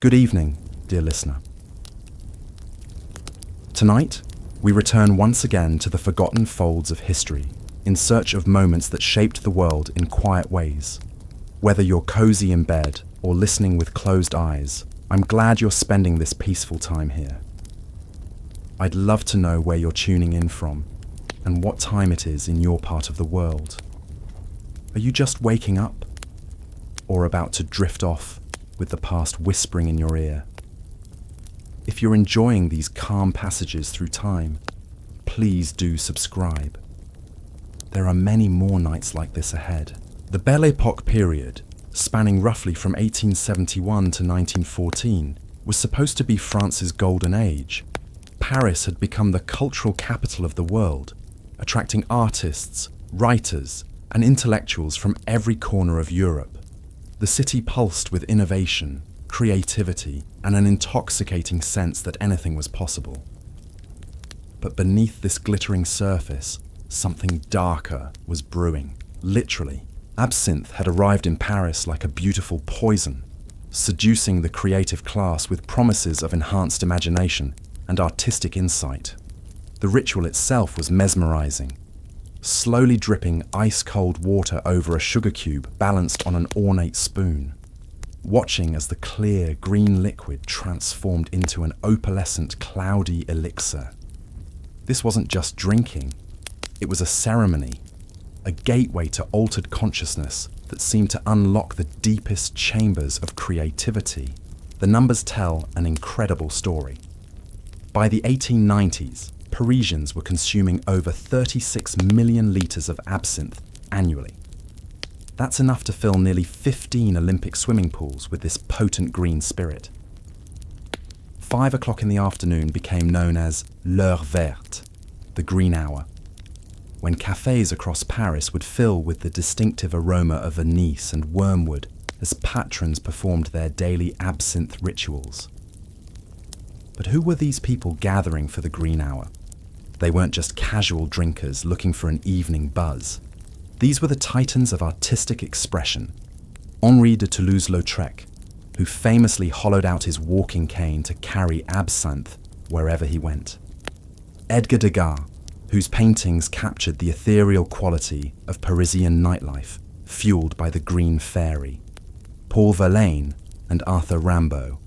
Good evening, dear listener. Tonight, we return once again to the forgotten folds of history in search of moments that shaped the world in quiet ways. Whether you're cozy in bed or listening with closed eyes, I'm glad you're spending this peaceful time here. I'd love to know where you're tuning in from and what time it is in your part of the world. Are you just waking up or about to drift off with the past whispering in your ear? If you're enjoying these calm passages through time, please do subscribe. There are many more nights like this ahead. The Belle Époque period, spanning roughly from 1871 to 1914, was supposed to be France's golden age. Paris had become the cultural capital of the world, attracting artists, writers, and intellectuals from every corner of Europe. The city pulsed with innovation, creativity, and an intoxicating sense that anything was possible. But beneath this glittering surface, something darker was brewing. Literally, absinthe had arrived in Paris like a beautiful poison, seducing the creative class with promises of enhanced imagination and artistic insight. The ritual itself was mesmerizing, slowly dripping ice-cold water over a sugar cube balanced on an ornate spoon, watching as the clear green liquid transformed into an opalescent cloudy elixir. This wasn't just drinking, it was a ceremony, a gateway to altered consciousness that seemed to unlock the deepest chambers of creativity. The numbers tell an incredible story. By the 1890s, Parisians were consuming over 36 million litres of absinthe annually. That's enough to fill nearly 15 Olympic swimming pools with this potent green spirit. 5 o'clock in the afternoon became known as l'heure verte, the green hour, when cafes across Paris would fill with the distinctive aroma of anise and wormwood as patrons performed their daily absinthe rituals. But who were these people gathering for the green hour? They weren't just casual drinkers looking for an evening buzz. These were the titans of artistic expression. Henri de Toulouse-Lautrec, who famously hollowed out his walking cane to carry absinthe wherever he went. Edgar Degas, whose paintings captured the ethereal quality of Parisian nightlife, fueled by the green fairy. Paul Verlaine and Arthur Rimbaud,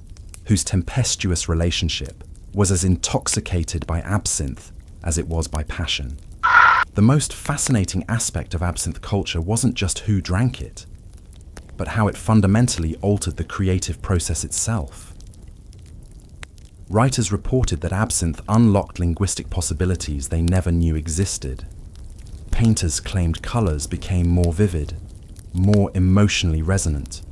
whose tempestuous relationship was as intoxicated by absinthe as it was by passion. The most fascinating aspect of absinthe culture wasn't just who drank it, but how it fundamentally altered the creative process itself. Writers reported that absinthe unlocked linguistic possibilities they never knew existed. Painters claimed colours became more vivid, more emotionally resonant.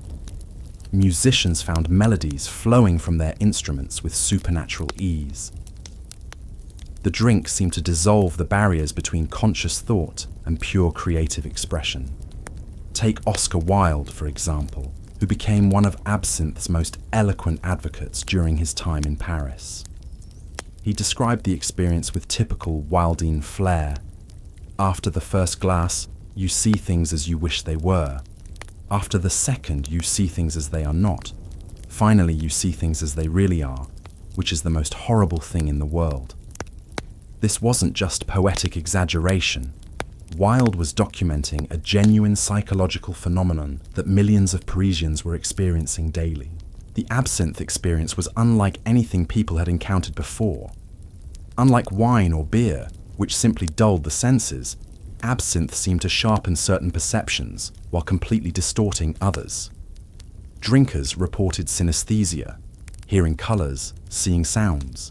Musicians found melodies flowing from their instruments with supernatural ease. The drink seemed to dissolve the barriers between conscious thought and pure creative expression. Take Oscar Wilde, for example, who became one of absinthe's most eloquent advocates during his time in Paris. He described the experience with typical Wildean flair. After the first glass, you see things as you wish they were. After the second, you see things as they are not. Finally, you see things as they really are, which is the most horrible thing in the world. This wasn't just poetic exaggeration. Wilde was documenting a genuine psychological phenomenon that millions of Parisians were experiencing daily. The absinthe experience was unlike anything people had encountered before. Unlike wine or beer, which simply dulled the senses, absinthe seemed to sharpen certain perceptions while completely distorting others. Drinkers reported synesthesia, hearing colours, seeing sounds,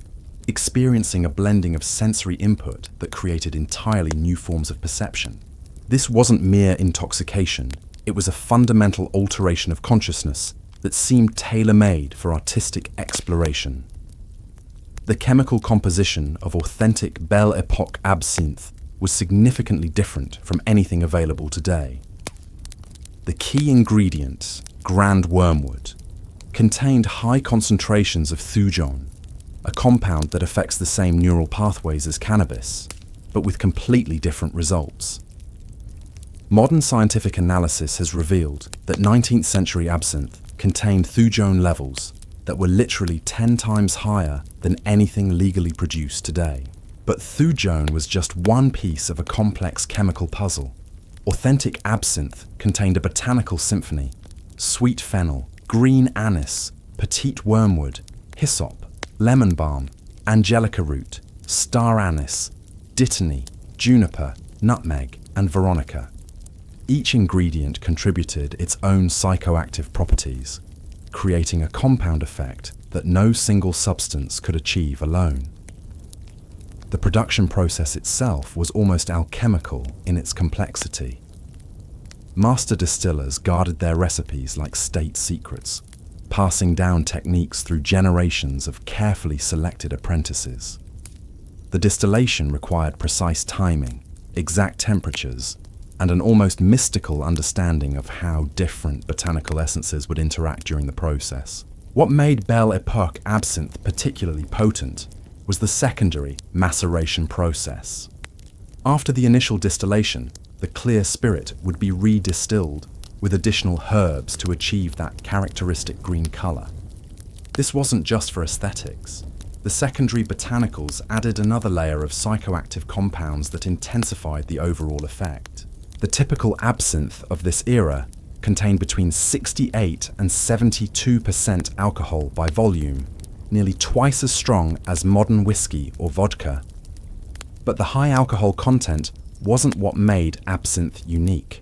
experiencing a blending of sensory input that created entirely new forms of perception. This wasn't mere intoxication, it was a fundamental alteration of consciousness that seemed tailor-made for artistic exploration. The chemical composition of authentic Belle Époque absinthe was significantly different from anything available today. The key ingredient, Grand Wormwood, contained high concentrations of thujon, a compound that affects the same neural pathways as cannabis, but with completely different results. Modern scientific analysis has revealed that 19th century absinthe contained thujon levels that were literally 10 times higher than anything legally produced today. But thujone was just one piece of a complex chemical puzzle. Authentic absinthe contained a botanical symphony: sweet fennel, green anise, petite wormwood, hyssop, lemon balm, angelica root, star anise, dittany, juniper, nutmeg, and veronica. Each ingredient contributed its own psychoactive properties, creating a compound effect that no single substance could achieve alone. The production process itself was almost alchemical in its complexity. Master distillers guarded their recipes like state secrets, passing down techniques through generations of carefully selected apprentices. The distillation required precise timing, exact temperatures, and an almost mystical understanding of how different botanical essences would interact during the process. What made Belle Époque absinthe particularly potent was the secondary maceration process. After the initial distillation, the clear spirit would be redistilled with additional herbs to achieve that characteristic green color. This wasn't just for aesthetics. The secondary botanicals added another layer of psychoactive compounds that intensified the overall effect. The typical absinthe of this era contained between 68 and 72% alcohol by volume, nearly twice as strong as modern whiskey or vodka. But the high alcohol content wasn't what made absinthe unique.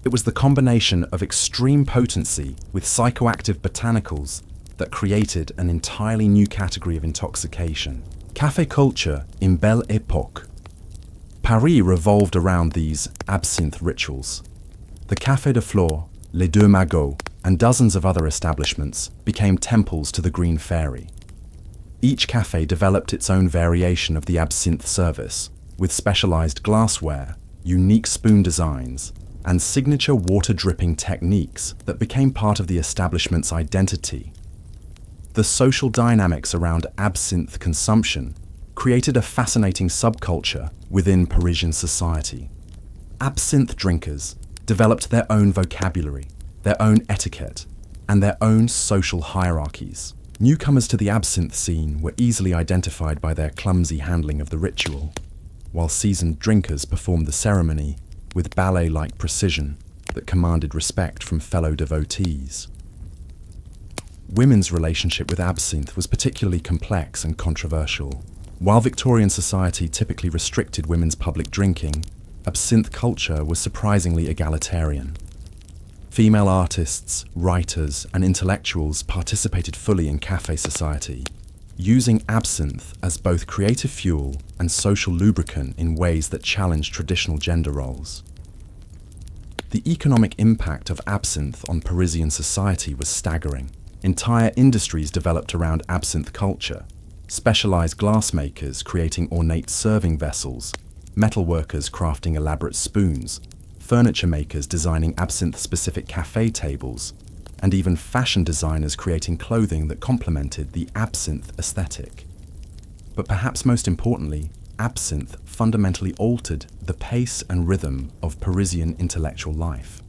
It was the combination of extreme potency with psychoactive botanicals that created an entirely new category of intoxication: café culture in Belle Époque. Paris revolved around these absinthe rituals. The Café de Flore, Les Deux Magots, and dozens of other establishments became temples to the Green Fairy. Each café developed its own variation of the absinthe service, with specialized glassware, unique spoon designs, and signature water-dripping techniques that became part of the establishment's identity. The social dynamics around absinthe consumption created a fascinating subculture within Parisian society. Absinthe drinkers developed their own vocabulary, their own etiquette, and their own social hierarchies. Newcomers to the absinthe scene were easily identified by their clumsy handling of the ritual, while seasoned drinkers performed the ceremony with ballet-like precision that commanded respect from fellow devotees. Women's relationship with absinthe was particularly complex and controversial. While Victorian society typically restricted women's public drinking, absinthe culture was surprisingly egalitarian. Female artists, writers, and intellectuals participated fully in café society, using absinthe as both creative fuel and social lubricant in ways that challenged traditional gender roles. The economic impact of absinthe on Parisian society was staggering. Entire industries developed around absinthe culture: specialized glassmakers creating ornate serving vessels, metalworkers crafting elaborate spoons, furniture makers designing absinthe-specific café tables, and even fashion designers creating clothing that complemented the absinthe aesthetic. But perhaps most importantly, absinthe fundamentally altered the pace and rhythm of Parisian intellectual life.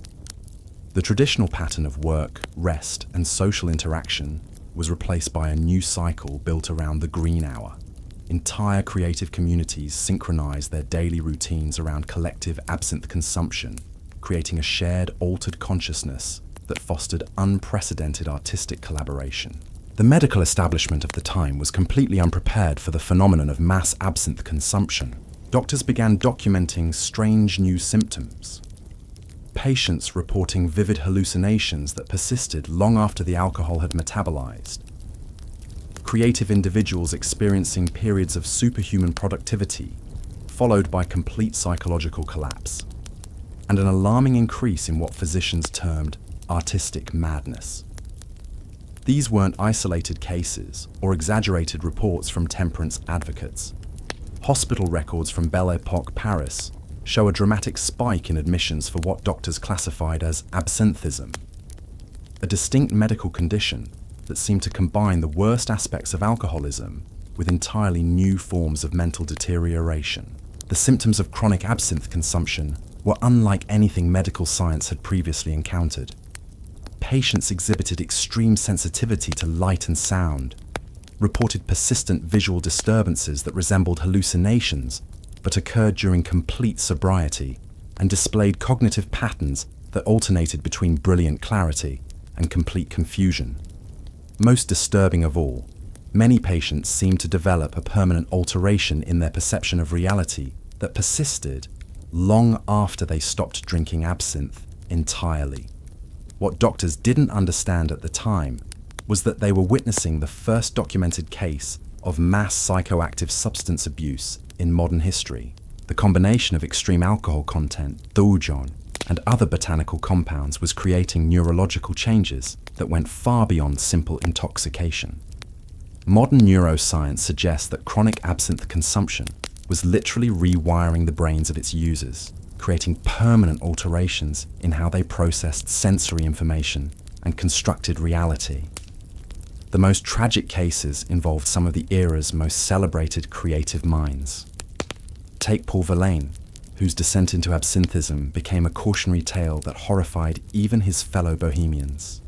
The traditional pattern of work, rest, and social interaction was replaced by a new cycle built around the green hour. Entire creative communities synchronized their daily routines around collective absinthe consumption, creating a shared, altered consciousness that fostered unprecedented artistic collaboration. The medical establishment of the time was completely unprepared for the phenomenon of mass absinthe consumption. Doctors began documenting strange new symptoms. Patients reporting vivid hallucinations that persisted long after the alcohol had metabolized. Creative individuals experiencing periods of superhuman productivity, followed by complete psychological collapse, and an alarming increase in what physicians termed artistic madness. These weren't isolated cases or exaggerated reports from temperance advocates. Hospital records from Belle Époque Paris show a dramatic spike in admissions for what doctors classified as absinthism, a distinct medical condition that seemed to combine the worst aspects of alcoholism with entirely new forms of mental deterioration. The symptoms of chronic absinthe consumption were unlike anything medical science had previously encountered. patients exhibited extreme sensitivity to light and sound, reported persistent visual disturbances that resembled hallucinations but occurred during complete sobriety, and displayed cognitive patterns that alternated between brilliant clarity and complete confusion. Most disturbing of all, many patients seemed to develop a permanent alteration in their perception of reality that persisted long after they stopped drinking absinthe entirely. What doctors didn't understand at the time was that they were witnessing the first documented case of mass psychoactive substance abuse in modern history. The combination of extreme alcohol content, thujon, and other botanical compounds was creating neurological changes that went far beyond simple intoxication. Modern neuroscience suggests that chronic absinthe consumption was literally rewiring the brains of its users, creating permanent alterations in how they processed sensory information and constructed reality. The most tragic cases involved some of the era's most celebrated creative minds. Take Paul Verlaine, whose descent into absinthism became a cautionary tale that horrified even his fellow Bohemians.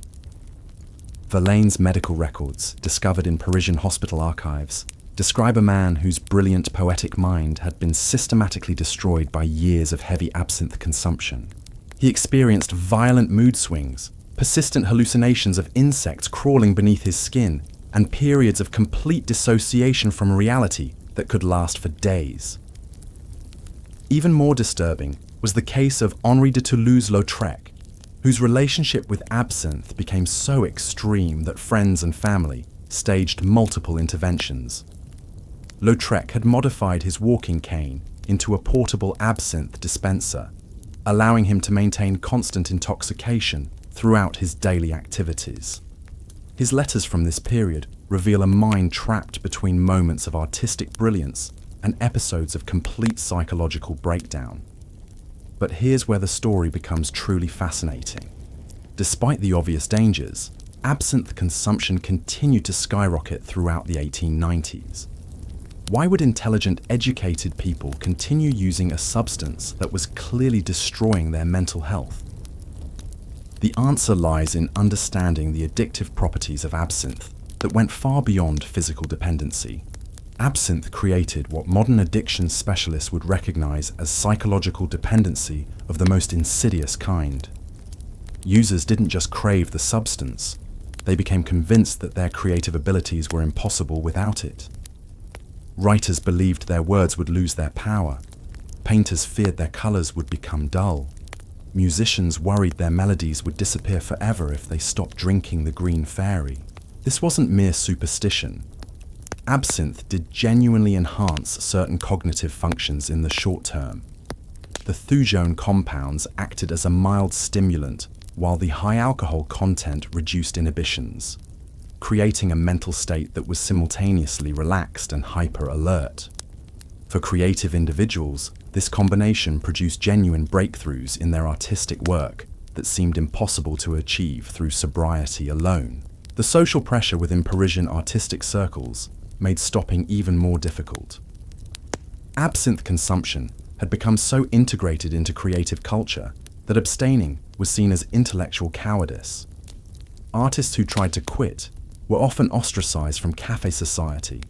Verlaine's medical records, discovered in Parisian hospital archives, describe a man whose brilliant poetic mind had been systematically destroyed by years of heavy absinthe consumption. He experienced violent mood swings, persistent hallucinations of insects crawling beneath his skin, and periods of complete dissociation from reality that could last for days. Even more disturbing was the case of Henri de Toulouse-Lautrec, whose relationship with absinthe became so extreme that friends and family staged multiple interventions. Lautrec had modified his walking cane into a portable absinthe dispenser, allowing him to maintain constant intoxication throughout his daily activities. His letters from this period reveal a mind trapped between moments of artistic brilliance and episodes of complete psychological breakdown. But here's where the story becomes truly fascinating. Despite the obvious dangers, absinthe consumption continued to skyrocket throughout the 1890s. Why would intelligent, educated people continue using a substance that was clearly destroying their mental health? The answer lies in understanding the addictive properties of absinthe that went far beyond physical dependency. Absinthe created what modern addiction specialists would recognize as psychological dependency of the most insidious kind. Users didn't just crave the substance, they became convinced that their creative abilities were impossible without it. Writers believed their words would lose their power. Painters feared their colors would become dull. Musicians worried their melodies would disappear forever if they stopped drinking the green fairy. This wasn't mere superstition. Absinthe did genuinely enhance certain cognitive functions in the short term. The thujon compounds acted as a mild stimulant, while the high alcohol content reduced inhibitions, creating a mental state that was simultaneously relaxed and hyper-alert. For creative individuals, this combination produced genuine breakthroughs in their artistic work that seemed impossible to achieve through sobriety alone. The social pressure within Parisian artistic circles made stopping even more difficult. Absinthe consumption had become so integrated into creative culture that abstaining was seen as intellectual cowardice. Artists who tried to quit were often ostracized from cafe society,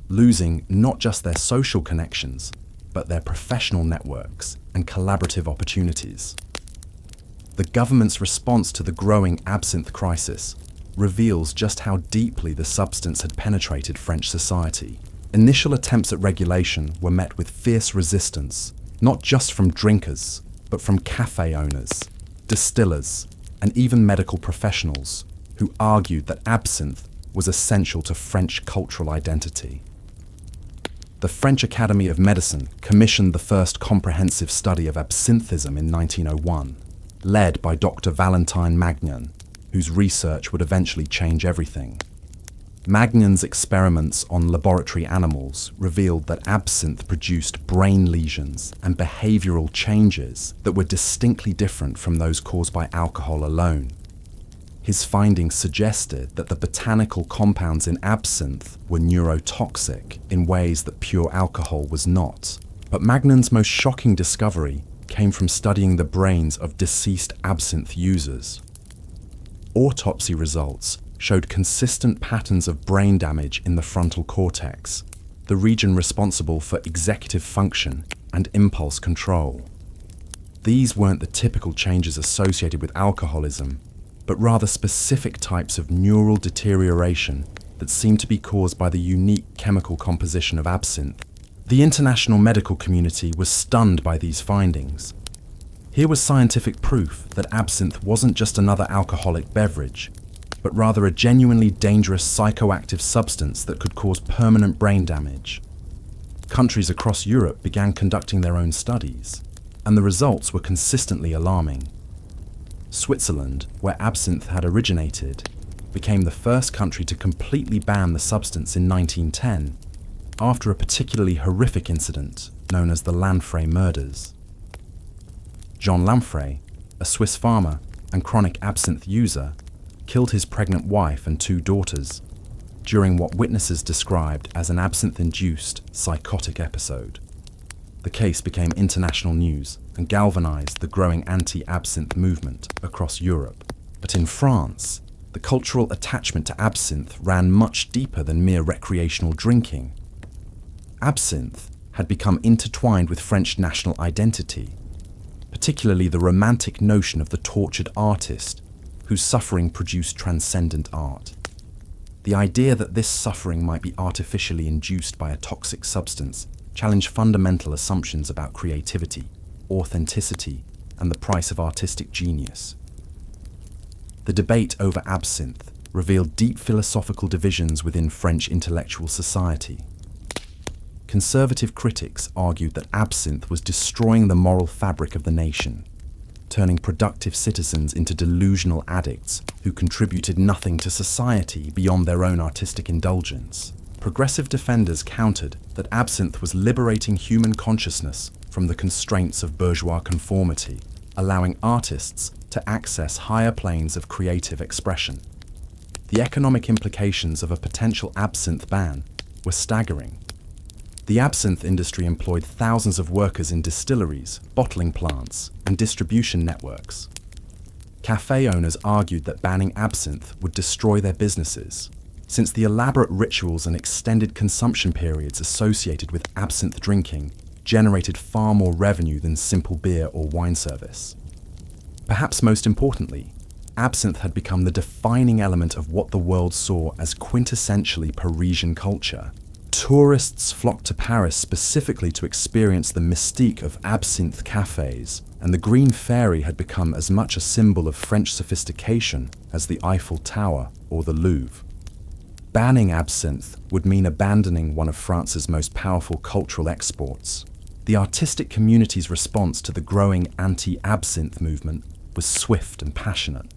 losing not just their social connections, but their professional networks and collaborative opportunities. The government's response to the growing absinthe crisis reveals just how deeply the substance had penetrated French society. Initial attempts at regulation were met with fierce resistance, not just from drinkers, but from cafe owners, distillers, and even medical professionals who argued that absinthe was essential to French cultural identity. The French Academy of Medicine commissioned the first comprehensive study of absinthism in 1901, led by Dr. Valentine Magnan, whose research would eventually change everything. Magnan's experiments on laboratory animals revealed that absinthe produced brain lesions and behavioral changes that were distinctly different from those caused by alcohol alone. His findings suggested that the botanical compounds in absinthe were neurotoxic in ways that pure alcohol was not. But Magnan's most shocking discovery came from studying the brains of deceased absinthe users. autopsy results showed consistent patterns of brain damage in the frontal cortex, the region responsible for executive function and impulse control. These weren't the typical changes associated with alcoholism, but rather specific types of neural deterioration that seemed to be caused by the unique chemical composition of absinthe. The international medical community was stunned by these findings. Here was scientific proof that absinthe wasn't just another alcoholic beverage, but rather a genuinely dangerous psychoactive substance that could cause permanent brain damage. Countries across Europe began conducting their own studies, and the results were consistently alarming. Switzerland, where absinthe had originated, became the first country to completely ban the substance in 1910, after a particularly horrific incident known as the Lanfray murders. Jean Lanfray, a Swiss farmer and chronic absinthe user, killed his pregnant wife and 2 daughters during what witnesses described as an absinthe-induced psychotic episode. The case became international news and galvanized the growing anti-absinthe movement across Europe. But in France, the cultural attachment to absinthe ran much deeper than mere recreational drinking. Absinthe had become intertwined with French national identity, particularly the romantic notion of the tortured artist whose suffering produced transcendent art. The idea that this suffering might be artificially induced by a toxic substance challenged fundamental assumptions about creativity, authenticity, and the price of artistic genius. The debate over absinthe revealed deep philosophical divisions within French intellectual society. Conservative critics argued that absinthe was destroying the moral fabric of the nation, turning productive citizens into delusional addicts who contributed nothing to society beyond their own artistic indulgence. Progressive defenders countered that absinthe was liberating human consciousness from the constraints of bourgeois conformity, allowing artists to access higher planes of creative expression. The economic implications of a potential absinthe ban were staggering. The absinthe industry employed thousands of workers in distilleries, bottling plants, and distribution networks. Cafe owners argued that banning absinthe would destroy their businesses, since the elaborate rituals and extended consumption periods associated with absinthe drinking generated far more revenue than simple beer or wine service. Perhaps most importantly, absinthe had become the defining element of what the world saw as quintessentially Parisian culture. Tourists flocked to Paris specifically to experience the mystique of absinthe cafes, and the Green Fairy had become as much a symbol of French sophistication as the Eiffel Tower or the Louvre. Banning absinthe would mean abandoning one of France's most powerful cultural exports. The artistic community's response to the growing anti-absinthe movement was swift and passionate.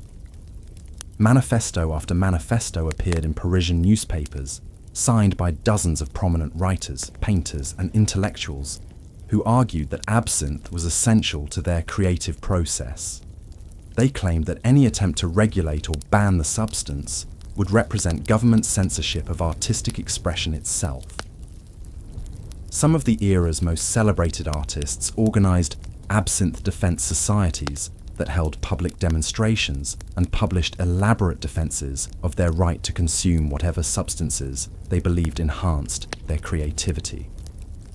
Manifesto after manifesto appeared in Parisian newspapers, signed by dozens of prominent writers, painters, and intellectuals who argued that absinthe was essential to their creative process. They claimed that any attempt to regulate or ban the substance would represent government censorship of artistic expression itself. Some of the era's most celebrated artists organized absinthe defense societies that held public demonstrations and published elaborate defenses of their right to consume whatever substances they believed enhanced their creativity.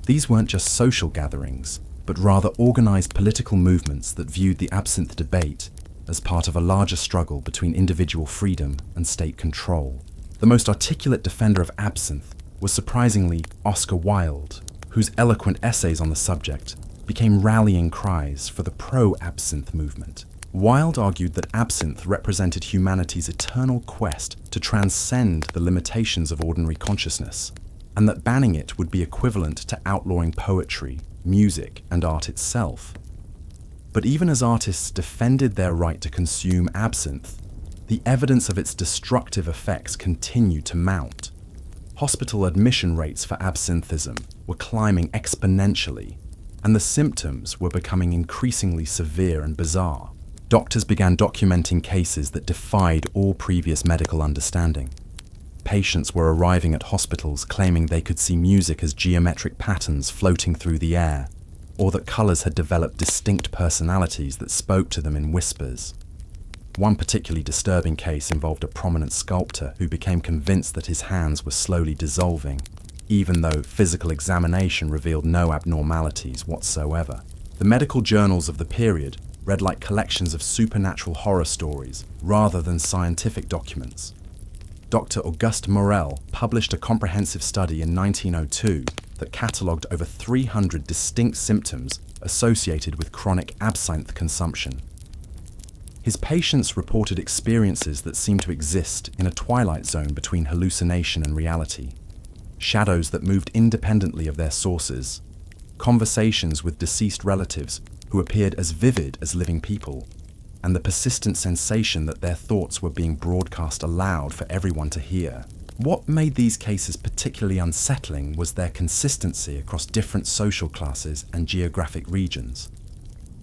These weren't just social gatherings, but rather organized political movements that viewed the absinthe debate as part of a larger struggle between individual freedom and state control. The most articulate defender of absinthe was surprisingly Oscar Wilde, whose eloquent essays on the subject became rallying cries for the pro-absinthe movement. Wilde argued that absinthe represented humanity's eternal quest to transcend the limitations of ordinary consciousness, and that banning it would be equivalent to outlawing poetry, music, and art itself. But even as artists defended their right to consume absinthe, the evidence of its destructive effects continued to mount. Hospital admission rates for absinthism were climbing exponentially, and the symptoms were becoming increasingly severe and bizarre. Doctors began documenting cases that defied all previous medical understanding. Patients were arriving at hospitals claiming they could see music as geometric patterns floating through the air, or that colors had developed distinct personalities that spoke to them in whispers. One particularly disturbing case involved a prominent sculptor who became convinced that his hands were slowly dissolving, even though physical examination revealed no abnormalities whatsoever. The medical journals of the period read like collections of supernatural horror stories rather than scientific documents. Dr. Auguste Morel published a comprehensive study in 1902 that catalogued over 300 distinct symptoms associated with chronic absinthe consumption. His patients reported experiences that seemed to exist in a twilight zone between hallucination and reality, shadows that moved independently of their sources, conversations with deceased relatives who appeared as vivid as living people, and the persistent sensation that their thoughts were being broadcast aloud for everyone to hear. What made these cases particularly unsettling was their consistency across different social classes and geographic regions.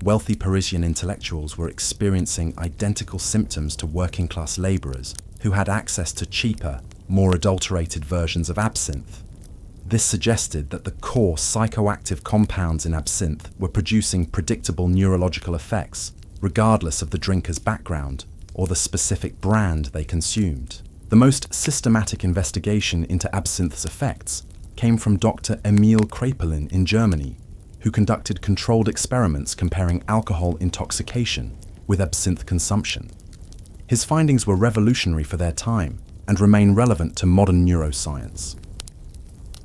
Wealthy Parisian intellectuals were experiencing identical symptoms to working-class labourers who had access to cheaper, more adulterated versions of absinthe. This suggested that the core psychoactive compounds in absinthe were producing predictable neurological effects, regardless of the drinker's background or the specific brand they consumed. The most systematic investigation into absinthe's effects came from Dr. Emil Kraepelin in Germany, who conducted controlled experiments comparing alcohol intoxication with absinthe consumption. His findings were revolutionary for their time and remain relevant to modern neuroscience.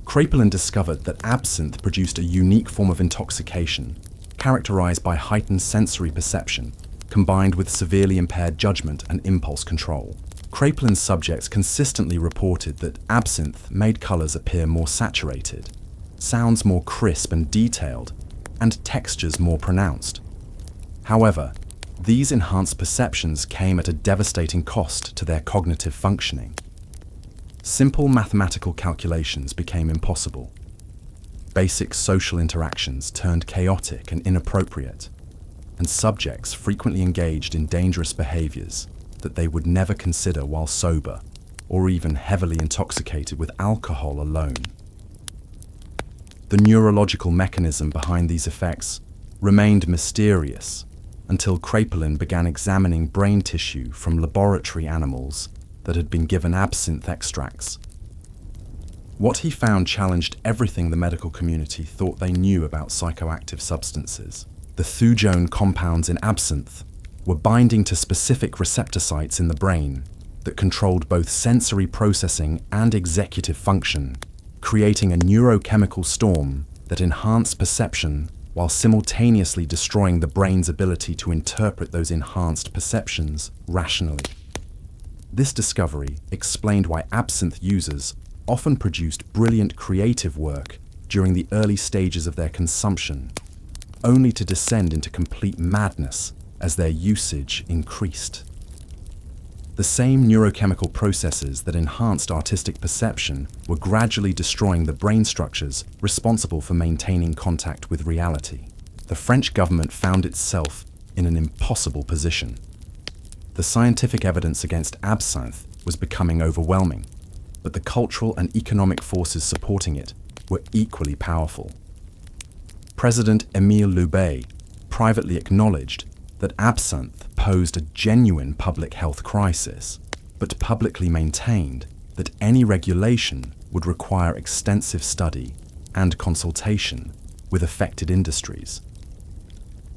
Kraepelin discovered that absinthe produced a unique form of intoxication, characterized by heightened sensory perception, combined with severely impaired judgment and impulse control. Kraepelin's subjects consistently reported that absinthe made colors appear more saturated, sounds more crisp and detailed, and textures more pronounced. However, these enhanced perceptions came at a devastating cost to their cognitive functioning. Simple mathematical calculations became impossible. Basic social interactions turned chaotic and inappropriate, and subjects frequently engaged in dangerous behaviors that they would never consider while sober or even heavily intoxicated with alcohol alone. The neurological mechanism behind these effects remained mysterious until Kraepelin began examining brain tissue from laboratory animals that had been given absinthe extracts. What he found challenged everything the medical community thought they knew about psychoactive substances. The thujone compounds in absinthe were binding to specific receptor sites in the brain that controlled both sensory processing and executive function, creating a neurochemical storm that enhanced perception while simultaneously destroying the brain's ability to interpret those enhanced perceptions rationally. This discovery explained why absinthe users often produced brilliant creative work during the early stages of their consumption, only to descend into complete madness as their usage increased. The same neurochemical processes that enhanced artistic perception were gradually destroying the brain structures responsible for maintaining contact with reality. The French government found itself in an impossible position. The scientific evidence against absinthe was becoming overwhelming, but the cultural and economic forces supporting it were equally powerful. President Émile Loubet privately acknowledged that absinthe posed a genuine public health crisis, but publicly maintained that any regulation would require extensive study and consultation with affected industries.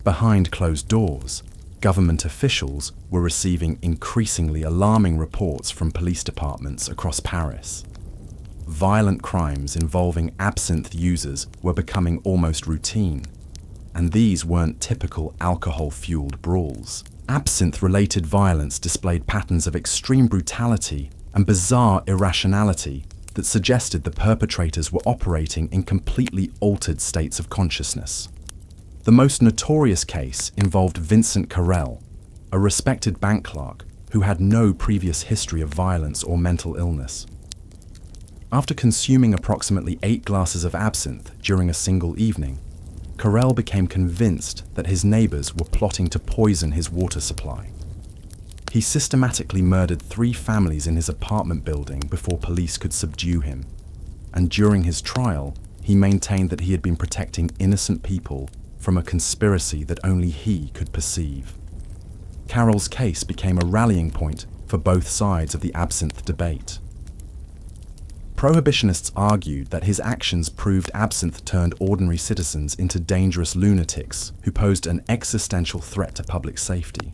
Behind closed doors, government officials were receiving increasingly alarming reports from police departments across Paris. Violent crimes involving absinthe users were becoming almost routine, and these weren't typical alcohol-fueled brawls. Absinthe-related violence displayed patterns of extreme brutality and bizarre irrationality that suggested the perpetrators were operating in completely altered states of consciousness. The most notorious case involved Vincent Carrel, a respected bank clerk who had no previous history of violence or mental illness. After consuming approximately 8 glasses of absinthe during a single evening, Carrel became convinced that his neighbors were plotting to poison his water supply. He systematically murdered 3 families in his apartment building before police could subdue him, and during his trial, he maintained that he had been protecting innocent people from a conspiracy that only he could perceive. Carroll's case became a rallying point for both sides of the absinthe debate. Prohibitionists argued that his actions proved absinthe turned ordinary citizens into dangerous lunatics who posed an existential threat to public safety.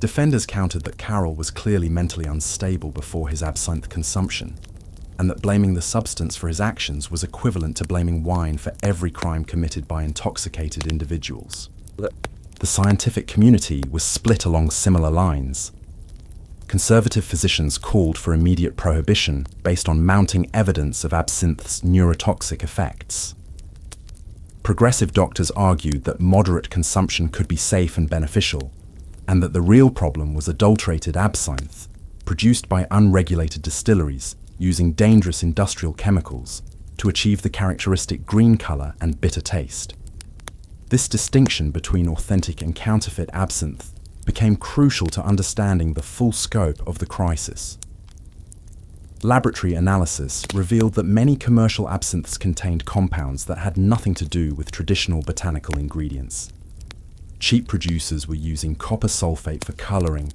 Defenders countered that Carroll was clearly mentally unstable before his absinthe consumption, and that blaming the substance for his actions was equivalent to blaming wine for every crime committed by intoxicated individuals. The scientific community was split along similar lines. Conservative physicians called for immediate prohibition based on mounting evidence of absinthe's neurotoxic effects. Progressive doctors argued that moderate consumption could be safe and beneficial, and that the real problem was adulterated absinthe, produced by unregulated distilleries using dangerous industrial chemicals to achieve the characteristic green color and bitter taste. This distinction between authentic and counterfeit absinthe became crucial to understanding the full scope of the crisis. Laboratory analysis revealed that many commercial absinthes contained compounds that had nothing to do with traditional botanical ingredients. Cheap producers were using copper sulfate for coloring,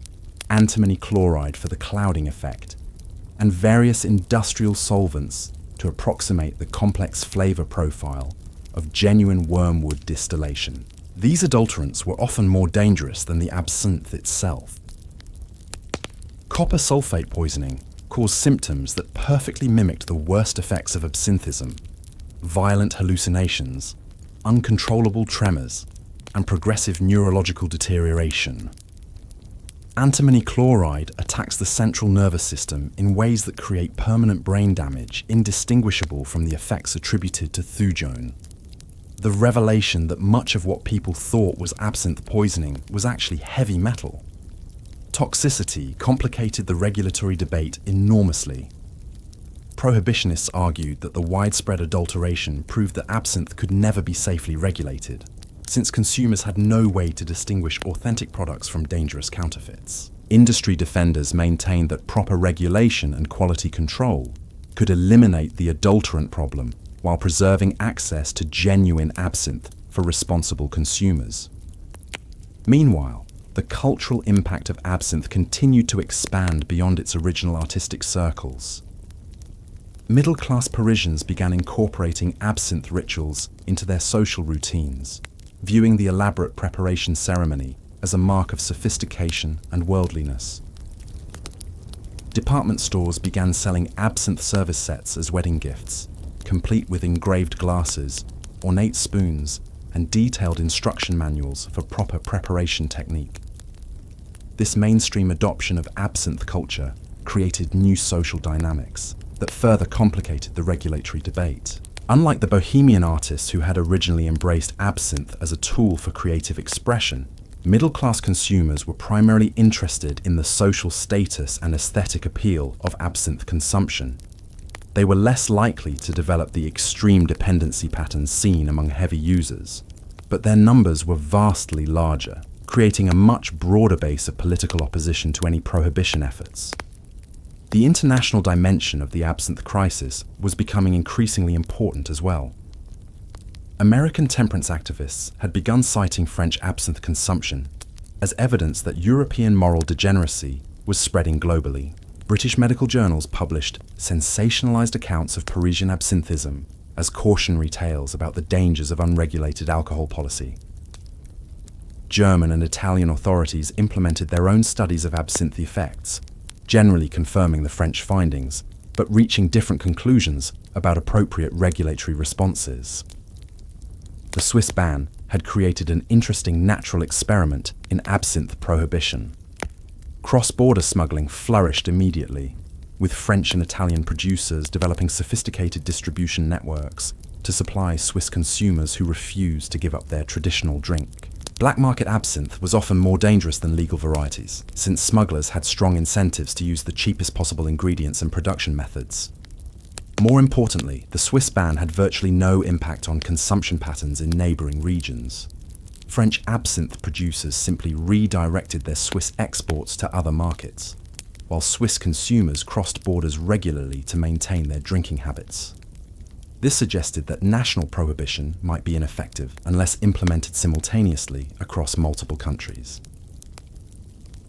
antimony chloride for the clouding effect, and various industrial solvents to approximate the complex flavor profile of genuine wormwood distillation. These adulterants were often more dangerous than the absinthe itself. Copper sulfate poisoning caused symptoms that perfectly mimicked the worst effects of absinthism: violent hallucinations, uncontrollable tremors, and progressive neurological deterioration. Antimony chloride attacks the central nervous system in ways that create permanent brain damage indistinguishable from the effects attributed to thujone. The revelation that much of what people thought was absinthe poisoning was actually heavy metal. Toxicity complicated the regulatory debate enormously. Prohibitionists argued that the widespread adulteration proved that absinthe could never be safely regulated, since consumers had no way to distinguish authentic products from dangerous counterfeits. Industry defenders maintained that proper regulation and quality control could eliminate the adulterant problem while preserving access to genuine absinthe for responsible consumers. Meanwhile, the cultural impact of absinthe continued to expand beyond its original artistic circles. Middle-class Parisians began incorporating absinthe rituals into their social routines, viewing the elaborate preparation ceremony as a mark of sophistication and worldliness. Department stores began selling absinthe service sets as wedding gifts, complete with engraved glasses, ornate spoons, and detailed instruction manuals for proper preparation technique. This mainstream adoption of absinthe culture created new social dynamics that further complicated the regulatory debate. Unlike the Bohemian artists who had originally embraced absinthe as a tool for creative expression, middle-class consumers were primarily interested in the social status and aesthetic appeal of absinthe consumption. They were less likely to develop the extreme dependency patterns seen among heavy users, but their numbers were vastly larger, creating a much broader base of political opposition to any prohibition efforts. The international dimension of the absinthe crisis was becoming increasingly important as well. American temperance activists had begun citing French absinthe consumption as evidence that European moral degeneracy was spreading globally. British medical journals published sensationalized accounts of Parisian absinthism as cautionary tales about the dangers of unregulated alcohol policy. German and Italian authorities implemented their own studies of absinthe effects, generally confirming the French findings, but reaching different conclusions about appropriate regulatory responses. The Swiss ban had created an interesting natural experiment in absinthe prohibition. Cross-border smuggling flourished immediately, with French and Italian producers developing sophisticated distribution networks to supply Swiss consumers who refused to give up their traditional drink. Black market absinthe was often more dangerous than legal varieties, since smugglers had strong incentives to use the cheapest possible ingredients and production methods. More importantly, the Swiss ban had virtually no impact on consumption patterns in neighbouring regions. French absinthe producers simply redirected their Swiss exports to other markets, while Swiss consumers crossed borders regularly to maintain their drinking habits. This suggested that national prohibition might be ineffective unless implemented simultaneously across multiple countries.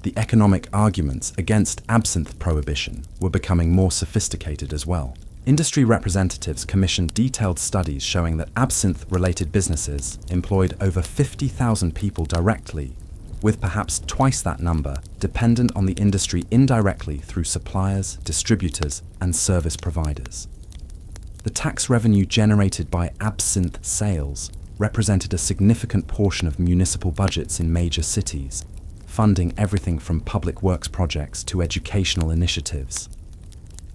The economic arguments against absinthe prohibition were becoming more sophisticated as well. Industry representatives commissioned detailed studies showing that absinthe-related businesses employed over 50,000 people directly, with perhaps twice that number dependent on the industry indirectly through suppliers, distributors, and service providers. The tax revenue generated by absinthe sales represented a significant portion of municipal budgets in major cities, funding everything from public works projects to educational initiatives.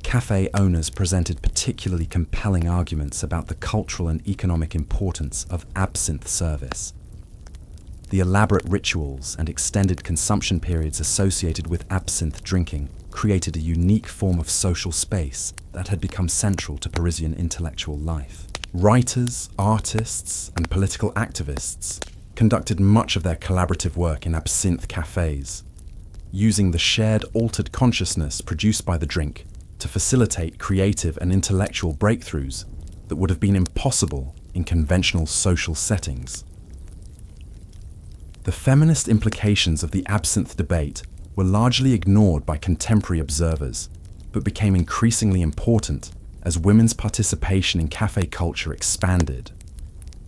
Cafe owners presented particularly compelling arguments about the cultural and economic importance of absinthe service. The elaborate rituals and extended consumption periods associated with absinthe drinking created a unique form of social space that had become central to Parisian intellectual life. Writers, artists, and political activists conducted much of their collaborative work in absinthe cafes, using the shared altered consciousness produced by the drink to facilitate creative and intellectual breakthroughs that would have been impossible in conventional social settings. The feminist implications of the absinthe debate were largely ignored by contemporary observers, but became increasingly important as women's participation in cafe culture expanded.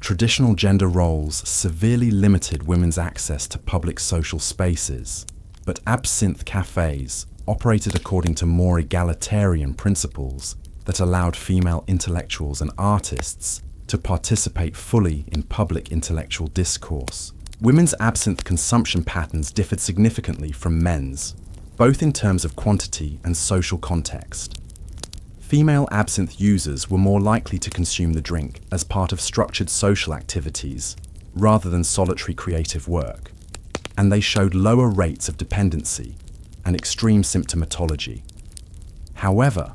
Traditional gender roles severely limited women's access to public social spaces, but absinthe cafes operated according to more egalitarian principles that allowed female intellectuals and artists to participate fully in public intellectual discourse. Women's absinthe consumption patterns differed significantly from men's, both in terms of quantity and social context. Female absinthe users were more likely to consume the drink as part of structured social activities rather than solitary creative work, and they showed lower rates of dependency and extreme symptomatology. However,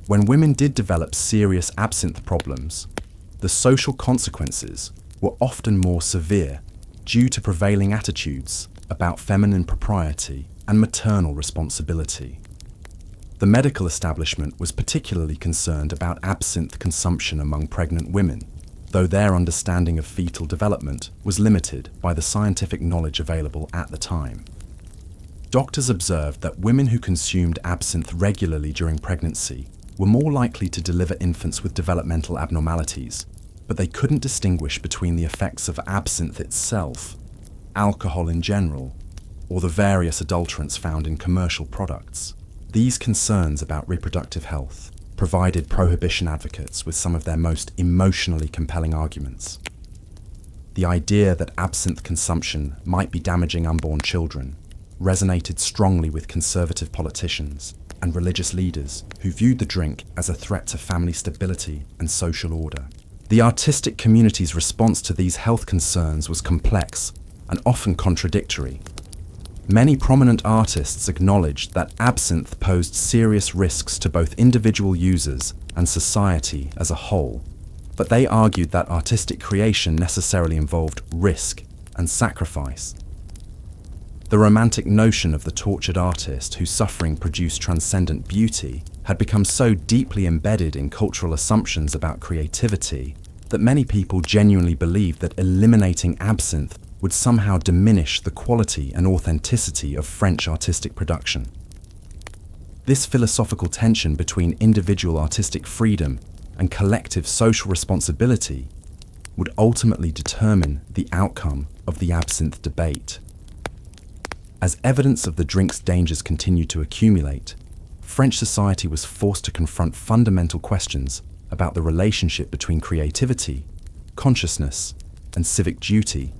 when women did develop serious absinthe problems, the social consequences were often more severe due to prevailing attitudes about feminine propriety and maternal responsibility. The medical establishment was particularly concerned about absinthe consumption among pregnant women, though their understanding of fetal development was limited by the scientific knowledge available at the time. Doctors observed that women who consumed absinthe regularly during pregnancy were more likely to deliver infants with developmental abnormalities, but they couldn't distinguish between the effects of absinthe itself, alcohol in general, or the various adulterants found in commercial products. These concerns about reproductive health provided prohibition advocates with some of their most emotionally compelling arguments. The idea that absinthe consumption might be damaging unborn children resonated strongly with conservative politicians and religious leaders who viewed the drink as a threat to family stability and social order. The artistic community's response to these health concerns was complex and often contradictory. Many prominent artists acknowledged that absinthe posed serious risks to both individual users and society as a whole, but they argued that artistic creation necessarily involved risk and sacrifice. The romantic notion of the tortured artist whose suffering produced transcendent beauty had become so deeply embedded in cultural assumptions about creativity that many people genuinely believed that eliminating absinthe would somehow diminish the quality and authenticity of French artistic production. This philosophical tension between individual artistic freedom and collective social responsibility would ultimately determine the outcome of the absinthe debate. As evidence of the drink's dangers continued to accumulate, French society was forced to confront fundamental questions about the relationship between creativity, consciousness, and civic duty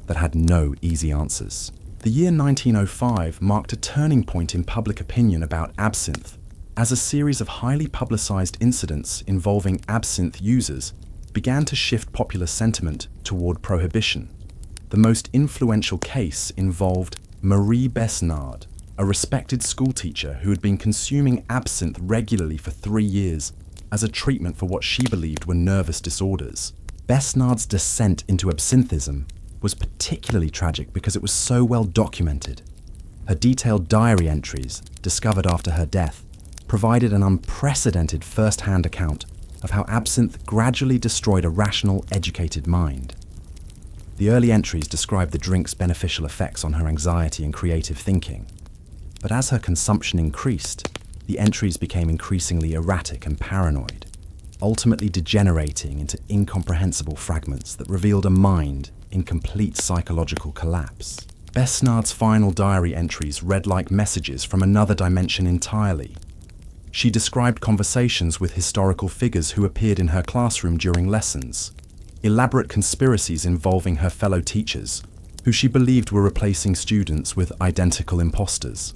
that had no easy answers. The year 1905 marked a turning point in public opinion about absinthe, as a series of highly publicized incidents involving absinthe users began to shift popular sentiment toward prohibition. The most influential case involved Marie Besnard, a respected schoolteacher who had been consuming absinthe regularly for 3 years as a treatment for what she believed were nervous disorders. Besnard's descent into absinthism was particularly tragic because it was so well documented. Her detailed diary entries, discovered after her death, provided an unprecedented first-hand account of how absinthe gradually destroyed a rational, educated mind. The early entries describe the drink's beneficial effects on her anxiety and creative thinking. But as her consumption increased, the entries became increasingly erratic and paranoid, ultimately degenerating into incomprehensible fragments that revealed a mind in complete psychological collapse. Besnard's final diary entries read like messages from another dimension entirely. She described conversations with historical figures who appeared in her classroom during lessons, elaborate conspiracies involving her fellow teachers, who she believed were replacing students with identical imposters,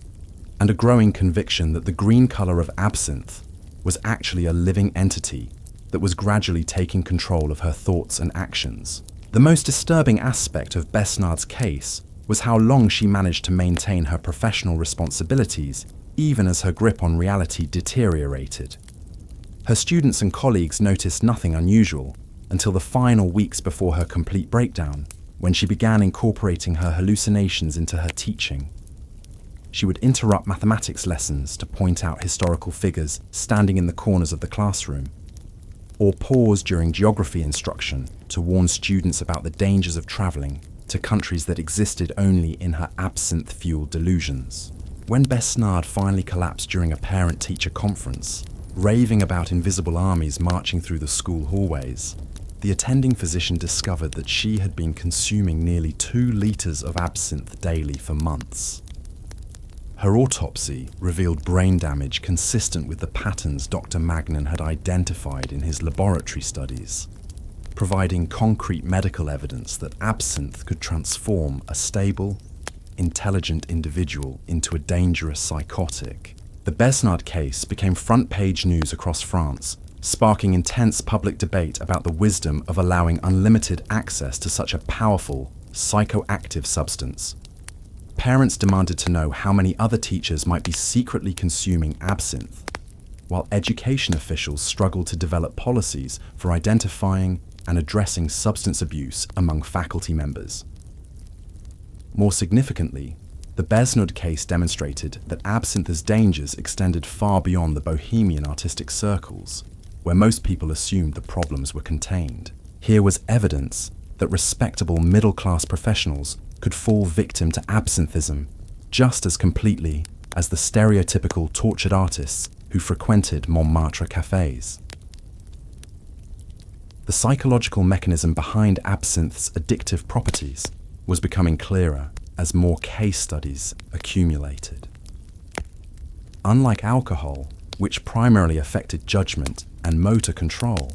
and a growing conviction that the green colour of absinthe was actually a living entity that was gradually taking control of her thoughts and actions. The most disturbing aspect of Besnard's case was how long she managed to maintain her professional responsibilities even as her grip on reality deteriorated. Her students and colleagues noticed nothing unusual until the final weeks before her complete breakdown, when she began incorporating her hallucinations into her teaching. She would interrupt mathematics lessons to point out historical figures standing in the corners of the classroom, or pause during geography instruction to warn students about the dangers of travelling to countries that existed only in her absinthe-fueled delusions. When Besnard finally collapsed during a parent-teacher conference, raving about invisible armies marching through the school hallways, the attending physician discovered that she had been consuming nearly 2 litres of absinthe daily for months. Her autopsy revealed brain damage consistent with the patterns Dr. Magnan had identified in his laboratory studies, providing concrete medical evidence that absinthe could transform a stable, intelligent individual into a dangerous psychotic. The Besnard case became front-page news across France, sparking intense public debate about the wisdom of allowing unlimited access to such a powerful, psychoactive substance. Parents demanded to know how many other teachers might be secretly consuming absinthe, while education officials struggled to develop policies for identifying and addressing substance abuse among faculty members. More significantly, the Besnard case demonstrated that absinthe's dangers extended far beyond the Bohemian artistic circles, where most people assumed the problems were contained. Here was evidence that respectable middle-class professionals could fall victim to absinthism just as completely as the stereotypical tortured artists who frequented Montmartre cafes. The psychological mechanism behind absinthe's addictive properties was becoming clearer as more case studies accumulated. Unlike alcohol, which primarily affected judgment and motor control,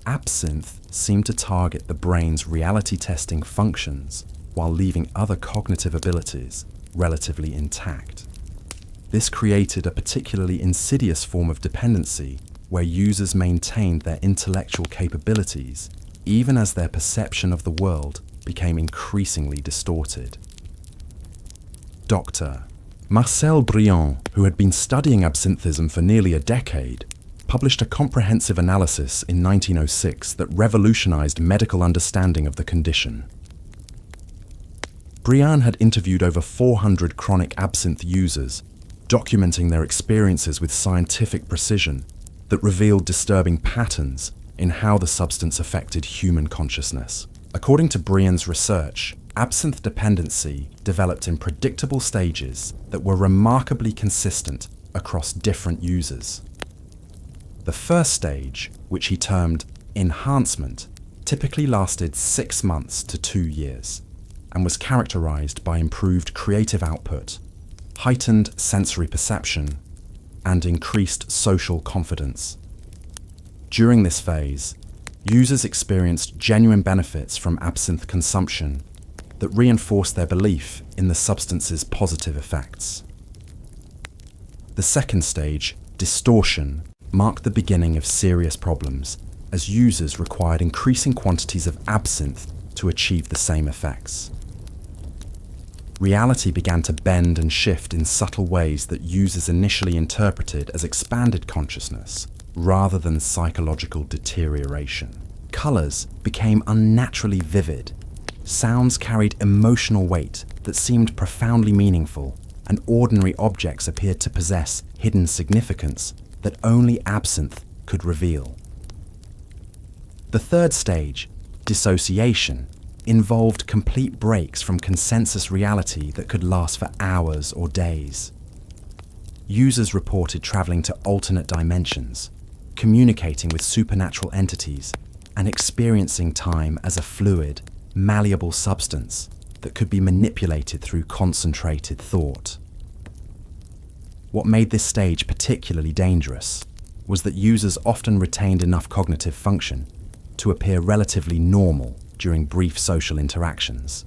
absinthe seemed to target the brain's reality-testing functions while leaving other cognitive abilities relatively intact. This created a particularly insidious form of dependency where users maintained their intellectual capabilities even as their perception of the world became increasingly distorted. Dr. Marcel Briand, who had been studying absinthism for nearly a decade, published a comprehensive analysis in 1906 that revolutionized medical understanding of the condition. Briand had interviewed over 400 chronic absinthe users, documenting their experiences with scientific precision that revealed disturbing patterns in how the substance affected human consciousness. According to Briand's research, absinthe dependency developed in predictable stages that were remarkably consistent across different users. The first stage, which he termed enhancement, typically lasted 6 months to 2 years and was characterized by improved creative output, heightened sensory perception, and increased social confidence. During this phase, users experienced genuine benefits from absinthe consumption that reinforced their belief in the substance's positive effects. The second stage, distortion, marked the beginning of serious problems, as users required increasing quantities of absinthe to achieve the same effects. Reality began to bend and shift in subtle ways that users initially interpreted as expanded consciousness rather than psychological deterioration. Colours became unnaturally vivid. Sounds carried emotional weight that seemed profoundly meaningful, and ordinary objects appeared to possess hidden significance that only absinthe could reveal. The third stage, dissociation, involved complete breaks from consensus reality that could last for hours or days. Users reported traveling to alternate dimensions, communicating with supernatural entities, and experiencing time as a fluid, malleable substance that could be manipulated through concentrated thought. What made this stage particularly dangerous was that users often retained enough cognitive function to appear relatively normal during brief social interactions,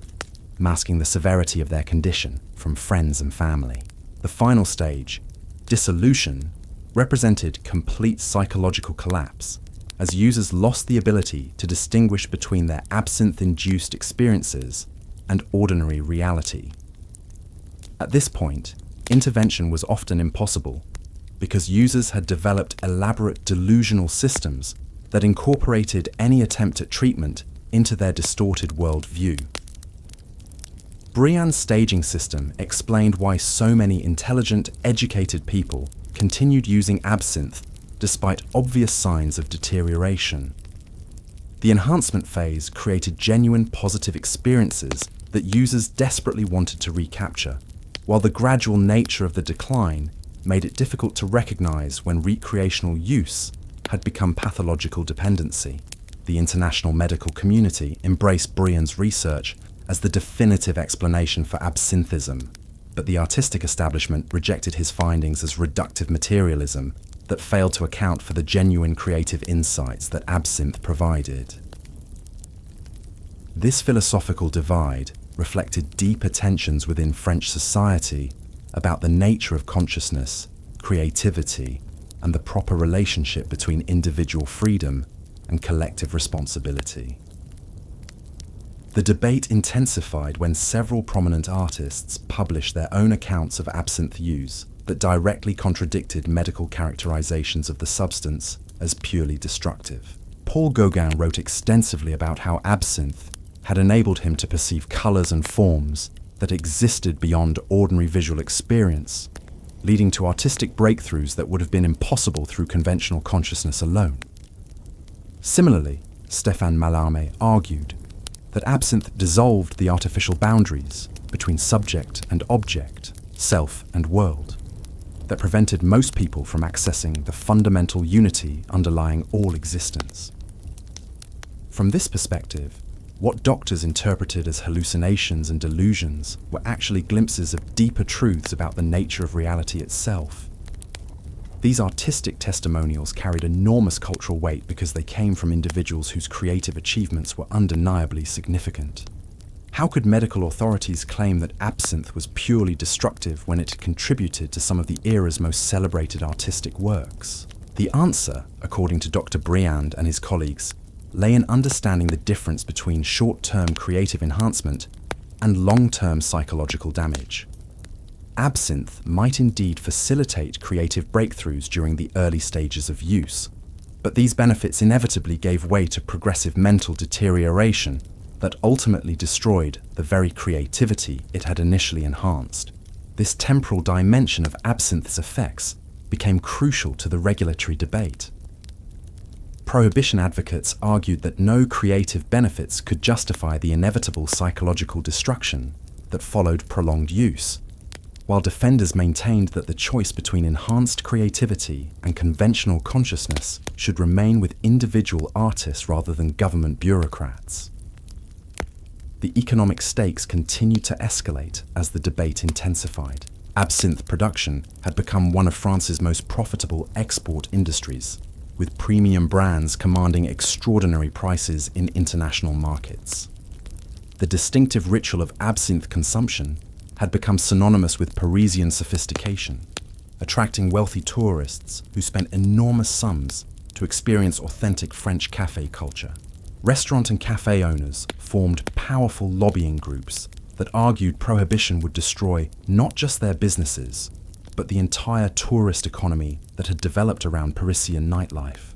masking the severity of their condition from friends and family. The final stage, dissolution, represented complete psychological collapse, as users lost the ability to distinguish between their absinthe-induced experiences and ordinary reality. At this point, intervention was often impossible because users had developed elaborate delusional systems that incorporated any attempt at treatment into their distorted worldview. Briand's staging system explained why so many intelligent, educated people continued using absinthe despite obvious signs of deterioration. The enhancement phase created genuine positive experiences that users desperately wanted to recapture, while the gradual nature of the decline made it difficult to recognize when recreational use had become pathological dependency. The international medical community embraced Briand's research as the definitive explanation for absinthism, but the artistic establishment rejected his findings as reductive materialism that failed to account for the genuine creative insights that absinthe provided. This philosophical divide reflected deeper tensions within French society about the nature of consciousness, creativity, and the proper relationship between individual freedom and collective responsibility. The debate intensified when several prominent artists published their own accounts of absinthe use that directly contradicted medical characterizations of the substance as purely destructive. Paul Gauguin wrote extensively about how absinthe had enabled him to perceive colors and forms that existed beyond ordinary visual experience, leading to artistic breakthroughs that would have been impossible through conventional consciousness alone. Similarly, Stéphane Mallarmé argued that absinthe dissolved the artificial boundaries between subject and object, self and world, that prevented most people from accessing the fundamental unity underlying all existence. From this perspective, what doctors interpreted as hallucinations and delusions were actually glimpses of deeper truths about the nature of reality itself. These artistic testimonials carried enormous cultural weight because they came from individuals whose creative achievements were undeniably significant. How could medical authorities claim that absinthe was purely destructive when it contributed to some of the era's most celebrated artistic works? The answer, according to Dr. Briand and his colleagues, lay in understanding the difference between short-term creative enhancement and long-term psychological damage. Absinthe might indeed facilitate creative breakthroughs during the early stages of use, but these benefits inevitably gave way to progressive mental deterioration that ultimately destroyed the very creativity it had initially enhanced. This temporal dimension of absinthe's effects became crucial to the regulatory debate. Prohibition advocates argued that no creative benefits could justify the inevitable psychological destruction that followed prolonged use, while defenders maintained that the choice between enhanced creativity and conventional consciousness should remain with individual artists rather than government bureaucrats. The economic stakes continued to escalate as the debate intensified. Absinthe production had become one of France's most profitable export industries, with premium brands commanding extraordinary prices in international markets. The distinctive ritual of absinthe consumption had become synonymous with Parisian sophistication, attracting wealthy tourists who spent enormous sums to experience authentic French café culture. Restaurant and café owners formed powerful lobbying groups that argued prohibition would destroy not just their businesses, but the entire tourist economy that had developed around Parisian nightlife.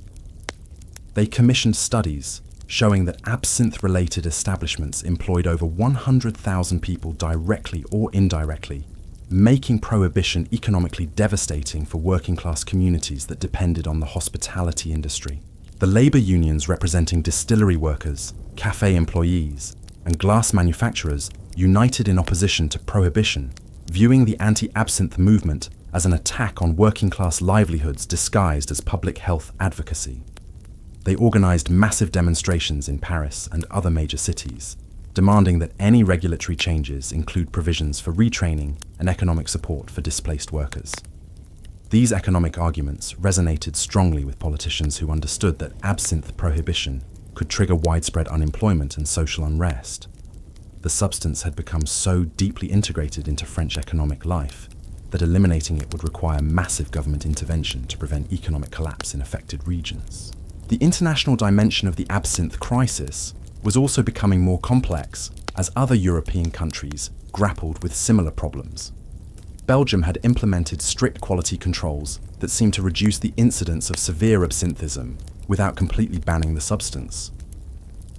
They commissioned studies showing that absinthe-related establishments employed over 100,000 people directly or indirectly, making prohibition economically devastating for working-class communities that depended on the hospitality industry. The labor unions representing distillery workers, cafe employees, and glass manufacturers united in opposition to prohibition, viewing the anti-absinthe movement as an attack on working-class livelihoods disguised as public health advocacy. They organized massive demonstrations in Paris and other major cities, demanding that any regulatory changes include provisions for retraining and economic support for displaced workers. These economic arguments resonated strongly with politicians who understood that absinthe prohibition could trigger widespread unemployment and social unrest. The substance had become so deeply integrated into French economic life that eliminating it would require massive government intervention to prevent economic collapse in affected regions. The international dimension of the absinthe crisis was also becoming more complex as other European countries grappled with similar problems. Belgium had implemented strict quality controls that seemed to reduce the incidence of severe absinthism without completely banning the substance,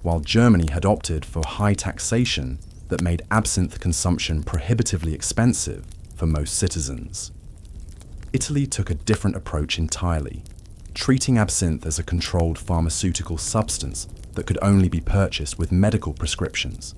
while Germany had opted for high taxation that made absinthe consumption prohibitively expensive for most citizens. Italy took a different approach entirely, treating absinthe as a controlled pharmaceutical substance that could only be purchased with medical prescriptions.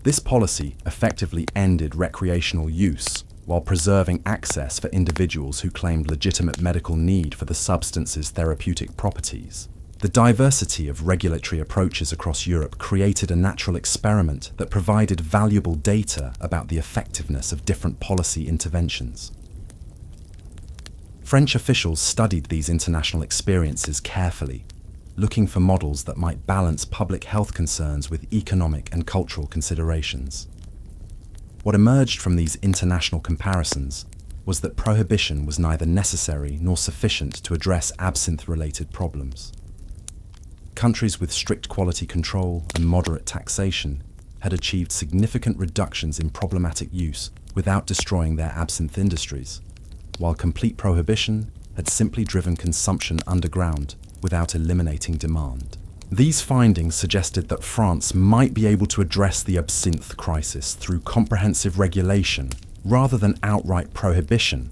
This policy effectively ended recreational use while preserving access for individuals who claimed legitimate medical need for the substance's therapeutic properties. The diversity of regulatory approaches across Europe created a natural experiment that provided valuable data about the effectiveness of different policy interventions. French officials studied these international experiences carefully, looking for models that might balance public health concerns with economic and cultural considerations. What emerged from these international comparisons was that prohibition was neither necessary nor sufficient to address absinthe-related problems. Countries with strict quality control and moderate taxation had achieved significant reductions in problematic use without destroying their absinthe industries, while complete prohibition had simply driven consumption underground without eliminating demand. These findings suggested that France might be able to address the absinthe crisis through comprehensive regulation rather than outright prohibition,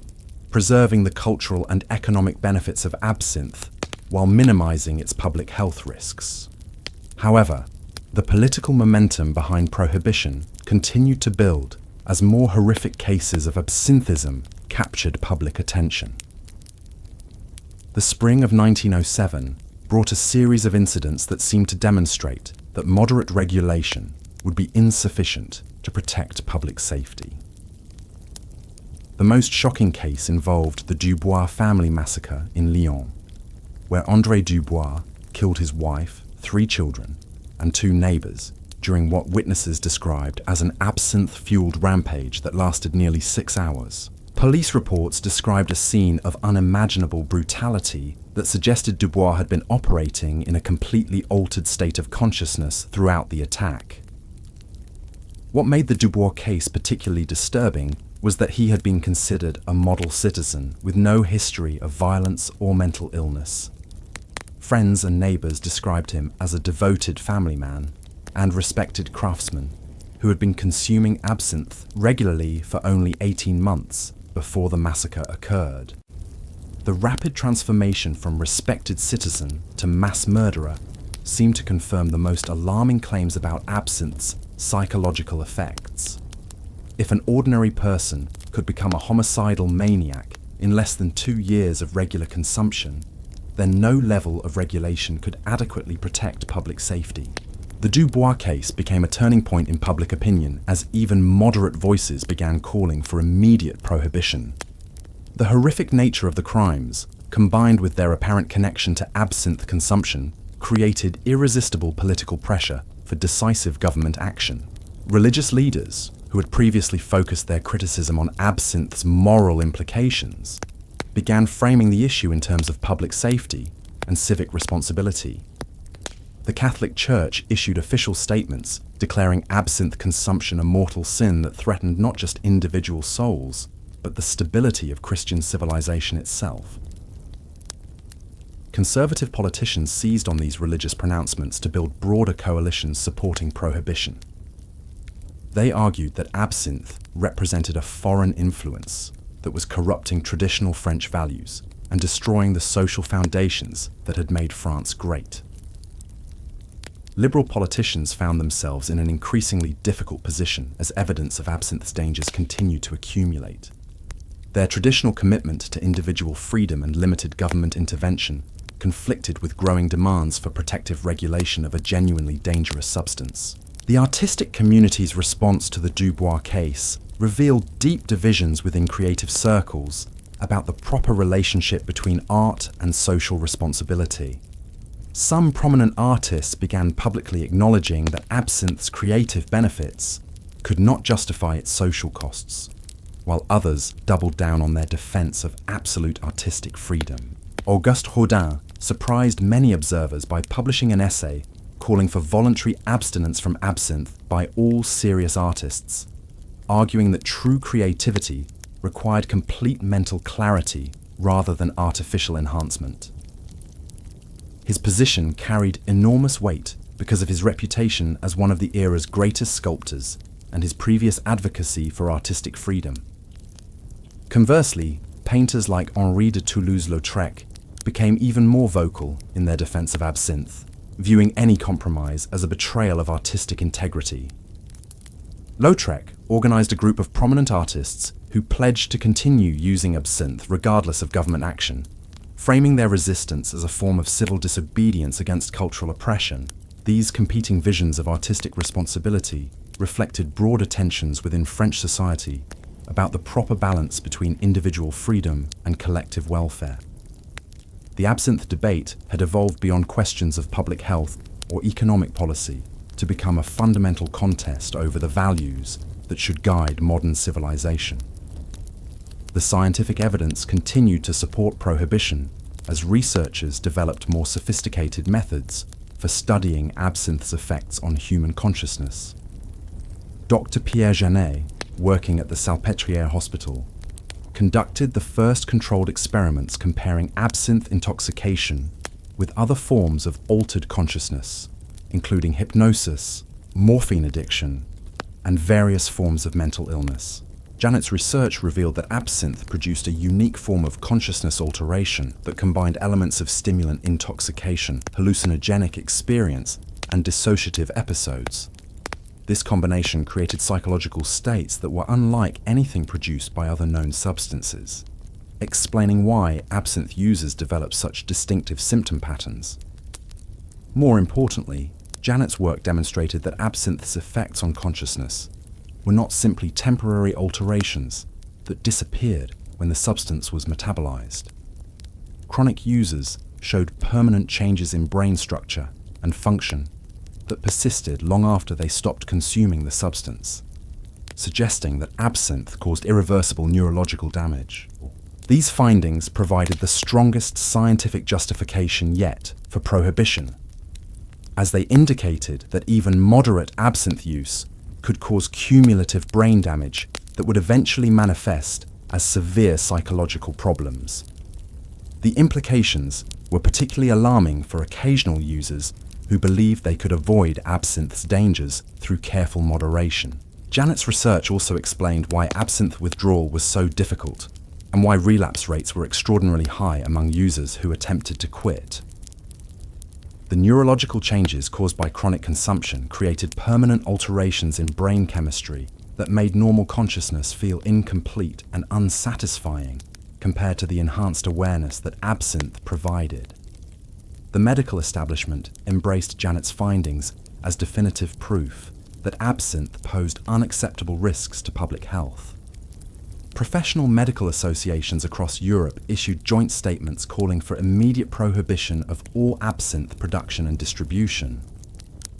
preserving the cultural and economic benefits of absinthe while minimizing its public health risks. However, the political momentum behind prohibition continued to build as more horrific cases of absinthism captured public attention. The spring of 1907 brought a series of incidents that seemed to demonstrate that moderate regulation would be insufficient to protect public safety. The most shocking case involved the Dubois family massacre in Lyon, where André Dubois killed his wife, 3 children, and 2 neighbors during what witnesses described as an absinthe-fueled rampage that lasted nearly 6 hours. Police reports described a scene of unimaginable brutality that suggested Dubois had been operating in a completely altered state of consciousness throughout the attack. What made the Dubois case particularly disturbing was that he had been considered a model citizen with no history of violence or mental illness. Friends and neighbors described him as a devoted family man and respected craftsman who had been consuming absinthe regularly for only 18 months before the massacre occurred. The rapid transformation from respected citizen to mass murderer seemed to confirm the most alarming claims about absinthe's psychological effects. If an ordinary person could become a homicidal maniac in less than 2 years of regular consumption, then no level of regulation could adequately protect public safety. The Dubois case became a turning point in public opinion as even moderate voices began calling for immediate prohibition. The horrific nature of the crimes, combined with their apparent connection to absinthe consumption, created irresistible political pressure for decisive government action. Religious leaders, who had previously focused their criticism on absinthe's moral implications, began framing the issue in terms of public safety and civic responsibility. The Catholic Church issued official statements declaring absinthe consumption a mortal sin that threatened not just individual souls, but the stability of Christian civilization itself. Conservative politicians seized on these religious pronouncements to build broader coalitions supporting prohibition. They argued that absinthe represented a foreign influence that was corrupting traditional French values and destroying the social foundations that had made France great. Liberal politicians found themselves in an increasingly difficult position as evidence of absinthe's dangers continued to accumulate. Their traditional commitment to individual freedom and limited government intervention conflicted with growing demands for protective regulation of a genuinely dangerous substance. The artistic community's response to the Dubois case revealed deep divisions within creative circles about the proper relationship between art and social responsibility. Some prominent artists began publicly acknowledging that absinthe's creative benefits could not justify its social costs, while others doubled down on their defense of absolute artistic freedom. Auguste Rodin surprised many observers by publishing an essay calling for voluntary abstinence from absinthe by all serious artists, arguing that true creativity required complete mental clarity rather than artificial enhancement. His position carried enormous weight because of his reputation as one of the era's greatest sculptors and his previous advocacy for artistic freedom. Conversely, painters like Henri de Toulouse-Lautrec became even more vocal in their defense of absinthe, viewing any compromise as a betrayal of artistic integrity. Lautrec organized a group of prominent artists who pledged to continue using absinthe regardless of government action, framing their resistance as a form of civil disobedience against cultural oppression. These competing visions of artistic responsibility reflected broader tensions within French society about the proper balance between individual freedom and collective welfare. The absinthe debate had evolved beyond questions of public health or economic policy to become a fundamental contest over the values that should guide modern civilization. The scientific evidence continued to support prohibition as researchers developed more sophisticated methods for studying absinthe's effects on human consciousness. Dr. Pierre Janet, working at the Salpêtrière Hospital, conducted the first controlled experiments comparing absinthe intoxication with other forms of altered consciousness, including hypnosis, morphine addiction, and various forms of mental illness. Janet's research revealed that absinthe produced a unique form of consciousness alteration that combined elements of stimulant intoxication, hallucinogenic experience, and dissociative episodes. This combination created psychological states that were unlike anything produced by other known substances, explaining why absinthe users develop such distinctive symptom patterns. More importantly, Janet's work demonstrated that absinthe's effects on consciousness were not simply temporary alterations that disappeared when the substance was metabolized. Chronic users showed permanent changes in brain structure and function that persisted long after they stopped consuming the substance, suggesting that absinthe caused irreversible neurological damage. These findings provided the strongest scientific justification yet for prohibition, as they indicated that even moderate absinthe use could cause cumulative brain damage that would eventually manifest as severe psychological problems. The implications were particularly alarming for occasional users who believed they could avoid absinthe's dangers through careful moderation. Janet's research also explained why absinthe withdrawal was so difficult and why relapse rates were extraordinarily high among users who attempted to quit. The neurological changes caused by chronic consumption created permanent alterations in brain chemistry that made normal consciousness feel incomplete and unsatisfying compared to the enhanced awareness that absinthe provided. The medical establishment embraced Janet's findings as definitive proof that absinthe posed unacceptable risks to public health. Professional medical associations across Europe issued joint statements calling for immediate prohibition of all absinthe production and distribution,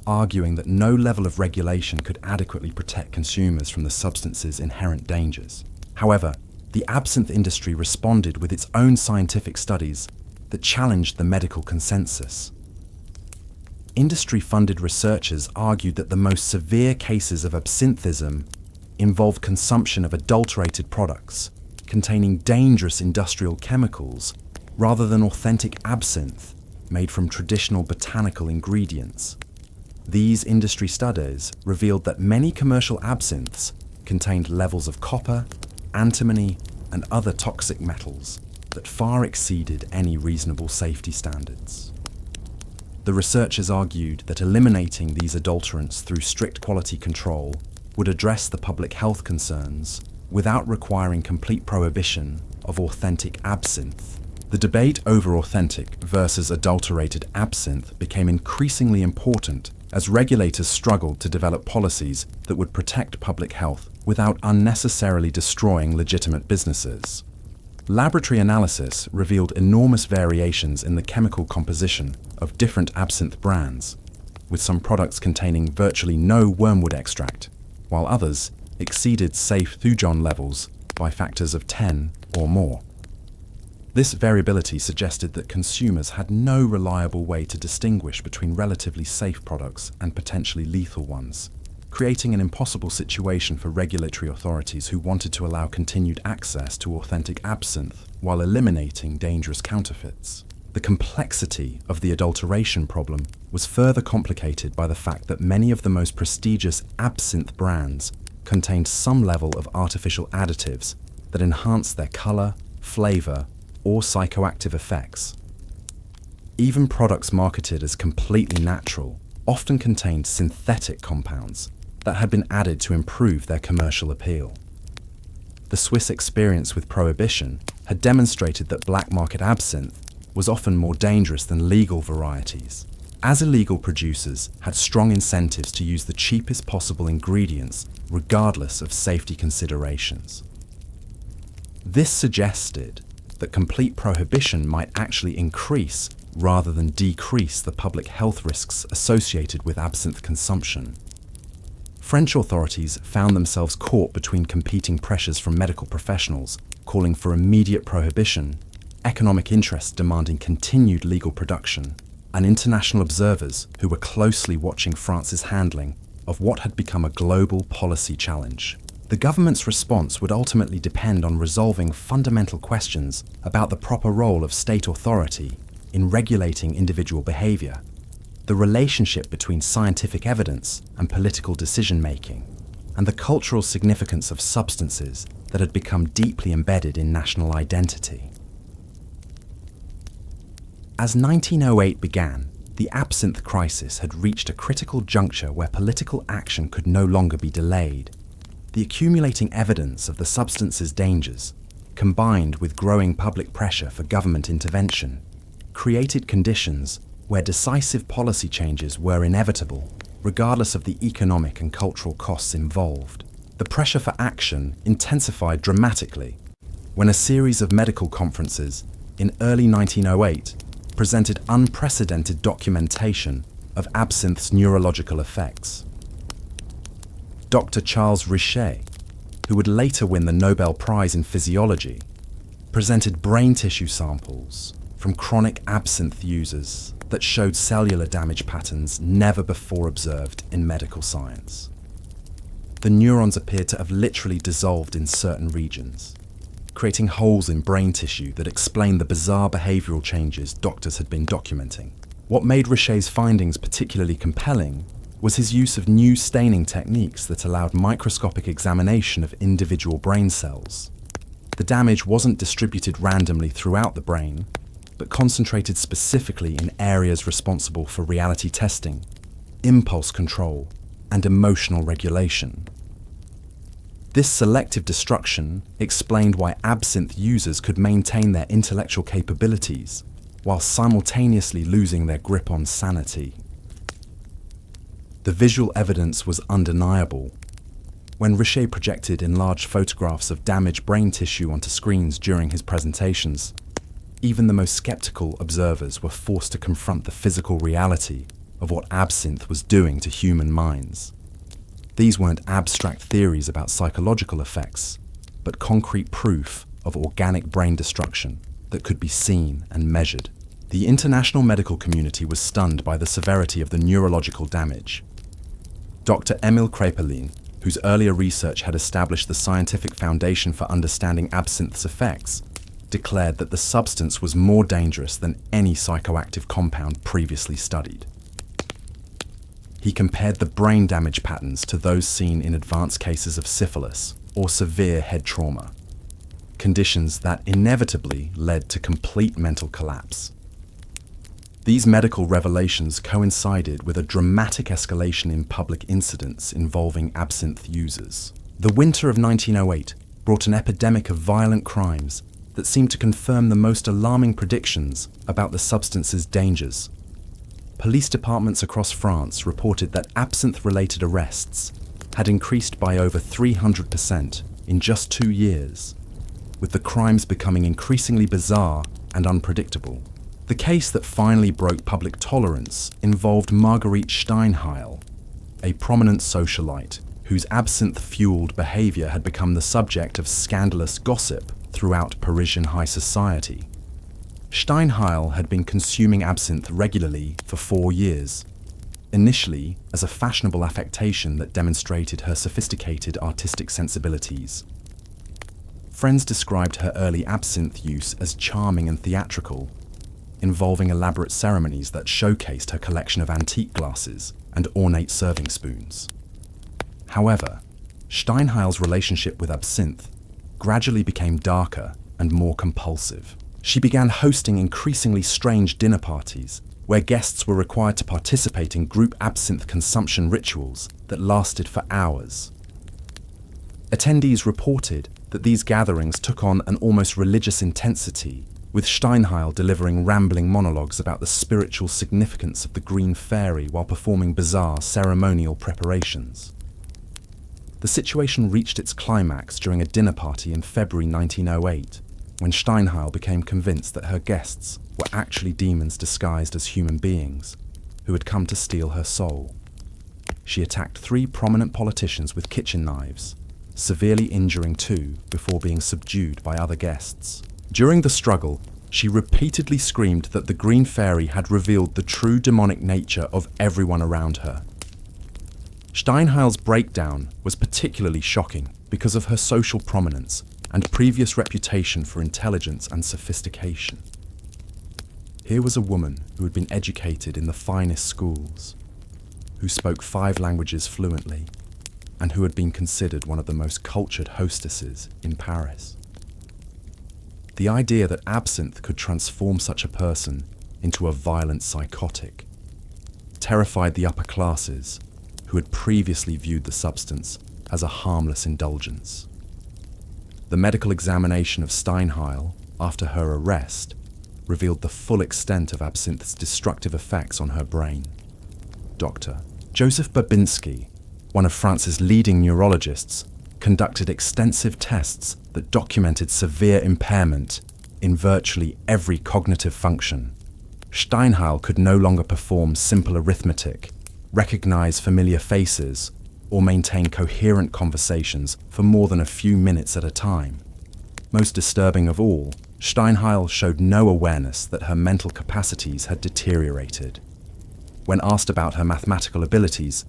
arguing that no level of regulation could adequately protect consumers from the substance's inherent dangers. However, the absinthe industry responded with its own scientific studies that challenged the medical consensus. Industry-funded researchers argued that the most severe cases of absinthism involved consumption of adulterated products containing dangerous industrial chemicals rather than authentic absinthe made from traditional botanical ingredients. These industry studies revealed that many commercial absinthes contained levels of copper, antimony, and other toxic metals that far exceeded any reasonable safety standards. The researchers argued that eliminating these adulterants through strict quality control would address the public health concerns without requiring complete prohibition of authentic absinthe. The debate over authentic versus adulterated absinthe became increasingly important as regulators struggled to develop policies that would protect public health without unnecessarily destroying legitimate businesses. Laboratory analysis revealed enormous variations in the chemical composition of different absinthe brands, with some products containing virtually no wormwood extract, while others exceeded safe thujon levels by factors of 10 or more. This variability suggested that consumers had no reliable way to distinguish between relatively safe products and potentially lethal ones, creating an impossible situation for regulatory authorities who wanted to allow continued access to authentic absinthe while eliminating dangerous counterfeits. The complexity of the adulteration problem was further complicated by the fact that many of the most prestigious absinthe brands contained some level of artificial additives that enhanced their color, flavor, or psychoactive effects. Even products marketed as completely natural often contained synthetic compounds that had been added to improve their commercial appeal. The Swiss experience with prohibition had demonstrated that black market absinthe was often more dangerous than legal varieties, as illegal producers had strong incentives to use the cheapest possible ingredients regardless of safety considerations. This suggested that complete prohibition might actually increase rather than decrease the public health risks associated with absinthe consumption. French authorities found themselves caught between competing pressures from medical professionals calling for immediate prohibition, economic interests demanding continued legal production, and international observers who were closely watching France's handling of what had become a global policy challenge. The government's response would ultimately depend on resolving fundamental questions about the proper role of state authority in regulating individual behavior, the relationship between scientific evidence and political decision-making, and the cultural significance of substances that had become deeply embedded in national identity. As 1908 began, the absinthe crisis had reached a critical juncture where political action could no longer be delayed. The accumulating evidence of the substance's dangers, combined with growing public pressure for government intervention, created conditions where decisive policy changes were inevitable, regardless of the economic and cultural costs involved. The pressure for action intensified dramatically when a series of medical conferences in early 1908 presented unprecedented documentation of absinthe's neurological effects. Dr. Charles Richet, who would later win the Nobel Prize in Physiology, presented brain tissue samples from chronic absinthe users that showed cellular damage patterns never before observed in medical science. The neurons appeared to have literally dissolved in certain regions, creating holes in brain tissue that explained the bizarre behavioral changes doctors had been documenting. What made Richet's findings particularly compelling was his use of new staining techniques that allowed microscopic examination of individual brain cells. The damage wasn't distributed randomly throughout the brain, but concentrated specifically in areas responsible for reality testing, impulse control, and emotional regulation. This selective destruction explained why absinthe users could maintain their intellectual capabilities while simultaneously losing their grip on sanity. The visual evidence was undeniable. When Richet projected enlarged photographs of damaged brain tissue onto screens during his presentations, even the most skeptical observers were forced to confront the physical reality of what absinthe was doing to human minds. These weren't abstract theories about psychological effects, but concrete proof of organic brain destruction that could be seen and measured. The international medical community was stunned by the severity of the neurological damage. Dr. Émile Crépelin, whose earlier research had established the scientific foundation for understanding absinthe's effects, declared that the substance was more dangerous than any psychoactive compound previously studied. He compared the brain damage patterns to those seen in advanced cases of syphilis or severe head trauma, conditions that inevitably led to complete mental collapse. These medical revelations coincided with a dramatic escalation in public incidents involving absinthe users. The winter of 1908 brought an epidemic of violent crimes that seemed to confirm the most alarming predictions about the substance's dangers. Police departments across France reported that absinthe-related arrests had increased by over 300% in just 2 years, with the crimes becoming increasingly bizarre and unpredictable. The case that finally broke public tolerance involved Marguerite Steinheil, a prominent socialite whose absinthe-fueled behavior had become the subject of scandalous gossip throughout Parisian high society. Steinheil had been consuming absinthe regularly for 4 years, initially as a fashionable affectation that demonstrated her sophisticated artistic sensibilities. Friends described her early absinthe use as charming and theatrical, involving elaborate ceremonies that showcased her collection of antique glasses and ornate serving spoons. However, Steinheil's relationship with absinthe gradually became darker and more compulsive. She began hosting increasingly strange dinner parties where guests were required to participate in group absinthe consumption rituals that lasted for hours. Attendees reported that these gatherings took on an almost religious intensity, with Steinheil delivering rambling monologues about the spiritual significance of the Green Fairy while performing bizarre ceremonial preparations. The situation reached its climax during a dinner party in February 1908, when Steinheil became convinced that her guests were actually demons disguised as human beings who had come to steal her soul. She attacked 3 prominent politicians with kitchen knives, severely injuring 2 before being subdued by other guests. During the struggle, she repeatedly screamed that the Green Fairy had revealed the true demonic nature of everyone around her. Steinheil's breakdown was particularly shocking because of her social prominence and previous reputation for intelligence and sophistication. Here was a woman who had been educated in the finest schools, who spoke 5 languages fluently, and who had been considered one of the most cultured hostesses in Paris. The idea that absinthe could transform such a person into a violent psychotic terrified the upper classes, who had previously viewed the substance as a harmless indulgence. The medical examination of Steinheil after her arrest revealed the full extent of absinthe's destructive effects on her brain. Dr. Joseph Babinski, one of France's leading neurologists, conducted extensive tests that documented severe impairment in virtually every cognitive function. Steinheil could no longer perform simple arithmetic, recognize familiar faces, or maintain coherent conversations for more than a few minutes at a time. Most disturbing of all, Steinheil showed no awareness that her mental capacities had deteriorated. When asked about her mathematical abilities,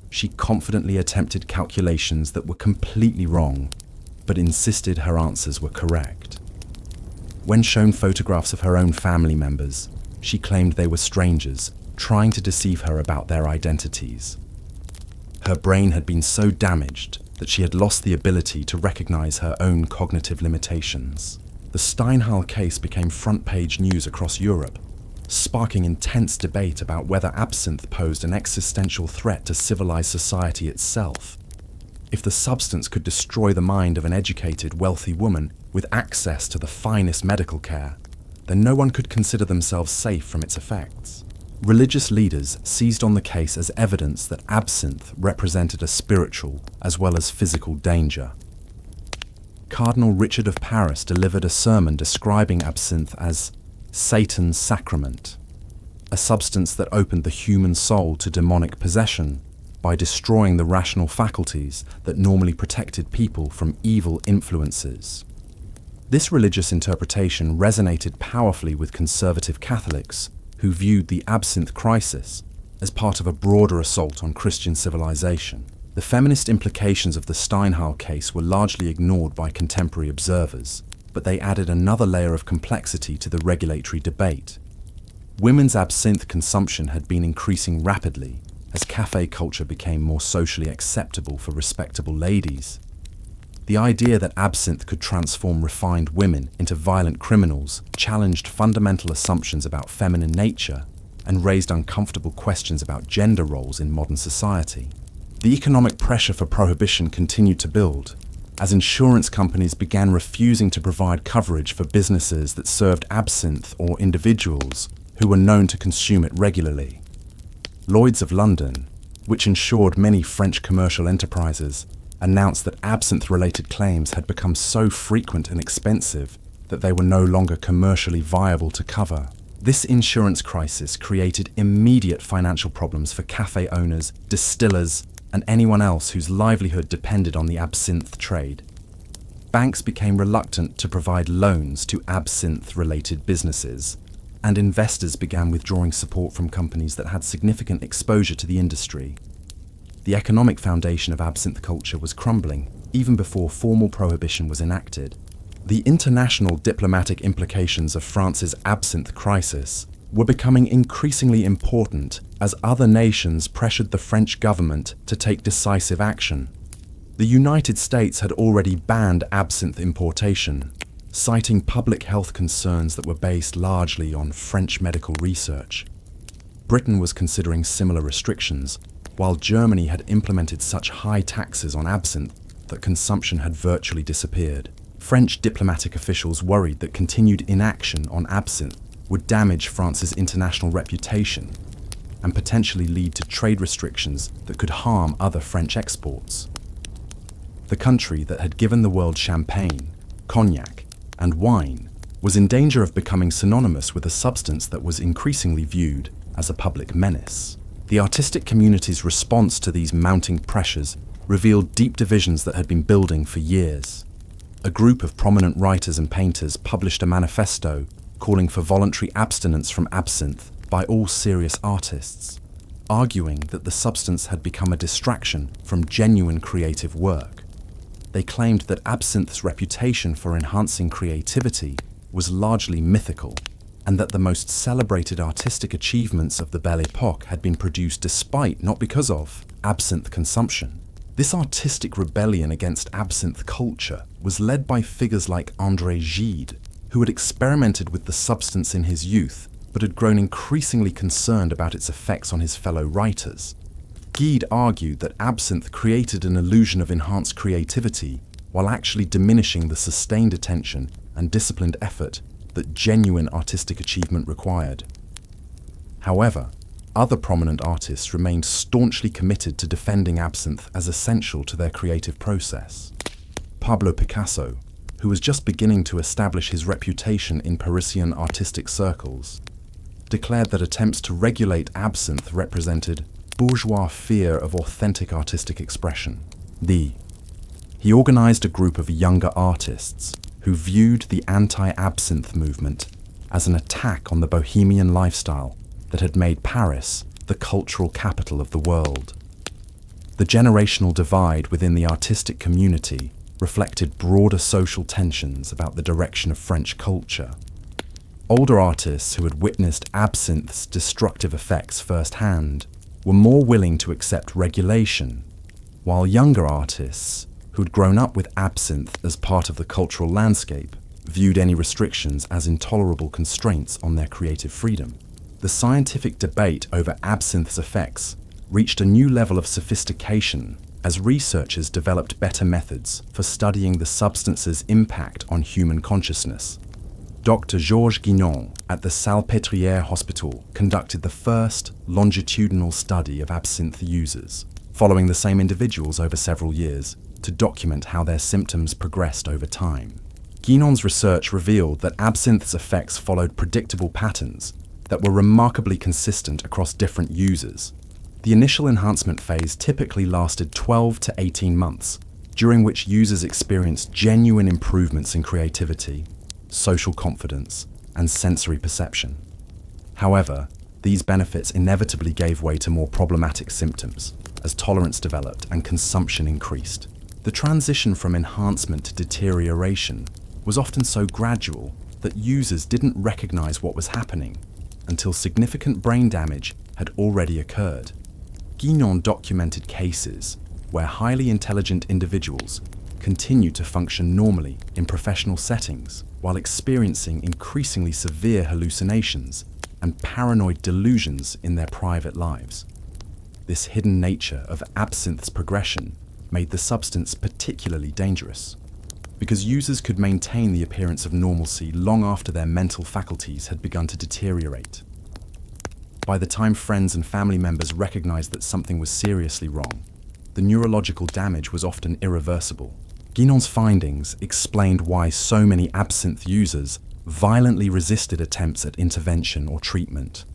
she confidently attempted calculations that were completely wrong, but insisted her answers were correct. When shown photographs of her own family members, she claimed they were strangers, trying to deceive her about their identities. Her brain had been so damaged that she had lost the ability to recognize her own cognitive limitations. The Steinheil case became front-page news across Europe, sparking intense debate about whether absinthe posed an existential threat to civilized society itself. If the substance could destroy the mind of an educated, wealthy woman with access to the finest medical care, then no one could consider themselves safe from its effects. Religious leaders seized on the case as evidence that absinthe represented a spiritual as well as physical danger. Cardinal Richard of Paris delivered a sermon describing absinthe as Satan's sacrament, a substance that opened the human soul to demonic possession by destroying the rational faculties that normally protected people from evil influences. This religious interpretation resonated powerfully with conservative Catholics who viewed the absinthe crisis as part of a broader assault on Christian civilization. The feminist implications of the Steinheil case were largely ignored by contemporary observers, but they added another layer of complexity to the regulatory debate. Women's absinthe consumption had been increasing rapidly as cafe culture became more socially acceptable for respectable ladies. The idea that absinthe could transform refined women into violent criminals challenged fundamental assumptions about feminine nature and raised uncomfortable questions about gender roles in modern society. The economic pressure for prohibition continued to build, as insurance companies began refusing to provide coverage for businesses that served absinthe or individuals who were known to consume it regularly. Lloyd's of London, which insured many French commercial enterprises, announced that absinthe-related claims had become so frequent and expensive that they were no longer commercially viable to cover. This insurance crisis created immediate financial problems for cafe owners, distillers, and anyone else whose livelihood depended on the absinthe trade. Banks became reluctant to provide loans to absinthe-related businesses, and investors began withdrawing support from companies that had significant exposure to the industry. The economic foundation of absinthe culture was crumbling even before formal prohibition was enacted. The international diplomatic implications of France's absinthe crisis were becoming increasingly important as other nations pressured the French government to take decisive action. The United States had already banned absinthe importation, citing public health concerns that were based largely on French medical research. Britain was considering similar restrictions, while Germany had implemented such high taxes on absinthe that consumption had virtually disappeared. French diplomatic officials worried that continued inaction on absinthe would damage France's international reputation and potentially lead to trade restrictions that could harm other French exports. The country that had given the world champagne, cognac, and wine was in danger of becoming synonymous with a substance that was increasingly viewed as a public menace. The artistic community's response to these mounting pressures revealed deep divisions that had been building for years. A group of prominent writers and painters published a manifesto calling for voluntary abstinence from absinthe by all serious artists, arguing that the substance had become a distraction from genuine creative work. They claimed that absinthe's reputation for enhancing creativity was largely mythical, and that the most celebrated artistic achievements of the Belle Époque had been produced despite, not because of, absinthe consumption. This artistic rebellion against absinthe culture was led by figures like André Gide, who had experimented with the substance in his youth, but had grown increasingly concerned about its effects on his fellow writers. Gide argued that absinthe created an illusion of enhanced creativity, while actually diminishing the sustained attention and disciplined effort that genuine artistic achievement required. However, other prominent artists remained staunchly committed to defending absinthe as essential to their creative process. Pablo Picasso, who was just beginning to establish his reputation in Parisian artistic circles, declared that attempts to regulate absinthe represented bourgeois fear of authentic artistic expression. He organized a group of younger artists who viewed the anti-absinthe movement as an attack on the Bohemian lifestyle that had made Paris the cultural capital of the world. The generational divide within the artistic community reflected broader social tensions about the direction of French culture. Older artists who had witnessed absinthe's destructive effects firsthand were more willing to accept regulation, while younger artists who had grown up with absinthe as part of the cultural landscape viewed any restrictions as intolerable constraints on their creative freedom. The scientific debate over absinthe's effects reached a new level of sophistication as researchers developed better methods for studying the substance's impact on human consciousness. Dr. Georges Guinon at the Salpêtrière Hospital conducted the first longitudinal study of absinthe users, following the same individuals over several years to document how their symptoms progressed over time. Guinon's research revealed that absinthe's effects followed predictable patterns that were remarkably consistent across different users. The initial enhancement phase typically lasted 12 to 18 months, during which users experienced genuine improvements in creativity, social confidence, and sensory perception. However, these benefits inevitably gave way to more problematic symptoms as tolerance developed and consumption increased. The transition from enhancement to deterioration was often so gradual that users didn't recognize what was happening until significant brain damage had already occurred. Guinon documented cases where highly intelligent individuals continued to function normally in professional settings while experiencing increasingly severe hallucinations and paranoid delusions in their private lives. This hidden nature of absinthe's progression made the substance particularly dangerous, because users could maintain the appearance of normalcy long after their mental faculties had begun to deteriorate. By the time friends and family members recognized that something was seriously wrong, the neurological damage was often irreversible. Guinon's findings explained why so many absinthe users violently resisted attempts at intervention or treatment.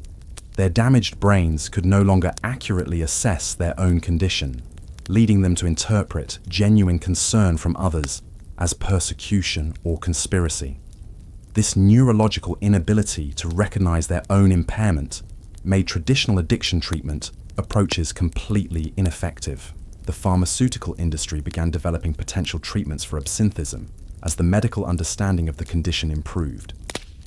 Their damaged brains could no longer accurately assess their own condition, leading them to interpret genuine concern from others as persecution or conspiracy. This neurological inability to recognize their own impairment made traditional addiction treatment approaches completely ineffective. The pharmaceutical industry began developing potential treatments for absinthism as the medical understanding of the condition improved.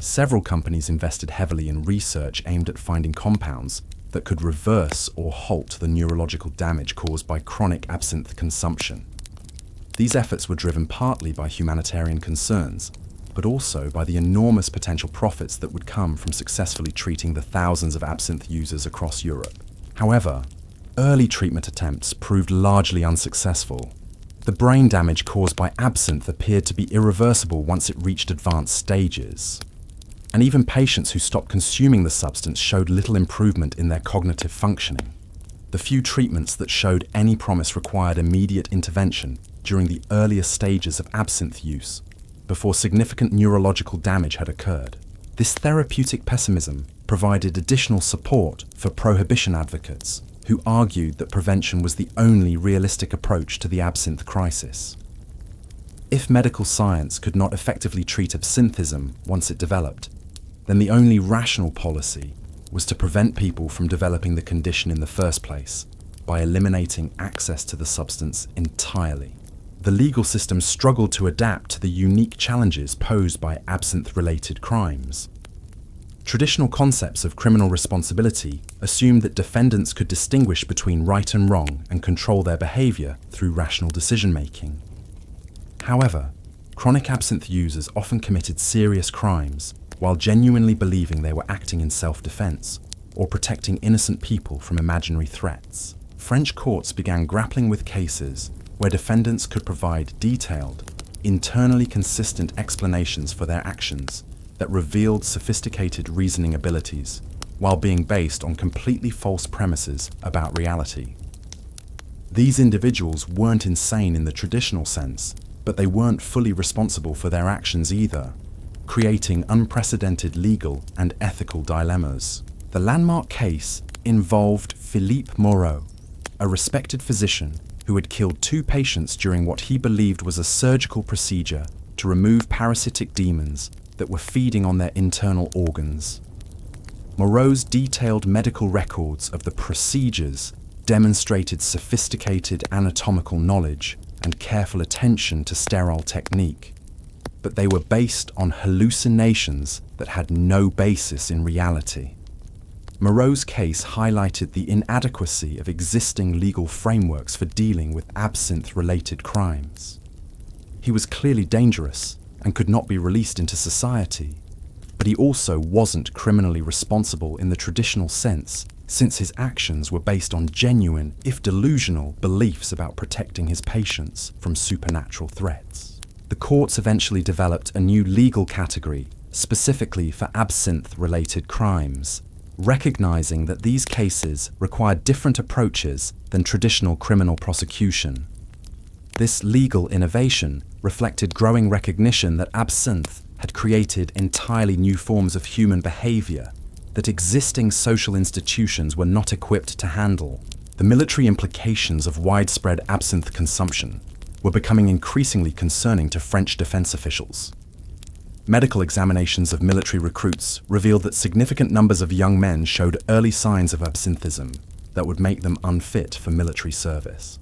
Several companies invested heavily in research aimed at finding compounds that could reverse or halt the neurological damage caused by chronic absinthe consumption. These efforts were driven partly by humanitarian concerns, but also by the enormous potential profits that would come from successfully treating the thousands of absinthe users across Europe. However, early treatment attempts proved largely unsuccessful. The brain damage caused by absinthe appeared to be irreversible once it reached advanced stages. And even patients who stopped consuming the substance showed little improvement in their cognitive functioning. The few treatments that showed any promise required immediate intervention during the earliest stages of absinthe use, before significant neurological damage had occurred. This therapeutic pessimism provided additional support for prohibition advocates, who argued that prevention was the only realistic approach to the absinthe crisis. If medical science could not effectively treat absinthism once it developed, then the only rational policy was to prevent people from developing the condition in the first place by eliminating access to the substance entirely. The legal system struggled to adapt to the unique challenges posed by absinthe-related crimes. Traditional concepts of criminal responsibility assumed that defendants could distinguish between right and wrong and control their behavior through rational decision-making. However, chronic absinthe users often committed serious crimes while genuinely believing they were acting in self-defense or protecting innocent people from imaginary threats. French courts began grappling with cases where defendants could provide detailed, internally consistent explanations for their actions that revealed sophisticated reasoning abilities, while being based on completely false premises about reality. These individuals weren't insane in the traditional sense, but they weren't fully responsible for their actions either, creating unprecedented legal and ethical dilemmas. The landmark case involved Philippe Moreau, a respected physician who had killed 2 patients during what he believed was a surgical procedure to remove parasitic demons that were feeding on their internal organs. Moreau's detailed medical records of the procedures demonstrated sophisticated anatomical knowledge and careful attention to sterile technique, but they were based on hallucinations that had no basis in reality. Moreau's case highlighted the inadequacy of existing legal frameworks for dealing with absinthe-related crimes. He was clearly dangerous and could not be released into society, but he also wasn't criminally responsible in the traditional sense, since his actions were based on genuine, if delusional, beliefs about protecting his patients from supernatural threats. The courts eventually developed a new legal category specifically for absinthe-related crimes, recognizing that these cases required different approaches than traditional criminal prosecution. This legal innovation reflected growing recognition that absinthe had created entirely new forms of human behavior that existing social institutions were not equipped to handle. The military implications of widespread absinthe consumption were becoming increasingly concerning to French defense officials. Medical examinations of military recruits revealed that significant numbers of young men showed early signs of absinthism that would make them unfit for military service.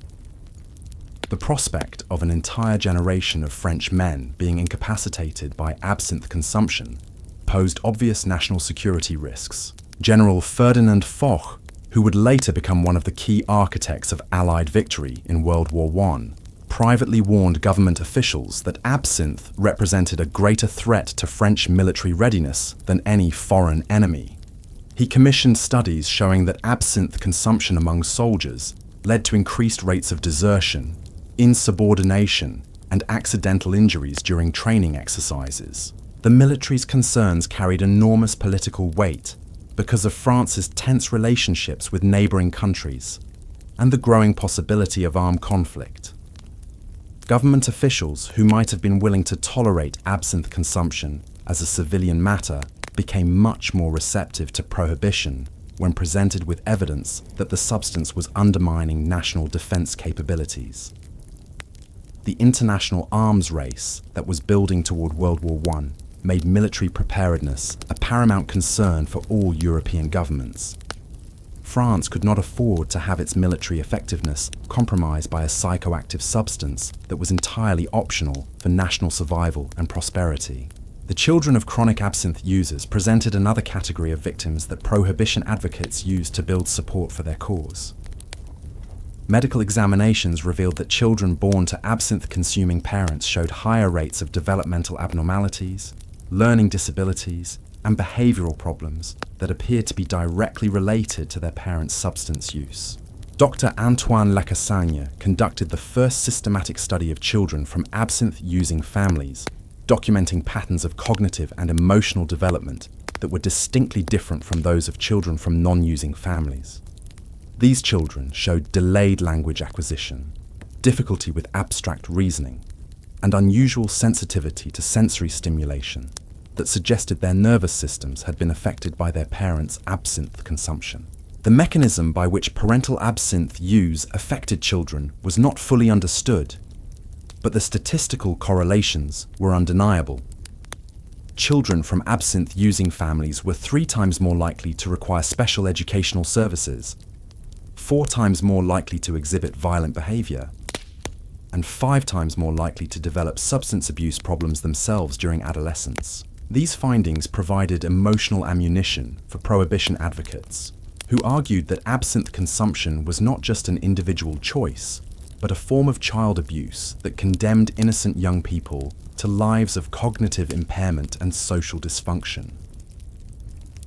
The prospect of an entire generation of French men being incapacitated by absinthe consumption posed obvious national security risks. General Ferdinand Foch, who would later become one of the key architects of Allied victory in World War I, privately warned government officials that absinthe represented a greater threat to French military readiness than any foreign enemy. He commissioned studies showing that absinthe consumption among soldiers led to increased rates of desertion, insubordination, and accidental injuries during training exercises. The military's concerns carried enormous political weight because of France's tense relationships with neighbouring countries and the growing possibility of armed conflict. Government officials who might have been willing to tolerate absinthe consumption as a civilian matter became much more receptive to prohibition when presented with evidence that the substance was undermining national defence capabilities. The international arms race that was building toward World War I made military preparedness a paramount concern for all European governments. France could not afford to have its military effectiveness compromised by a psychoactive substance that was entirely optional for national survival and prosperity. The children of chronic absinthe users presented another category of victims that prohibition advocates used to build support for their cause. Medical examinations revealed that children born to absinthe-consuming parents showed higher rates of developmental abnormalities, learning disabilities, and behavioral problems that appeared to be directly related to their parents' substance use. Dr. Antoine Lacassagne conducted the first systematic study of children from absinthe-using families, documenting patterns of cognitive and emotional development that were distinctly different from those of children from non-using families. These children showed delayed language acquisition, difficulty with abstract reasoning, and unusual sensitivity to sensory stimulation that suggested their nervous systems had been affected by their parents' absinthe consumption. The mechanism by which parental absinthe use affected children was not fully understood, but the statistical correlations were undeniable. Children from absinthe-using families were 3 times more likely to require special educational services, 4 times more likely to exhibit violent behavior, and 5 times more likely to develop substance abuse problems themselves during adolescence. These findings provided emotional ammunition for prohibition advocates, who argued that absinthe consumption was not just an individual choice, but a form of child abuse that condemned innocent young people to lives of cognitive impairment and social dysfunction.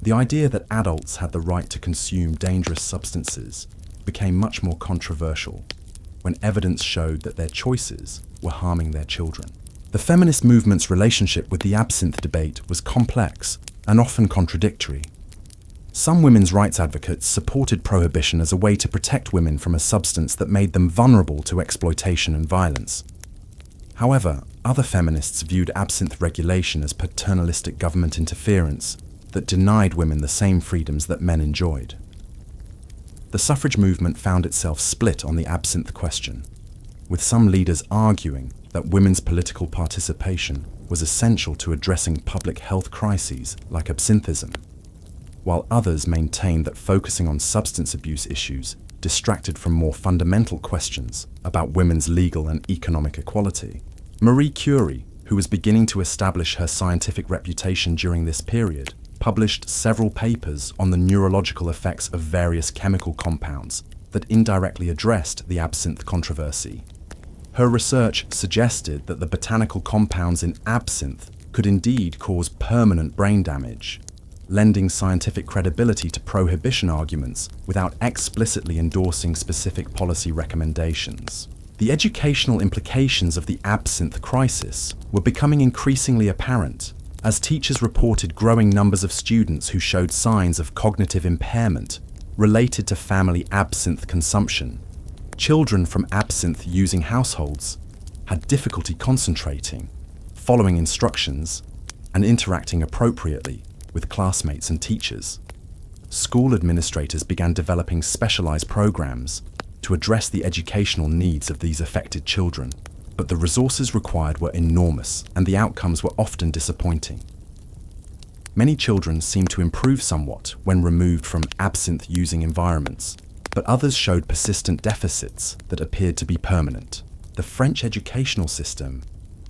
The idea that adults had the right to consume dangerous substances became much more controversial when evidence showed that their choices were harming their children. The feminist movement's relationship with the absinthe debate was complex and often contradictory. Some women's rights advocates supported prohibition as a way to protect women from a substance that made them vulnerable to exploitation and violence. However, other feminists viewed absinthe regulation as paternalistic government interference that denied women the same freedoms that men enjoyed. The suffrage movement found itself split on the absinthe question, with some leaders arguing that women's political participation was essential to addressing public health crises like absinthism, while others maintained that focusing on substance abuse issues distracted from more fundamental questions about women's legal and economic equality. Marie Curie, who was beginning to establish her scientific reputation during this period, published several papers on the neurological effects of various chemical compounds that indirectly addressed the absinthe controversy. Her research suggested that the botanical compounds in absinthe could indeed cause permanent brain damage, lending scientific credibility to prohibition arguments without explicitly endorsing specific policy recommendations. The educational implications of the absinthe crisis were becoming increasingly apparent as teachers reported growing numbers of students who showed signs of cognitive impairment related to family absinthe consumption. Children from absinthe-using households had difficulty concentrating, following instructions, and interacting appropriately with classmates and teachers. School administrators began developing specialized programs to address the educational needs of these affected children, but the resources required were enormous and the outcomes were often disappointing. Many children seemed to improve somewhat when removed from absinthe-using environments, but others showed persistent deficits that appeared to be permanent. The French educational system,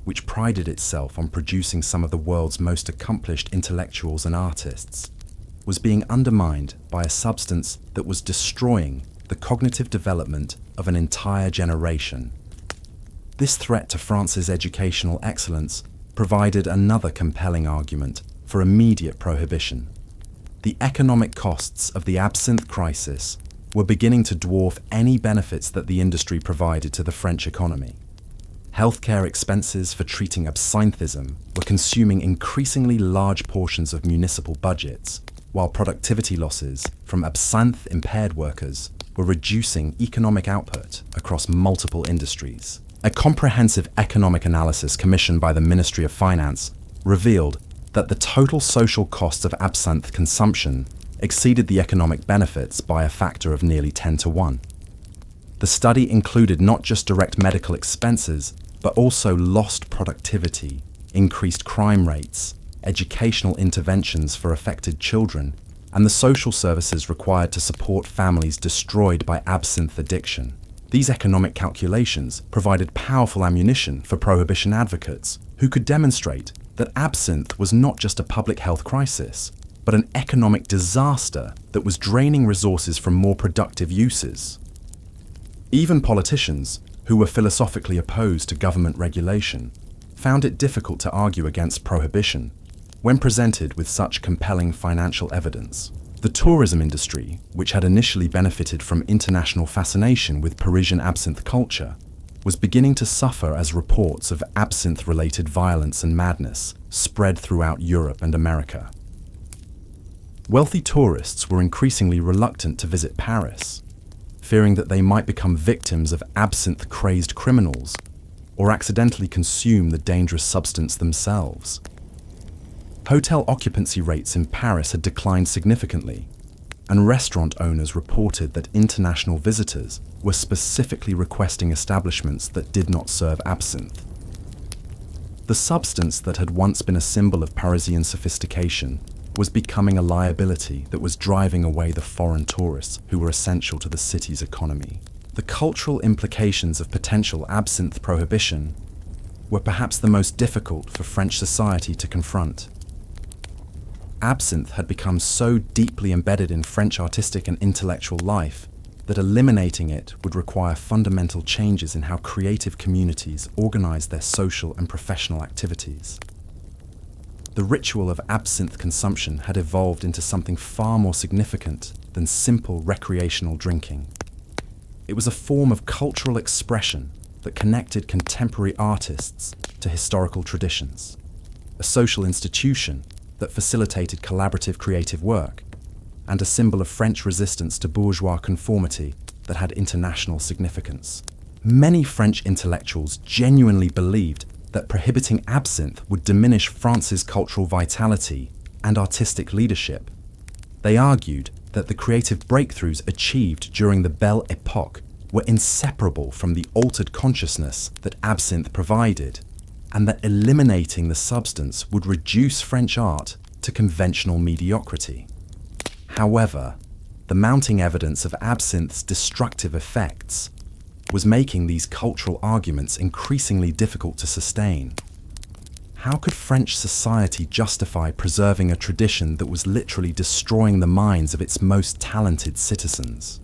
which prided itself on producing some of the world's most accomplished intellectuals and artists, was being undermined by a substance that was destroying the cognitive development of an entire generation. This threat to France's educational excellence provided another compelling argument for immediate prohibition. the economic costs of the absinthe crisis were beginning to dwarf any benefits that the industry provided to the French economy. Healthcare expenses for treating absinthism were consuming increasingly large portions of municipal budgets, while productivity losses from absinthe-impaired workers were reducing economic output across multiple industries. A comprehensive economic analysis commissioned by the Ministry of Finance revealed that the total social costs of absinthe consumption exceeded the economic benefits by a factor of nearly 10 to 1. The study included not just direct medical expenses, but also lost productivity, increased crime rates, educational interventions for affected children, and the social services required to support families destroyed by absinthe addiction. These economic calculations provided powerful ammunition for prohibition advocates who could demonstrate that absinthe was not just a public health crisis, but an economic disaster that was draining resources from more productive uses. Even politicians, who were philosophically opposed to government regulation, found it difficult to argue against prohibition when presented with such compelling financial evidence. The tourism industry, which had initially benefited from international fascination with Parisian absinthe culture, was beginning to suffer as reports of absinthe-related violence and madness spread throughout Europe and America. Wealthy tourists were increasingly reluctant to visit Paris, fearing that they might become victims of absinthe-crazed criminals or accidentally consume the dangerous substance themselves. Hotel occupancy rates in Paris had declined significantly, and restaurant owners reported that international visitors were specifically requesting establishments that did not serve absinthe. The substance that had once been a symbol of Parisian sophistication was becoming a liability that was driving away the foreign tourists who were essential to the city's economy. The cultural implications of potential absinthe prohibition were perhaps the most difficult for French society to confront. Absinthe had become so deeply embedded in French artistic and intellectual life that eliminating it would require fundamental changes in how creative communities organized their social and professional activities. The ritual of absinthe consumption had evolved into something far more significant than simple recreational drinking. It was a form of cultural expression that connected contemporary artists to historical traditions, a social institution that facilitated collaborative creative work, and a symbol of French resistance to bourgeois conformity that had international significance. Many French intellectuals genuinely believed that prohibiting absinthe would diminish France's cultural vitality and artistic leadership. They argued that the creative breakthroughs achieved during the Belle Époque were inseparable from the altered consciousness that absinthe provided, and that eliminating the substance would reduce French art to conventional mediocrity. However, the mounting evidence of absinthe's destructive effects was making these cultural arguments increasingly difficult to sustain. How could French society justify preserving a tradition that was literally destroying the minds of its most talented citizens?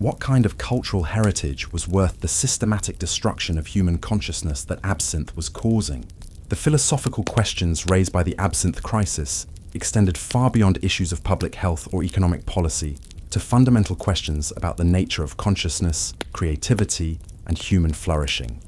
What kind of cultural heritage was worth the systematic destruction of human consciousness that absinthe was causing? The philosophical questions raised by the absinthe crisis extended far beyond issues of public health or economic policy to fundamental questions about the nature of consciousness, creativity, and human flourishing.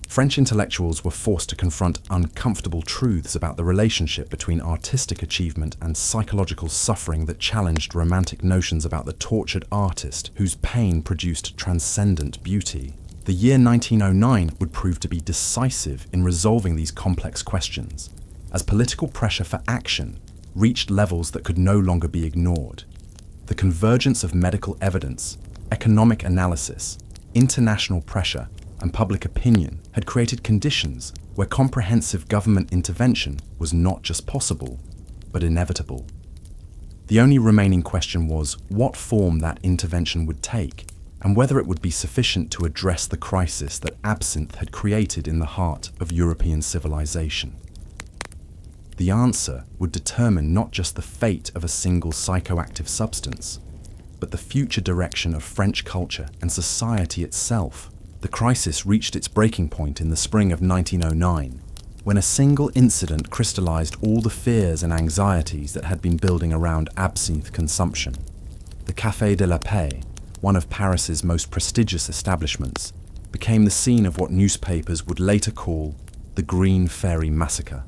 French intellectuals were forced to confront uncomfortable truths about the relationship between artistic achievement and psychological suffering that challenged romantic notions about the tortured artist whose pain produced transcendent beauty. The year 1909 would prove to be decisive in resolving these complex questions, as political pressure for action reached levels that could no longer be ignored. The convergence of medical evidence, economic analysis, international pressure, and public opinion had created conditions where comprehensive government intervention was not just possible, but inevitable. The only remaining question was what form that intervention would take, and whether it would be sufficient to address the crisis that absinthe had created in the heart of European civilization. The answer would determine not just the fate of a single psychoactive substance, but the future direction of French culture and society itself. The crisis reached its breaking point in the spring of 1909, when a single incident crystallized all the fears and anxieties that had been building around absinthe consumption. The Café de la Paix, one of Paris's most prestigious establishments, became the scene of what newspapers would later call the Green Fairy Massacre,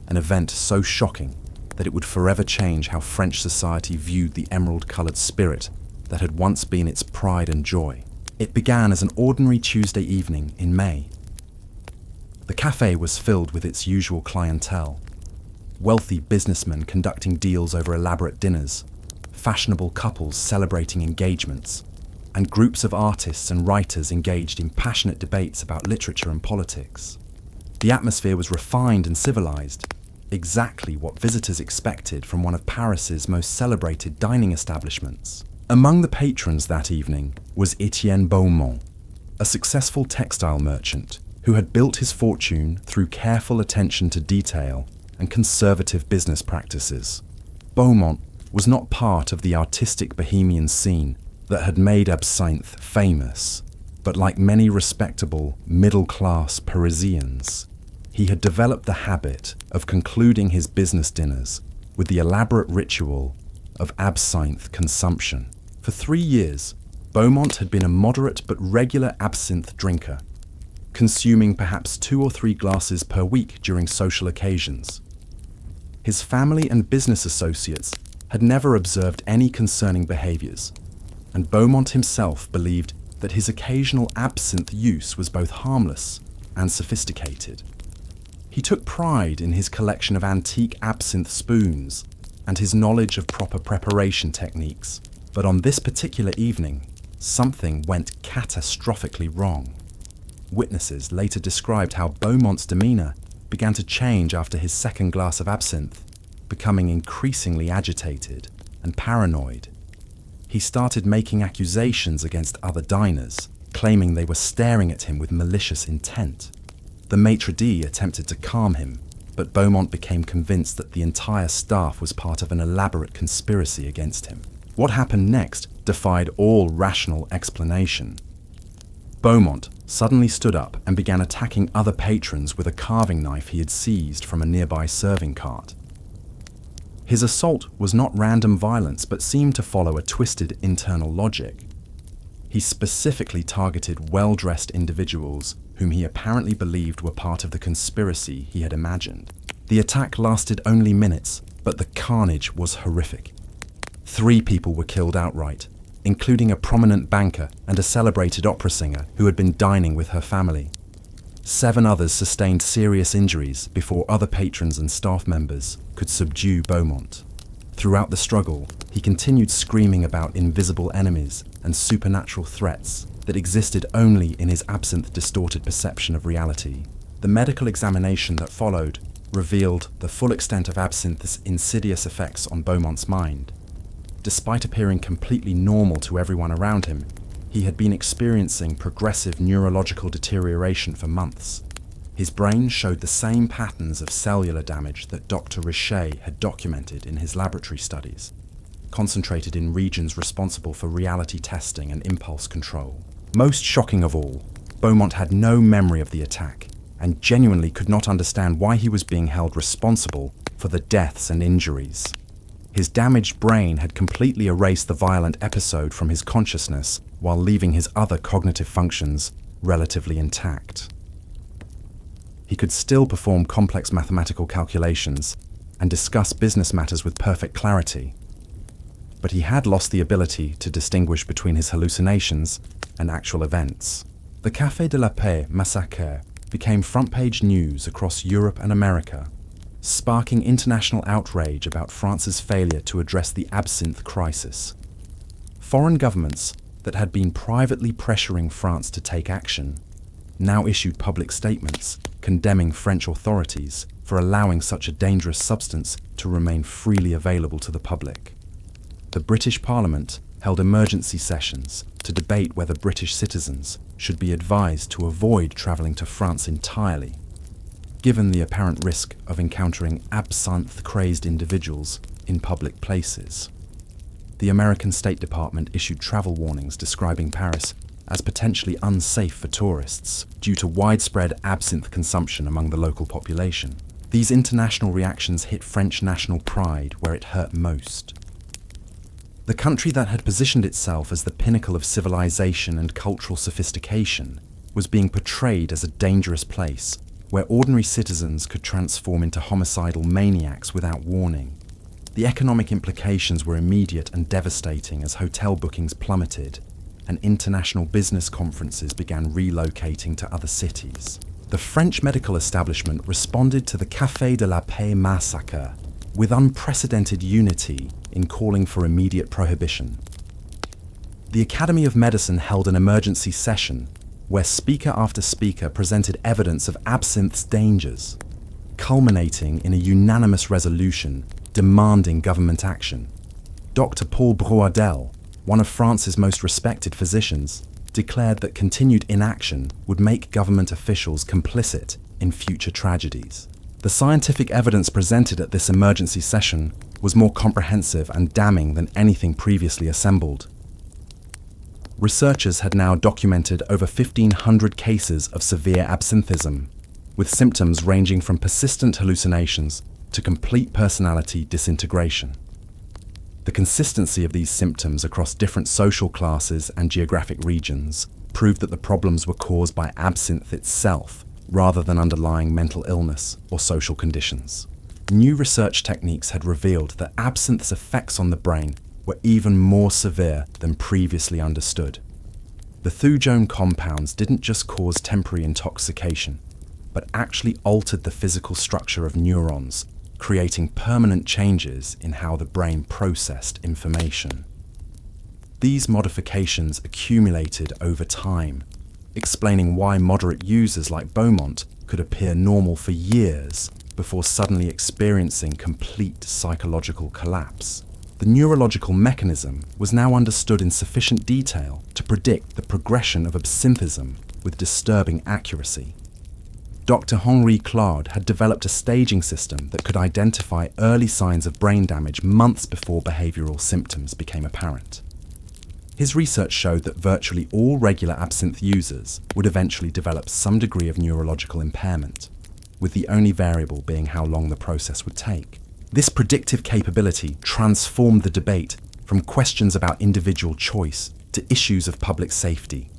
an event so shocking that it would forever change how French society viewed the emerald-coloured spirit that had once been its pride and joy. It began as an ordinary Tuesday evening in May. The café was filled with its usual clientele: wealthy businessmen conducting deals over elaborate dinners, fashionable couples celebrating engagements, and groups of artists and writers engaged in passionate debates about literature and politics. The atmosphere was refined and civilized, exactly what visitors expected from one of Paris's most celebrated dining establishments. Among the patrons that evening was Etienne Beaumont, a successful textile merchant who had built his fortune through careful attention to detail and conservative business practices. Beaumont was not part of the artistic Bohemian scene that had made Absinthe famous, but like many respectable, middle-class Parisians, he had developed the habit of concluding his business dinners with the elaborate ritual of absinthe consumption. For 3 years, Beaumont had been a moderate but regular absinthe drinker, consuming perhaps 2 or 3 glasses per week during social occasions. His family and business associates had never observed any concerning behaviors, and Beaumont himself believed that his occasional absinthe use was both harmless and sophisticated. He took pride in his collection of antique absinthe spoons and his knowledge of proper preparation techniques, but on this particular evening, something went catastrophically wrong. Witnesses later described how Beaumont's demeanor began to change after his second glass of absinthe, becoming increasingly agitated and paranoid. He started making accusations against other diners, claiming they were staring at him with malicious intent. The maitre d' attempted to calm him, but Beaumont became convinced that the entire staff was part of an elaborate conspiracy against him. What happened next defied all rational explanation. Beaumont suddenly stood up and began attacking other patrons with a carving knife he had seized from a nearby serving cart. His assault was not random violence, but seemed to follow a twisted internal logic. He specifically targeted well-dressed individuals whom he apparently believed were part of the conspiracy he had imagined. The attack lasted only minutes, but the carnage was horrific. 3 people were killed outright, including a prominent banker and a celebrated opera singer who had been dining with her family. 7 others sustained serious injuries before other patrons and staff members could subdue Beaumont. Throughout the struggle, he continued screaming about invisible enemies and supernatural threats that existed only in his absinthe-distorted perception of reality. The medical examination that followed revealed the full extent of absinthe's insidious effects on Beaumont's mind. Despite appearing completely normal to everyone around him, he had been experiencing progressive neurological deterioration for months. His brain showed the same patterns of cellular damage that Dr. Richet had documented in his laboratory studies, concentrated in regions responsible for reality testing and impulse control. Most shocking of all, Beaumont had no memory of the attack and genuinely could not understand why he was being held responsible for the deaths and injuries. His damaged brain had completely erased the violent episode from his consciousness while leaving his other cognitive functions relatively intact. He could still perform complex mathematical calculations and discuss business matters with perfect clarity, but he had lost the ability to distinguish between his hallucinations and actual events. The Café de la Paix massacre became front-page news across Europe and America, sparking international outrage about France's failure to address the absinthe crisis. Foreign governments that had been privately pressuring France to take action now issued public statements condemning French authorities for allowing such a dangerous substance to remain freely available to the public. The British Parliament held emergency sessions to debate whether British citizens should be advised to avoid travelling to France entirely, given the apparent risk of encountering absinthe-crazed individuals in public places. The American State Department issued travel warnings describing Paris as potentially unsafe for tourists due to widespread absinthe consumption among the local population. These international reactions hit French national pride where it hurt most. The country that had positioned itself as the pinnacle of civilization and cultural sophistication was being portrayed as a dangerous place where ordinary citizens could transform into homicidal maniacs without warning. The economic implications were immediate and devastating as hotel bookings plummeted and international business conferences began relocating to other cities. The French medical establishment responded to the Café de la Paix massacre with unprecedented unity in calling for immediate prohibition. The Academy of Medicine held an emergency session where speaker after speaker presented evidence of absinthe's dangers, culminating in a unanimous resolution demanding government action. Dr. Paul Brouardel, one of France's most respected physicians, declared that continued inaction would make government officials complicit in future tragedies. The scientific evidence presented at this emergency session was more comprehensive and damning than anything previously assembled. Researchers had now documented over 1,500 cases of severe absinthism, with symptoms ranging from persistent hallucinations to complete personality disintegration. The consistency of these symptoms across different social classes and geographic regions proved that the problems were caused by absinthe itself, rather than underlying mental illness or social conditions. New research techniques had revealed that absinthe's effects on the brain were even more severe than previously understood. The thujone compounds didn't just cause temporary intoxication, but actually altered the physical structure of neurons, creating permanent changes in how the brain processed information. These modifications accumulated over time, explaining why moderate users like Beaumont could appear normal for years before suddenly experiencing complete psychological collapse. The neurological mechanism was now understood in sufficient detail to predict the progression of absinthism with disturbing accuracy. Dr. Henri Claude had developed a staging system that could identify early signs of brain damage months before behavioral symptoms became apparent. His research showed that virtually all regular absinthe users would eventually develop some degree of neurological impairment, with the only variable being how long the process would take. This predictive capability transformed the debate from questions about individual choice to issues of public safety.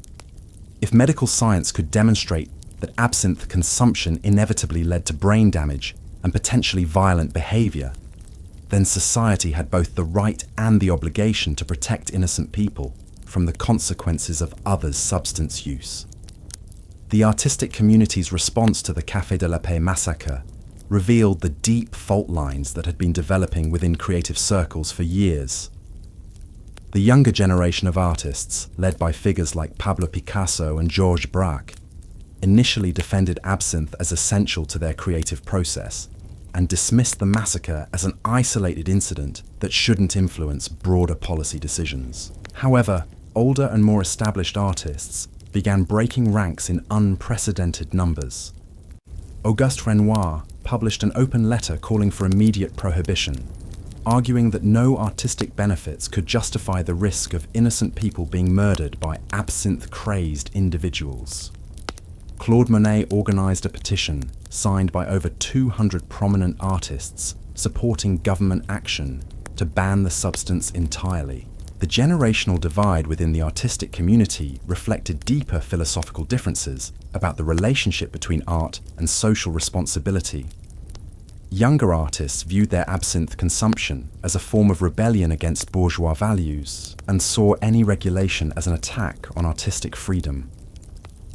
If medical science could demonstrate that absinthe consumption inevitably led to brain damage and potentially violent behavior, then society had both the right and the obligation to protect innocent people from the consequences of others' substance use. The artistic community's response to the Café de la Paix massacre revealed the deep fault lines that had been developing within creative circles for years. The younger generation of artists, led by figures like Pablo Picasso and Georges Braque, initially defended absinthe as essential to their creative process and dismissed the massacre as an isolated incident that shouldn't influence broader policy decisions. However, older and more established artists began breaking ranks in unprecedented numbers. Auguste Renoir published an open letter calling for immediate prohibition, arguing that no artistic benefits could justify the risk of innocent people being murdered by absinthe-crazed individuals. Claude Monet organized a petition signed by over 200 prominent artists supporting government action to ban the substance entirely. The generational divide within the artistic community reflected deeper philosophical differences about the relationship between art and social responsibility. Younger artists viewed their absinthe consumption as a form of rebellion against bourgeois values and saw any regulation as an attack on artistic freedom.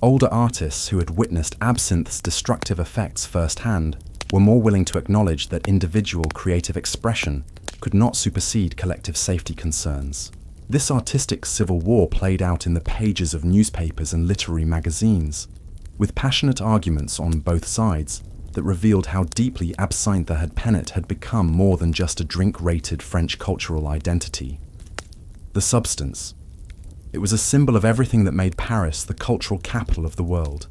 Older artists who had witnessed absinthe's destructive effects firsthand were more willing to acknowledge that individual creative expression could not supersede collective safety concerns. This artistic civil war played out in the pages of newspapers and literary magazines, with passionate arguments on both sides that revealed how deeply absinthe had become more than just a drink-rated French cultural identity. The substance. It was a symbol of everything that made Paris the cultural capital of the world,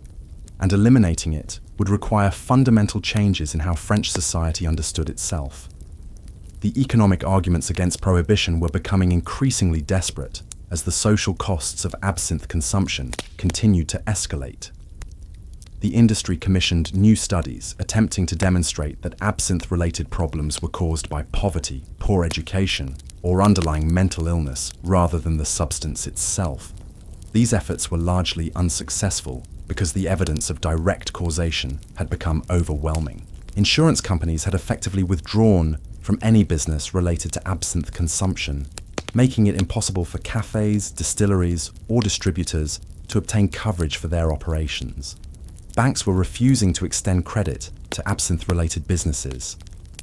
and eliminating it would require fundamental changes in how French society understood itself. The economic arguments against prohibition were becoming increasingly desperate, as the social costs of absinthe consumption continued to escalate. The industry commissioned new studies attempting to demonstrate that absinthe-related problems were caused by poverty, poor education, or underlying mental illness rather than the substance itself. These efforts were largely unsuccessful because the evidence of direct causation had become overwhelming. Insurance companies had effectively withdrawn from any business related to absinthe consumption, making it impossible for cafes, distilleries, or distributors to obtain coverage for their operations. Banks were refusing to extend credit to absinthe-related businesses,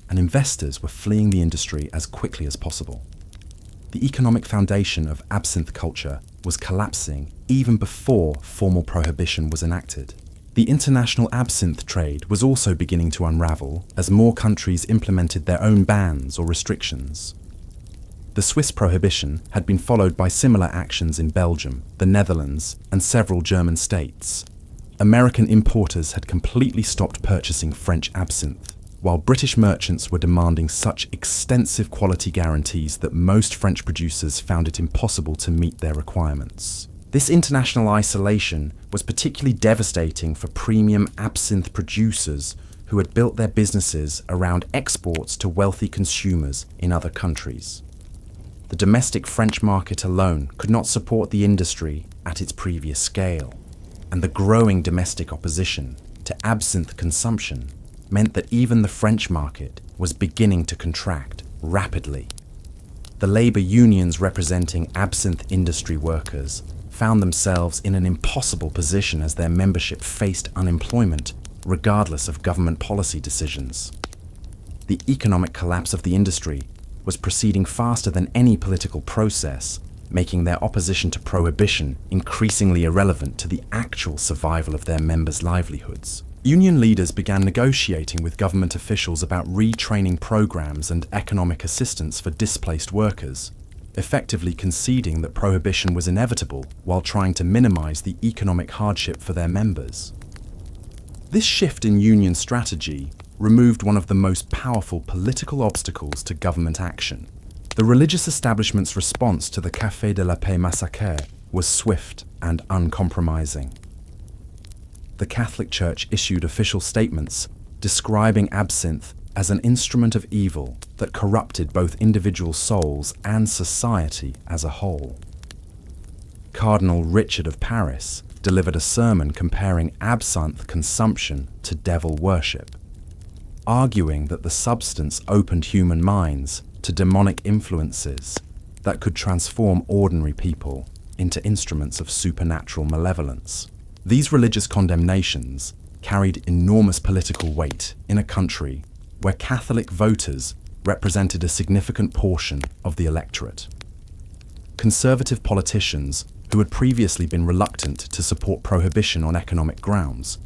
and investors were fleeing the industry as quickly as possible. The economic foundation of absinthe culture was collapsing even before formal prohibition was enacted. The international absinthe trade was also beginning to unravel as more countries implemented their own bans or restrictions. The Swiss prohibition had been followed by similar actions in Belgium, the Netherlands, and several German states. American importers had completely stopped purchasing French absinthe, while British merchants were demanding such extensive quality guarantees that most French producers found it impossible to meet their requirements. This international isolation was particularly devastating for premium absinthe producers who had built their businesses around exports to wealthy consumers in other countries. The domestic French market alone could not support the industry at its previous scale, and the growing domestic opposition to absinthe consumption meant that even the French market was beginning to contract rapidly. The labor unions representing absinthe industry workers found themselves in an impossible position as their membership faced unemployment regardless of government policy decisions. The economic collapse of the industry was proceeding faster than any political process, making their opposition to prohibition increasingly irrelevant to the actual survival of their members' livelihoods. Union leaders began negotiating with government officials about retraining programs and economic assistance for displaced workers, effectively conceding that prohibition was inevitable while trying to minimize the economic hardship for their members. This shift in union strategy removed one of the most powerful political obstacles to government action. The religious establishment's response to the Café de la Paix massacre was swift and uncompromising. The Catholic Church issued official statements describing absinthe as an instrument of evil that corrupted both individual souls and society as a whole. Cardinal Richard of Paris delivered a sermon comparing absinthe consumption to devil worship, arguing that the substance opened human minds to demonic influences that could transform ordinary people into instruments of supernatural malevolence. These religious condemnations carried enormous political weight in a country where Catholic voters represented a significant portion of the electorate. Conservative politicians who had previously been reluctant to support prohibition on economic grounds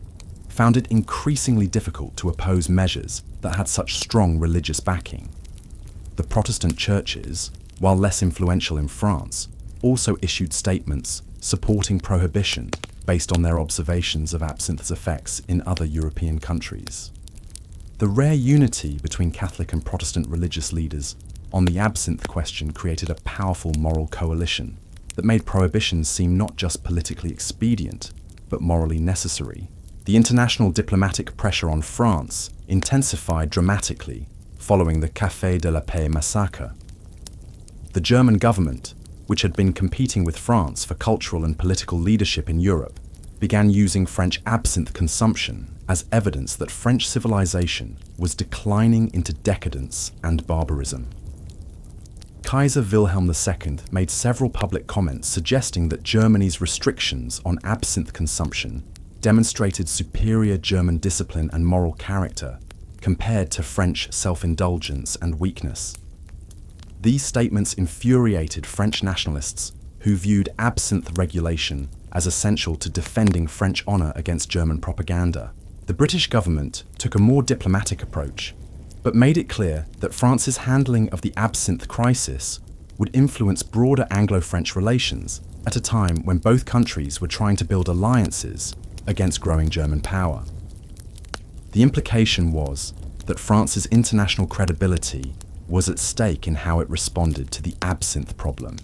found it increasingly difficult to oppose measures that had such strong religious backing. The Protestant churches, while less influential in France, also issued statements supporting prohibition based on their observations of absinthe's effects in other European countries. The rare unity between Catholic and Protestant religious leaders on the absinthe question created a powerful moral coalition that made prohibition seem not just politically expedient, but morally necessary. The international diplomatic pressure on France intensified dramatically following the Café de la Paix massacre. The German government, which had been competing with France for cultural and political leadership in Europe, began using French absinthe consumption as evidence that French civilization was declining into decadence and barbarism. Kaiser Wilhelm II made several public comments suggesting that Germany's restrictions on absinthe consumption demonstrated superior German discipline and moral character compared to French self-indulgence and weakness. These statements infuriated French nationalists who viewed absinthe regulation as essential to defending French honor against German propaganda. The British government took a more diplomatic approach, but made it clear that France's handling of the absinthe crisis would influence broader Anglo-French relations at a time when both countries were trying to build alliances against growing German power. The implication was that France's international credibility was at stake in how it responded to the absinthe problem.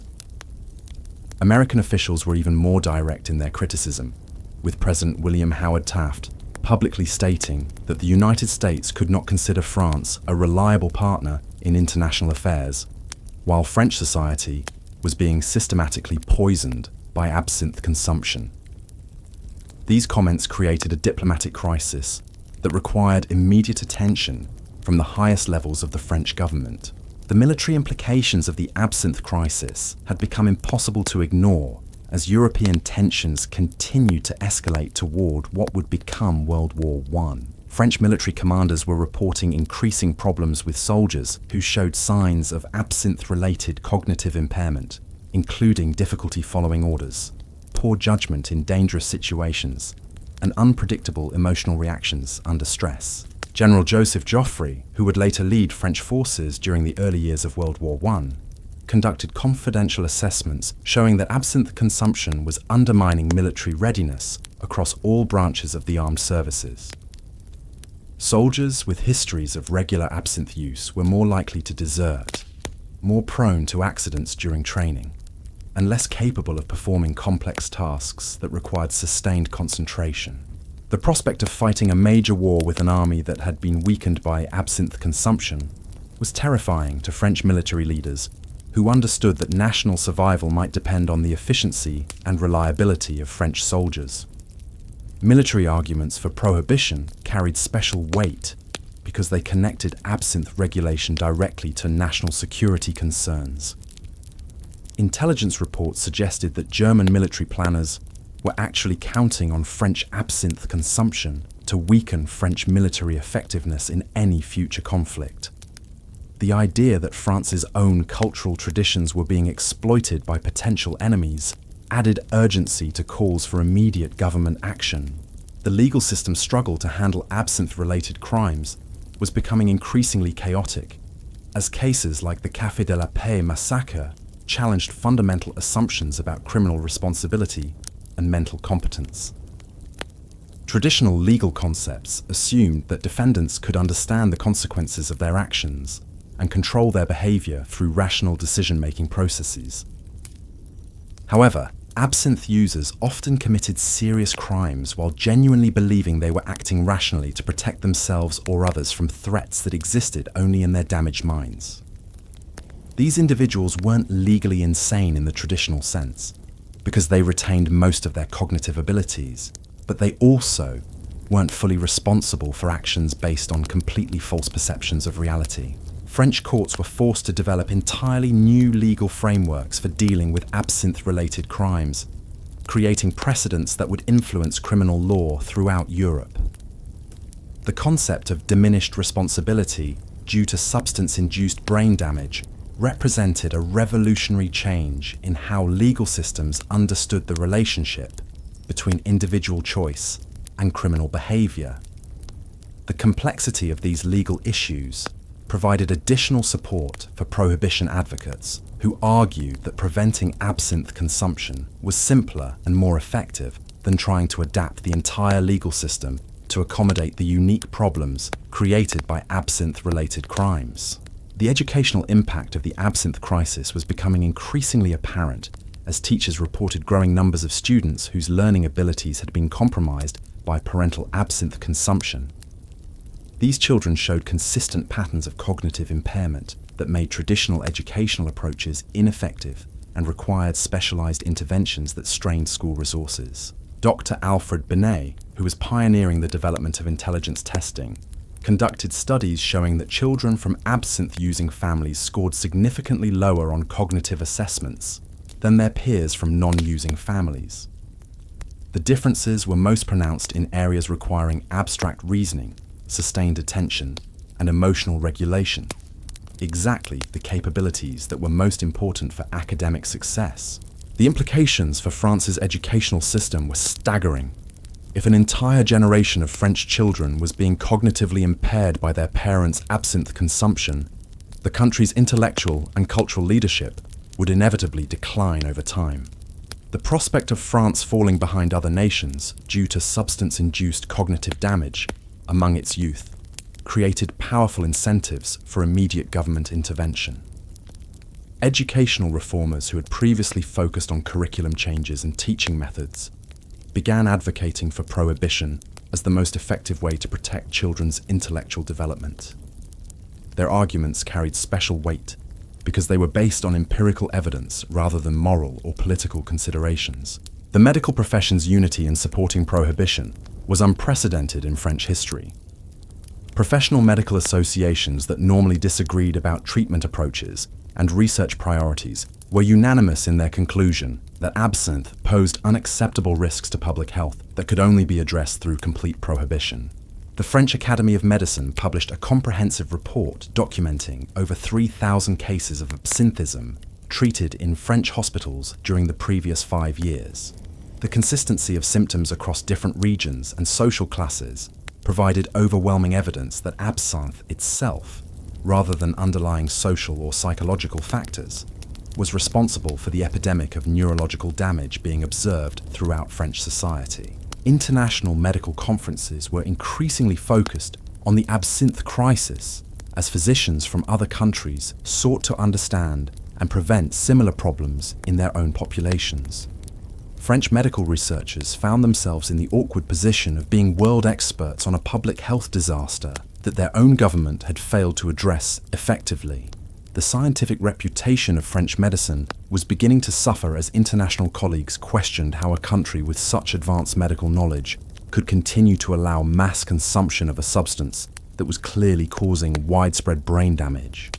American officials were even more direct in their criticism, with President William Howard Taft publicly stating that the United States could not consider France a reliable partner in international affairs, while French society was being systematically poisoned by absinthe consumption. These comments created a diplomatic crisis that required immediate attention from the highest levels of the French government. The military implications of the absinthe crisis had become impossible to ignore as European tensions continued to escalate toward what would become World War I. French military commanders were reporting increasing problems with soldiers who showed signs of absinthe-related cognitive impairment, including difficulty following orders, poor judgment in dangerous situations, and unpredictable emotional reactions under stress. General Joseph Joffre, who would later lead French forces during the early years of World War I, conducted confidential assessments showing that absinthe consumption was undermining military readiness across all branches of the armed services. Soldiers with histories of regular absinthe use were more likely to desert, more prone to accidents during training, and less capable of performing complex tasks that required sustained concentration. The prospect of fighting a major war with an army that had been weakened by absinthe consumption was terrifying to French military leaders who understood that national survival might depend on the efficiency and reliability of French soldiers. Military arguments for prohibition carried special weight because they connected absinthe regulation directly to national security concerns. Intelligence reports suggested that German military planners were actually counting on French absinthe consumption to weaken French military effectiveness in any future conflict. The idea that France's own cultural traditions were being exploited by potential enemies added urgency to calls for immediate government action. The legal system's struggle to handle absinthe-related crimes was becoming increasingly chaotic, as cases like the Café de la Paix massacre challenged fundamental assumptions about criminal responsibility and mental competence. Traditional legal concepts assumed that defendants could understand the consequences of their actions and control their behavior through rational decision-making processes. However, absinthe users often committed serious crimes while genuinely believing they were acting rationally to protect themselves or others from threats that existed only in their damaged minds. These individuals weren't legally insane in the traditional sense, because they retained most of their cognitive abilities, but they also weren't fully responsible for actions based on completely false perceptions of reality. French courts were forced to develop entirely new legal frameworks for dealing with absinthe-related crimes, creating precedents that would influence criminal law throughout Europe. The concept of diminished responsibility due to substance-induced brain damage represented a revolutionary change in how legal systems understood the relationship between individual choice and criminal behavior. The complexity of these legal issues provided additional support for prohibition advocates who argued that preventing absinthe consumption was simpler and more effective than trying to adapt the entire legal system to accommodate the unique problems created by absinthe-related crimes. The educational impact of the absinthe crisis was becoming increasingly apparent as teachers reported growing numbers of students whose learning abilities had been compromised by parental absinthe consumption. These children showed consistent patterns of cognitive impairment that made traditional educational approaches ineffective and required specialized interventions that strained school resources. Dr. Alfred Binet, who was pioneering the development of intelligence testing, conducted studies showing that children from absinthe-using families scored significantly lower on cognitive assessments than their peers from non-using families. The differences were most pronounced in areas requiring abstract reasoning, sustained attention, and emotional regulation, exactly the capabilities that were most important for academic success. The implications for France's educational system were staggering. If an entire generation of French children was being cognitively impaired by their parents' absinthe consumption, the country's intellectual and cultural leadership would inevitably decline over time. The prospect of France falling behind other nations due to substance-induced cognitive damage among its youth created powerful incentives for immediate government intervention. Educational reformers who had previously focused on curriculum changes and teaching methods began advocating for prohibition as the most effective way to protect children's intellectual development. Their arguments carried special weight because they were based on empirical evidence rather than moral or political considerations. The medical profession's unity in supporting prohibition was unprecedented in French history. Professional medical associations that normally disagreed about treatment approaches and research priorities were unanimous in their conclusion that absinthe posed unacceptable risks to public health that could only be addressed through complete prohibition. The French Academy of Medicine published a comprehensive report documenting over 3,000 cases of absinthism treated in French hospitals during the previous 5 years. The consistency of symptoms across different regions and social classes provided overwhelming evidence that absinthe itself, rather than underlying social or psychological factors, was responsible for the epidemic of neurological damage being observed throughout French society. International medical conferences were increasingly focused on the absinthe crisis as physicians from other countries sought to understand and prevent similar problems in their own populations. French medical researchers found themselves in the awkward position of being world experts on a public health disaster that their own government had failed to address effectively. The scientific reputation of French medicine was beginning to suffer as international colleagues questioned how a country with such advanced medical knowledge could continue to allow mass consumption of a substance that was clearly causing widespread brain damage.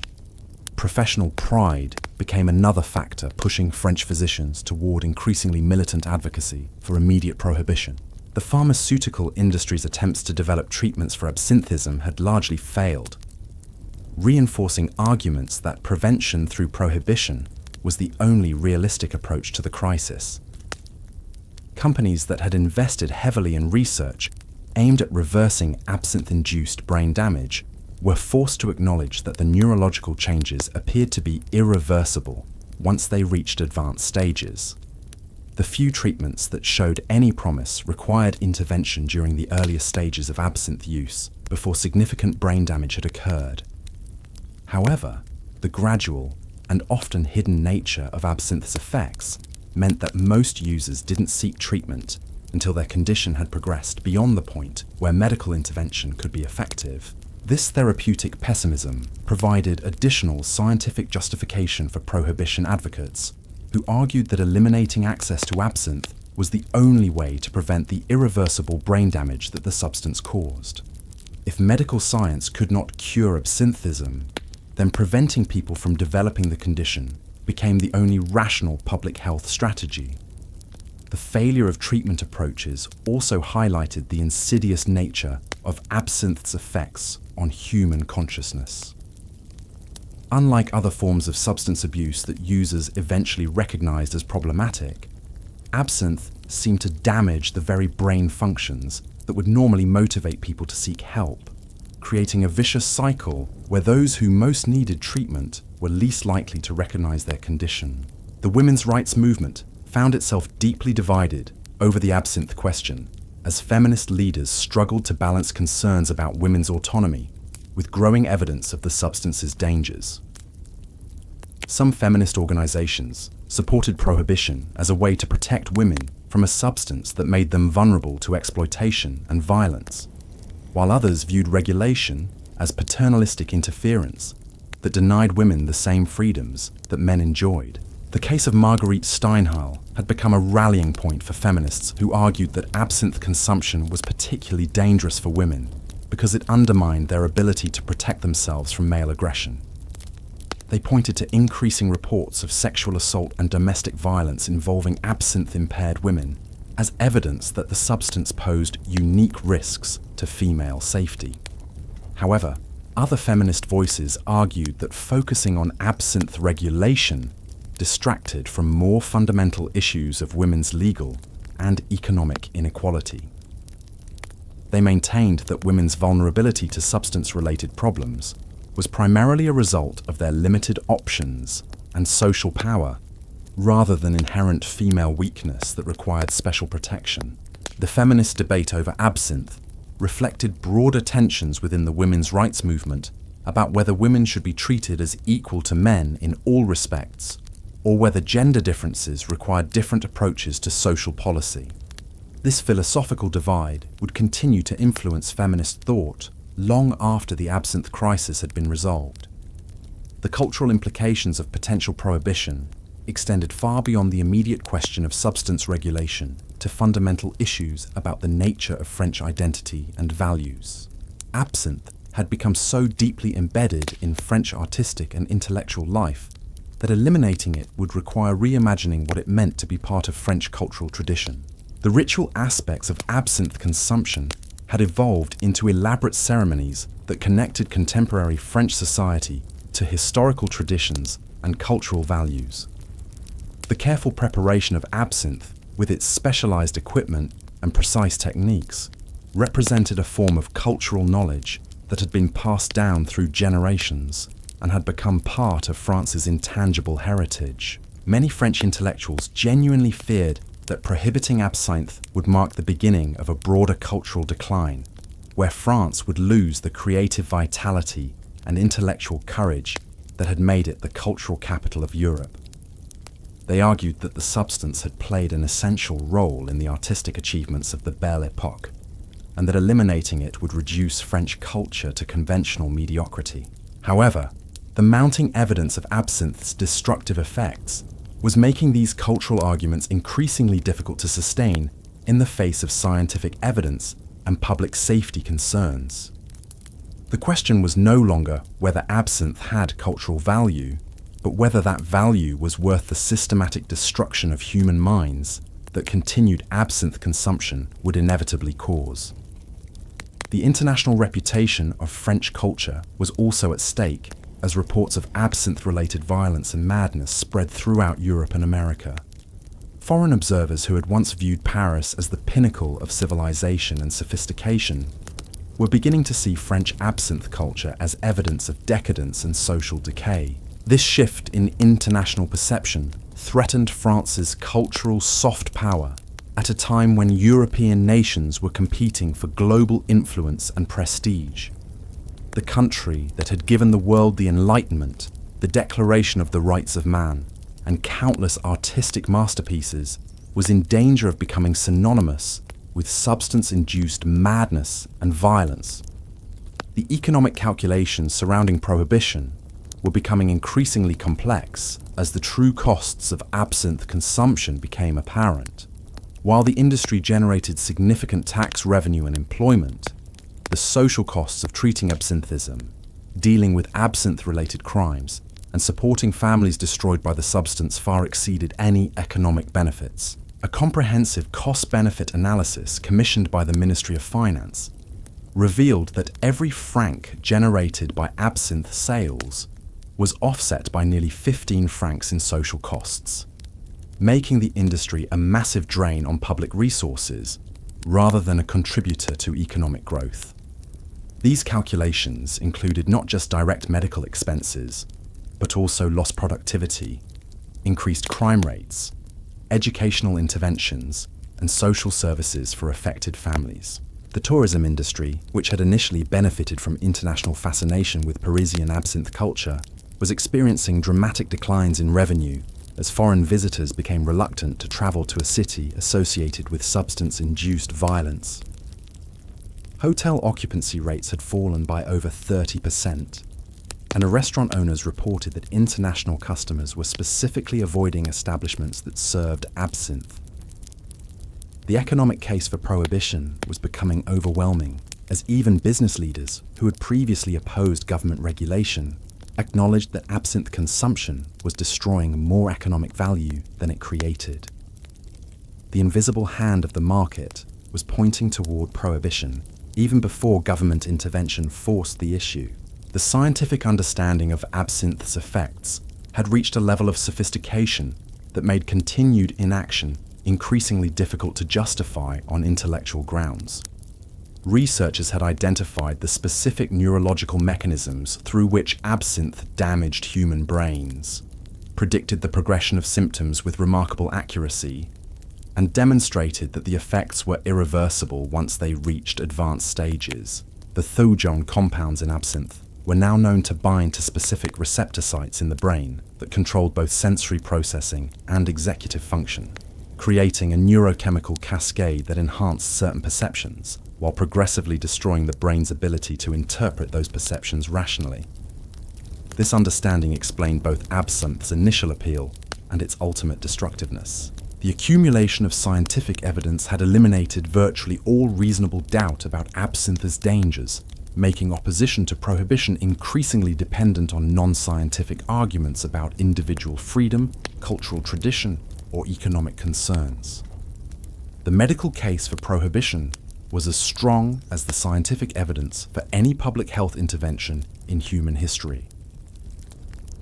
Professional pride became another factor pushing French physicians toward increasingly militant advocacy for immediate prohibition. The pharmaceutical industry's attempts to develop treatments for absinthism had largely failed, reinforcing arguments that prevention through prohibition was the only realistic approach to the crisis. Companies that had invested heavily in research aimed at reversing absinthe-induced brain damage were forced to acknowledge that the neurological changes appeared to be irreversible once they reached advanced stages. The few treatments that showed any promise required intervention during the earlier stages of absinthe use before significant brain damage had occurred. However, the gradual and often hidden nature of absinthe's effects meant that most users didn't seek treatment until their condition had progressed beyond the point where medical intervention could be effective. This therapeutic pessimism provided additional scientific justification for prohibition advocates, who argued that eliminating access to absinthe was the only way to prevent the irreversible brain damage that the substance caused. If medical science could not cure absinthism, then preventing people from developing the condition became the only rational public health strategy. The failure of treatment approaches also highlighted the insidious nature of absinthe's effects on human consciousness. Unlike other forms of substance abuse that users eventually recognized as problematic, absinthe seemed to damage the very brain functions that would normally motivate people to seek help, creating a vicious cycle where those who most needed treatment were least likely to recognize their condition. The women's rights movement found itself deeply divided over the absinthe question, as feminist leaders struggled to balance concerns about women's autonomy with growing evidence of the substance's dangers. Some feminist organizations supported prohibition as a way to protect women from a substance that made them vulnerable to exploitation and violence, while others viewed regulation as paternalistic interference that denied women the same freedoms that men enjoyed. The case of Marguerite Steinheil had become a rallying point for feminists who argued that absinthe consumption was particularly dangerous for women because it undermined their ability to protect themselves from male aggression. They pointed to increasing reports of sexual assault and domestic violence involving absinthe-impaired women as evidence that the substance posed unique risks to female safety. However, other feminist voices argued that focusing on absinthe regulation distracted from more fundamental issues of women's legal and economic inequality. They maintained that women's vulnerability to substance-related problems was primarily a result of their limited options and social power, rather than inherent female weakness that required special protection. The feminist debate over absinthe reflected broader tensions within the women's rights movement about whether women should be treated as equal to men in all respects, or whether gender differences required different approaches to social policy. This philosophical divide would continue to influence feminist thought long after the absinthe crisis had been resolved. The cultural implications of potential prohibition extended far beyond the immediate question of substance regulation to fundamental issues about the nature of French identity and values. Absinthe had become so deeply embedded in French artistic and intellectual life that eliminating it would require reimagining what it meant to be part of French cultural tradition. The ritual aspects of absinthe consumption had evolved into elaborate ceremonies that connected contemporary French society to historical traditions and cultural values. The careful preparation of absinthe, with its specialized equipment and precise techniques, represented a form of cultural knowledge that had been passed down through generations and had become part of France's intangible heritage. Many French intellectuals genuinely feared that prohibiting absinthe would mark the beginning of a broader cultural decline, where France would lose the creative vitality and intellectual courage that had made it the cultural capital of Europe. They argued that the substance had played an essential role in the artistic achievements of the Belle Époque, and that eliminating it would reduce French culture to conventional mediocrity. However, the mounting evidence of absinthe's destructive effects was making these cultural arguments increasingly difficult to sustain in the face of scientific evidence and public safety concerns. The question was no longer whether absinthe had cultural value, but whether that value was worth the systematic destruction of human minds that continued absinthe consumption would inevitably cause. The international reputation of French culture was also at stake as reports of absinthe-related violence and madness spread throughout Europe and America. Foreign observers who had once viewed Paris as the pinnacle of civilization and sophistication were beginning to see French absinthe culture as evidence of decadence and social decay. This shift in international perception threatened France's cultural soft power at a time when European nations were competing for global influence and prestige. The country that had given the world the Enlightenment, the Declaration of the Rights of Man, and countless artistic masterpieces was in danger of becoming synonymous with substance-induced madness and violence. The economic calculations surrounding prohibition were becoming increasingly complex as the true costs of absinthe consumption became apparent. While the industry generated significant tax revenue and employment, the social costs of treating absinthism, dealing with absinthe-related crimes, and supporting families destroyed by the substance far exceeded any economic benefits. A comprehensive cost-benefit analysis commissioned by the Ministry of Finance revealed that every franc generated by absinthe sales was offset by nearly 15 francs in social costs, making the industry a massive drain on public resources rather than a contributor to economic growth. These calculations included not just direct medical expenses, but also lost productivity, increased crime rates, educational interventions, and social services for affected families. The tourism industry, which had initially benefited from international fascination with Parisian absinthe culture, was experiencing dramatic declines in revenue as foreign visitors became reluctant to travel to a city associated with substance-induced violence. Hotel occupancy rates had fallen by over 30%, and restaurant owners reported that international customers were specifically avoiding establishments that served absinthe. The economic case for prohibition was becoming overwhelming, as even business leaders who had previously opposed government regulation acknowledged that absinthe consumption was destroying more economic value than it created. The invisible hand of the market was pointing toward prohibition even before government intervention forced the issue. The scientific understanding of absinthe's effects had reached a level of sophistication that made continued inaction increasingly difficult to justify on intellectual grounds. Researchers had identified the specific neurological mechanisms through which absinthe damaged human brains, predicted the progression of symptoms with remarkable accuracy, and demonstrated that the effects were irreversible once they reached advanced stages. The thujone compounds in absinthe were now known to bind to specific receptor sites in the brain that controlled both sensory processing and executive function, creating a neurochemical cascade that enhanced certain perceptions while progressively destroying the brain's ability to interpret those perceptions rationally. This understanding explained both absinthe's initial appeal and its ultimate destructiveness. The accumulation of scientific evidence had eliminated virtually all reasonable doubt about absinthe's dangers, making opposition to prohibition increasingly dependent on non-scientific arguments about individual freedom, cultural tradition, or economic concerns. The medical case for prohibition was as strong as the scientific evidence for any public health intervention in human history.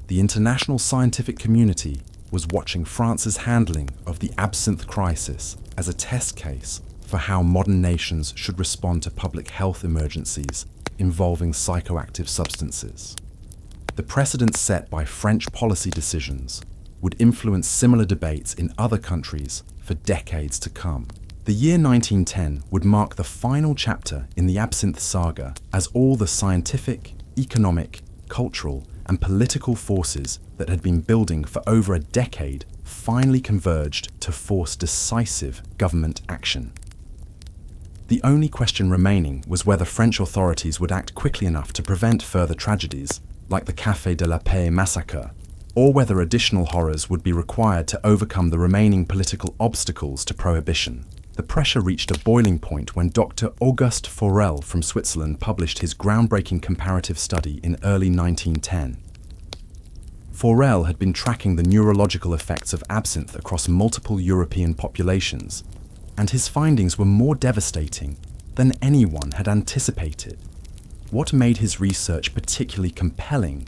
The international scientific community was watching France's handling of the absinthe crisis as a test case for how modern nations should respond to public health emergencies involving psychoactive substances. The precedent set by French policy decisions would influence similar debates in other countries for decades to come. The year 1910 would mark the final chapter in the absinthe saga as all the scientific, economic, cultural, and political forces that had been building for over a decade finally converged to force decisive government action. The only question remaining was whether French authorities would act quickly enough to prevent further tragedies, like the Café de la Paix massacre, or whether additional horrors would be required to overcome the remaining political obstacles to prohibition. The pressure reached a boiling point when Dr. Auguste Forel from Switzerland published his groundbreaking comparative study in early 1910. Forel had been tracking the neurological effects of absinthe across multiple European populations, and his findings were more devastating than anyone had anticipated. What made his research particularly compelling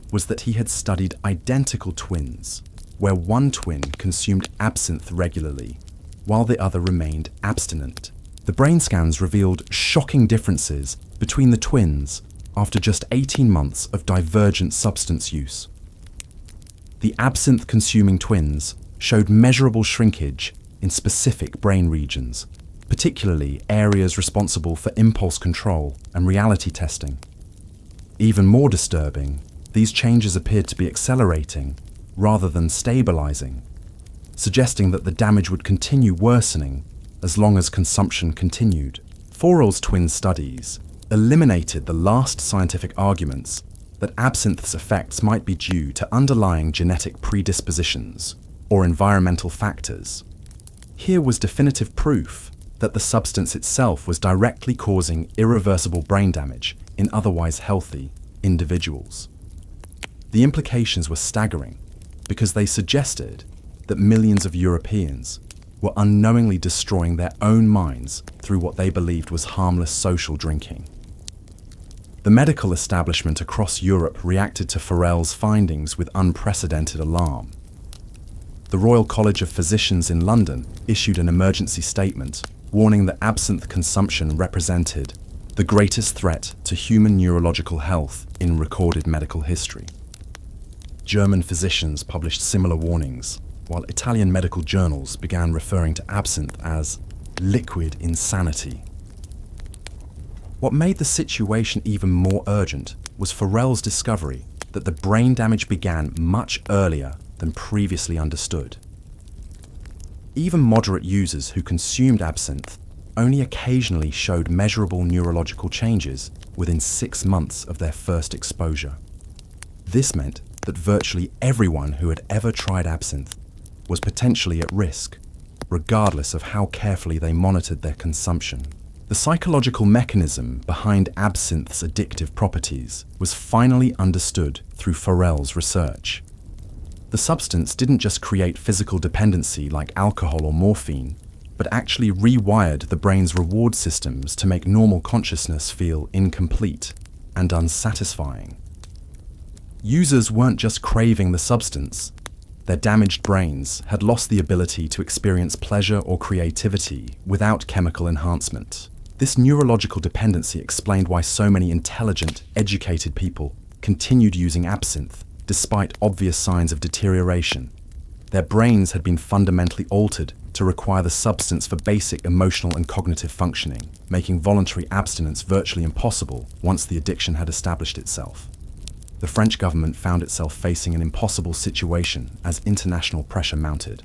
was that he had studied identical twins, where one twin consumed absinthe regularly, while the other remained abstinent. The brain scans revealed shocking differences between the twins after just 18 months of divergent substance use. The absinthe-consuming twins showed measurable shrinkage in specific brain regions, particularly areas responsible for impulse control and reality testing. Even more disturbing, these changes appeared to be accelerating rather than stabilizing, suggesting that the damage would continue worsening as long as consumption continued. Forel's twin studies eliminated the last scientific arguments that absinthe's effects might be due to underlying genetic predispositions or environmental factors. Here was definitive proof that the substance itself was directly causing irreversible brain damage in otherwise healthy individuals. The implications were staggering because they suggested that millions of Europeans were unknowingly destroying their own minds through what they believed was harmless social drinking. The medical establishment across Europe reacted to Forel's findings with unprecedented alarm. The Royal College of Physicians in London issued an emergency statement warning that absinthe consumption represented the greatest threat to human neurological health in recorded medical history. German physicians published similar warnings, while Italian medical journals began referring to absinthe as liquid insanity. What made the situation even more urgent was Forel's discovery that the brain damage began much earlier than previously understood. Even moderate users who consumed absinthe only occasionally showed measurable neurological changes within 6 months of their first exposure. This meant that virtually everyone who had ever tried absinthe was potentially at risk, regardless of how carefully they monitored their consumption. The psychological mechanism behind absinthe's addictive properties was finally understood through Forel's research. The substance didn't just create physical dependency like alcohol or morphine, but actually rewired the brain's reward systems to make normal consciousness feel incomplete and unsatisfying. Users weren't just craving the substance, their damaged brains had lost the ability to experience pleasure or creativity without chemical enhancement. This neurological dependency explained why so many intelligent, educated people continued using absinthe despite obvious signs of deterioration. Their brains had been fundamentally altered to require the substance for basic emotional and cognitive functioning, making voluntary abstinence virtually impossible once the addiction had established itself. The French government found itself facing an impossible situation as international pressure mounted.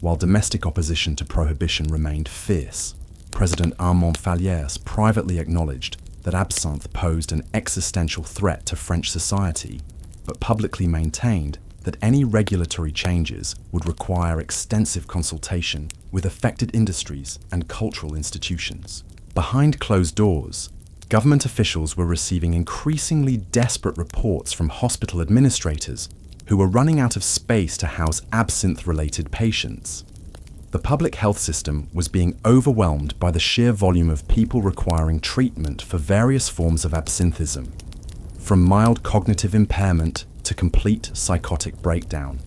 While domestic opposition to prohibition remained fierce, President Armand Fallières privately acknowledged that absinthe posed an existential threat to French society, but publicly maintained that any regulatory changes would require extensive consultation with affected industries and cultural institutions. Behind closed doors, government officials were receiving increasingly desperate reports from hospital administrators who were running out of space to house absinthe-related patients. The public health system was being overwhelmed by the sheer volume of people requiring treatment for various forms of absinthism, from mild cognitive impairment to complete psychotic breakdown.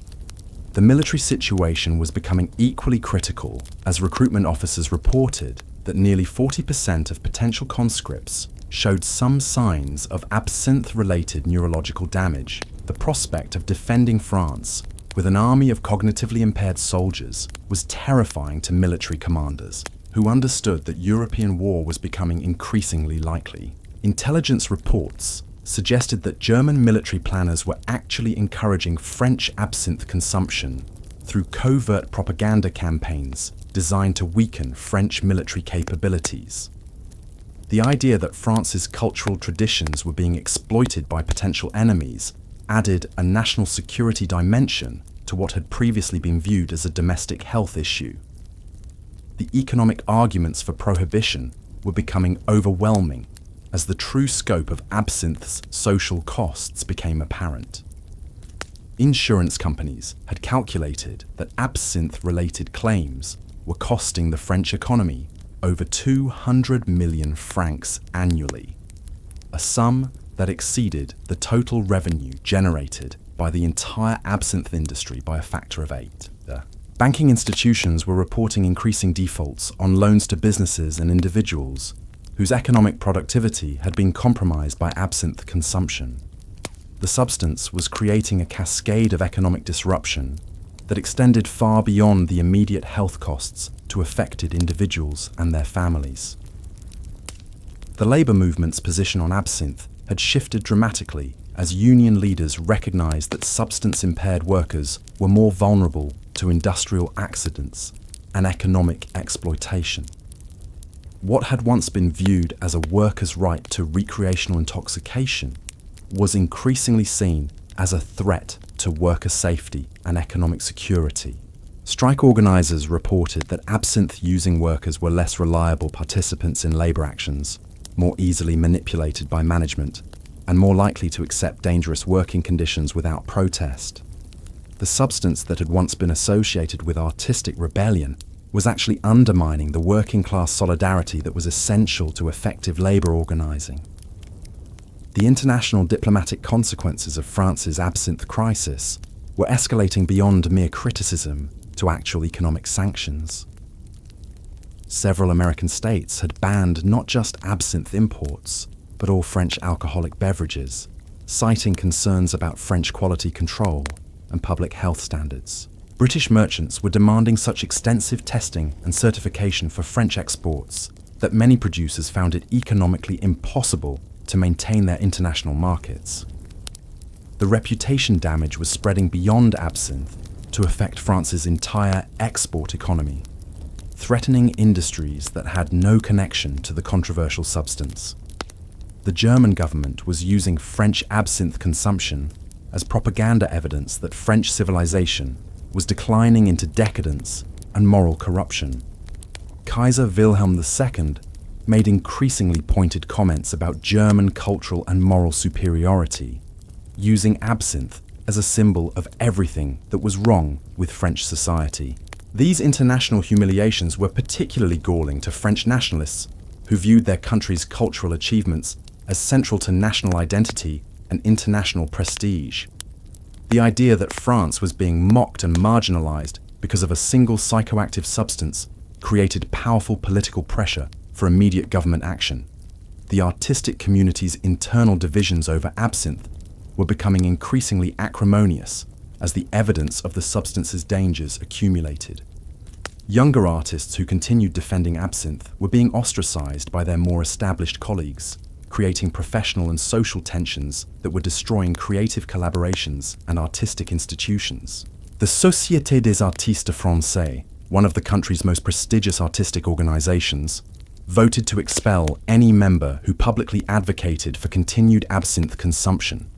The military situation was becoming equally critical as recruitment officers reported that nearly 40% of potential conscripts showed some signs of absinthe-related neurological damage. The prospect of defending France with an army of cognitively impaired soldiers was terrifying to military commanders, who understood that European war was becoming increasingly likely. Intelligence reports suggested that German military planners were actually encouraging French absinthe consumption through covert propaganda campaigns designed to weaken French military capabilities. The idea that France's cultural traditions were being exploited by potential enemies added a national security dimension to what had previously been viewed as a domestic health issue. The economic arguments for prohibition were becoming overwhelming as the true scope of absinthe's social costs became apparent. Insurance companies had calculated that absinthe-related claims were costing the French economy over 200 million francs annually, a sum that exceeded the total revenue generated by the entire absinthe industry by a factor of 8. Banking institutions were reporting increasing defaults on loans to businesses and individuals whose economic productivity had been compromised by absinthe consumption. The substance was creating a cascade of economic disruption that extended far beyond the immediate health costs to affected individuals and their families. The labour movement's position on absinthe had shifted dramatically as union leaders recognized that substance-impaired workers were more vulnerable to industrial accidents and economic exploitation. What had once been viewed as a worker's right to recreational intoxication was increasingly seen as a threat to worker safety and economic security. Strike organisers reported that absinthe-using workers were less reliable participants in labour actions, more easily manipulated by management, and more likely to accept dangerous working conditions without protest. The substance that had once been associated with artistic rebellion was actually undermining the working-class solidarity that was essential to effective labour organising. The international diplomatic consequences of France's absinthe crisis were escalating beyond mere criticism to actual economic sanctions. Several American states had banned not just absinthe imports, but all French alcoholic beverages, citing concerns about French quality control and public health standards. British merchants were demanding such extensive testing and certification for French exports that many producers found it economically impossible to maintain their international markets. The reputation damage was spreading beyond absinthe to affect France's entire export economy, threatening industries that had no connection to the controversial substance. The German government was using French absinthe consumption as propaganda evidence that French civilization was declining into decadence and moral corruption. Kaiser Wilhelm II made increasingly pointed comments about German cultural and moral superiority, using absinthe as a symbol of everything that was wrong with French society. These international humiliations were particularly galling to French nationalists who viewed their country's cultural achievements as central to national identity and international prestige. The idea that France was being mocked and marginalized because of a single psychoactive substance created powerful political pressure for immediate government action. The artistic community's internal divisions over absinthe were becoming increasingly acrimonious as the evidence of the substance's dangers accumulated. Younger artists who continued defending absinthe were being ostracized by their more established colleagues, creating professional and social tensions that were destroying creative collaborations and artistic institutions. The Société des Artistes Français, one of the country's most prestigious artistic organizations, voted to expel any member who publicly advocated for continued absinthe consumption.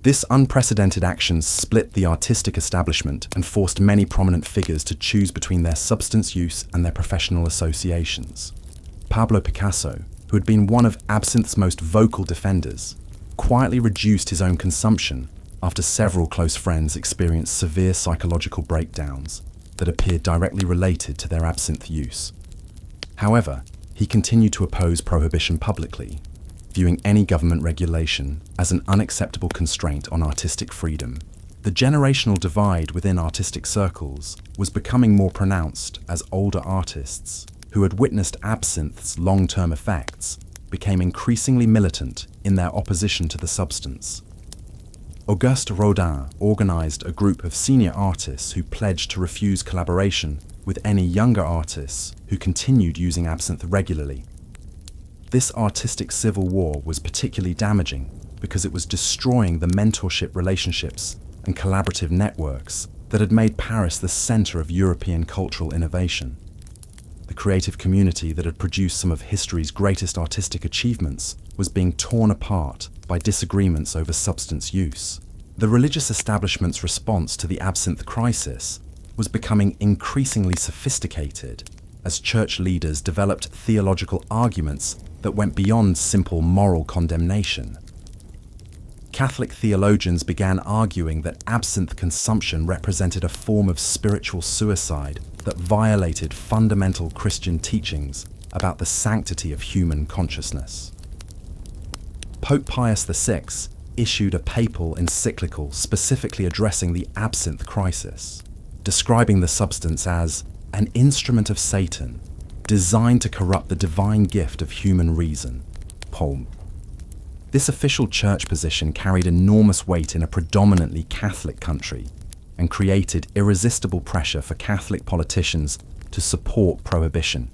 This unprecedented action split the artistic establishment and forced many prominent figures to choose between their substance use and their professional associations. Pablo Picasso, who had been one of absinthe's most vocal defenders, quietly reduced his own consumption after several close friends experienced severe psychological breakdowns that appeared directly related to their absinthe use. However, he continued to oppose prohibition publicly, viewing any government regulation as an unacceptable constraint on artistic freedom. The generational divide within artistic circles was becoming more pronounced as older artists, who had witnessed absinthe's long-term effects, became increasingly militant in their opposition to the substance. Auguste Rodin organized a group of senior artists who pledged to refuse collaboration with any younger artists who continued using absinthe regularly. This artistic civil war was particularly damaging because it was destroying the mentorship relationships and collaborative networks that had made Paris the center of European cultural innovation. The creative community that had produced some of history's greatest artistic achievements was being torn apart by disagreements over substance use. The religious establishment's response to the absinthe crisis was becoming increasingly sophisticated as church leaders developed theological arguments that went beyond simple moral condemnation. Catholic theologians began arguing that absinthe consumption represented a form of spiritual suicide that violated fundamental Christian teachings about the sanctity of human consciousness. Pope Pius VI issued a papal encyclical specifically addressing the absinthe crisis, describing the substance as an instrument of Satan designed to corrupt the divine gift of human reason, Pom. This official church position carried enormous weight in a predominantly Catholic country and created irresistible pressure for Catholic politicians to support prohibition.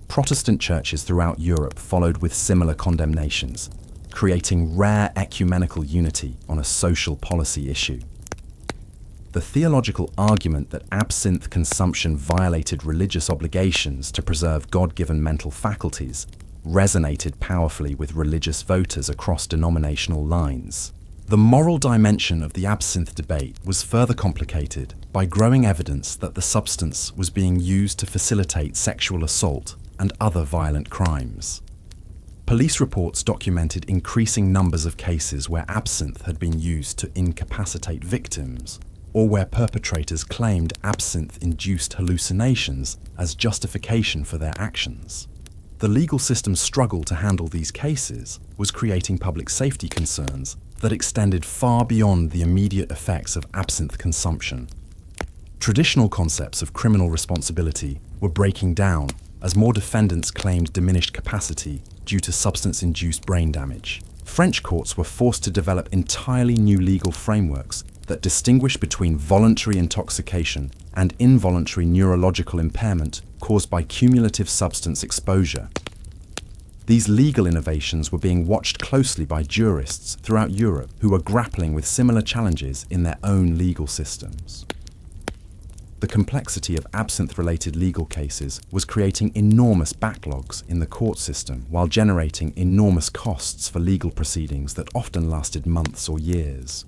Protestant churches throughout Europe followed with similar condemnations, creating rare ecumenical unity on a social policy issue. The theological argument that absinthe consumption violated religious obligations to preserve God-given mental faculties resonated powerfully with religious voters across denominational lines. The moral dimension of the absinthe debate was further complicated by growing evidence that the substance was being used to facilitate sexual assault and other violent crimes. Police reports documented increasing numbers of cases where absinthe had been used to incapacitate victims, or where perpetrators claimed absinthe-induced hallucinations as justification for their actions. The legal system's struggle to handle these cases was creating public safety concerns that extended far beyond the immediate effects of absinthe consumption. Traditional concepts of criminal responsibility were breaking down as more defendants claimed diminished capacity due to substance-induced brain damage. French courts were forced to develop entirely new legal frameworks that distinguish between voluntary intoxication and involuntary neurological impairment caused by cumulative substance exposure. These legal innovations were being watched closely by jurists throughout Europe who were grappling with similar challenges in their own legal systems. The complexity of absinthe-related legal cases was creating enormous backlogs in the court system while generating enormous costs for legal proceedings that often lasted months or years.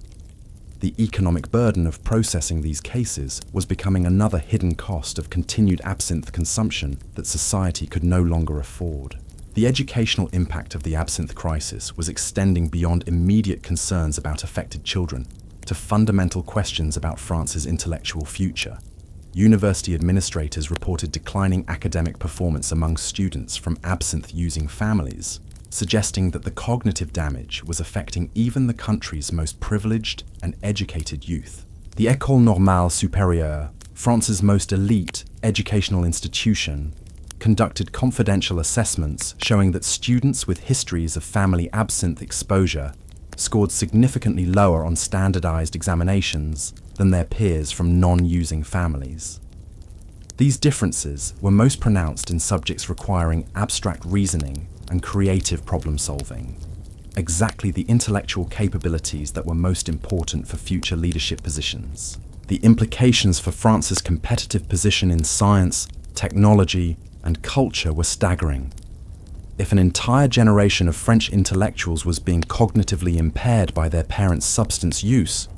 The economic burden of processing these cases was becoming another hidden cost of continued absinthe consumption that society could no longer afford. The educational impact of the absinthe crisis was extending beyond immediate concerns about affected children to fundamental questions about France's intellectual future. University administrators reported declining academic performance among students from absinthe-using families, suggesting that the cognitive damage was affecting even the country's most privileged and educated youth. The École Normale Supérieure, France's most elite educational institution, conducted confidential assessments showing that students with histories of family absinthe exposure scored significantly lower on standardized examinations than their peers from non-using families. These differences were most pronounced in subjects requiring abstract reasoning and creative problem solving, exactly the intellectual capabilities that were most important for future leadership positions. The implications for France's competitive position in science, technology, and culture were staggering. If an entire generation of French intellectuals was being cognitively impaired by their parents' substance use,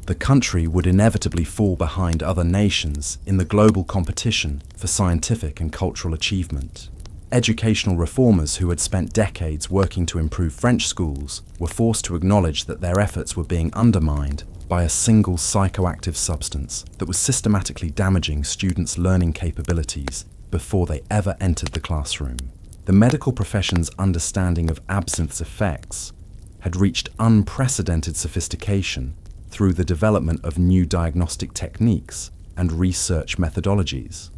the country would inevitably fall behind other nations in the global competition for scientific and cultural achievement. Educational reformers who had spent decades working to improve French schools were forced to acknowledge that their efforts were being undermined by a single psychoactive substance that was systematically damaging students' learning capabilities before they ever entered the classroom. The medical profession's understanding of absinthe's effects had reached unprecedented sophistication through the development of new diagnostic techniques and research methodologies.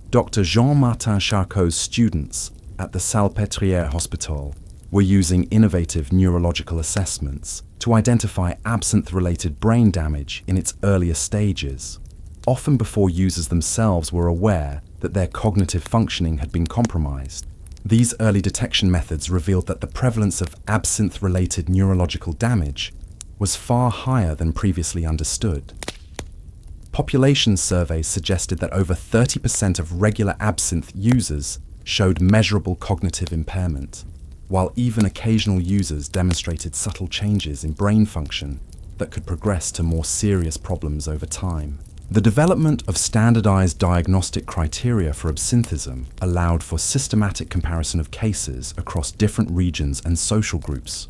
Dr. Jean-Martin Charcot's students at the Salpêtrière Hospital were using innovative neurological assessments to identify absinthe-related brain damage in its earlier stages, often before users themselves were aware that their cognitive functioning had been compromised. These early detection methods revealed that the prevalence of absinthe-related neurological damage was far higher than previously understood. Population surveys suggested that over 30% of regular absinthe users showed measurable cognitive impairment, while even occasional users demonstrated subtle changes in brain function that could progress to more serious problems over time. The development of standardized diagnostic criteria for absinthism allowed for systematic comparison of cases across different regions and social groups.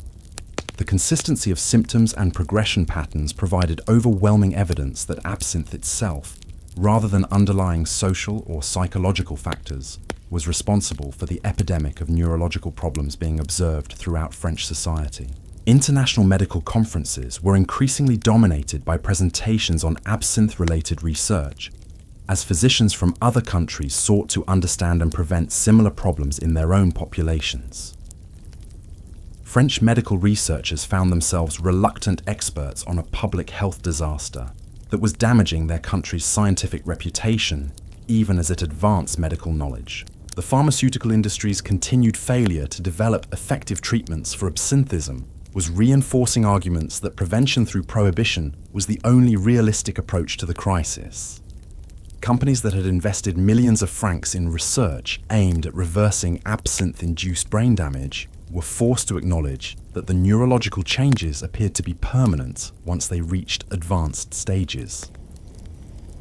The consistency of symptoms and progression patterns provided overwhelming evidence that absinthe itself, rather than underlying social or psychological factors, was responsible for the epidemic of neurological problems being observed throughout French society. International medical conferences were increasingly dominated by presentations on absinthe-related research, as physicians from other countries sought to understand and prevent similar problems in their own populations. French medical researchers found themselves reluctant experts on a public health disaster that was damaging their country's scientific reputation, even as it advanced medical knowledge. The pharmaceutical industry's continued failure to develop effective treatments for absinthism was reinforcing arguments that prevention through prohibition was the only realistic approach to the crisis. Companies that had invested millions of francs in research aimed at reversing absinthe-induced brain damage were forced to acknowledge that the neurological changes appeared to be permanent once they reached advanced stages.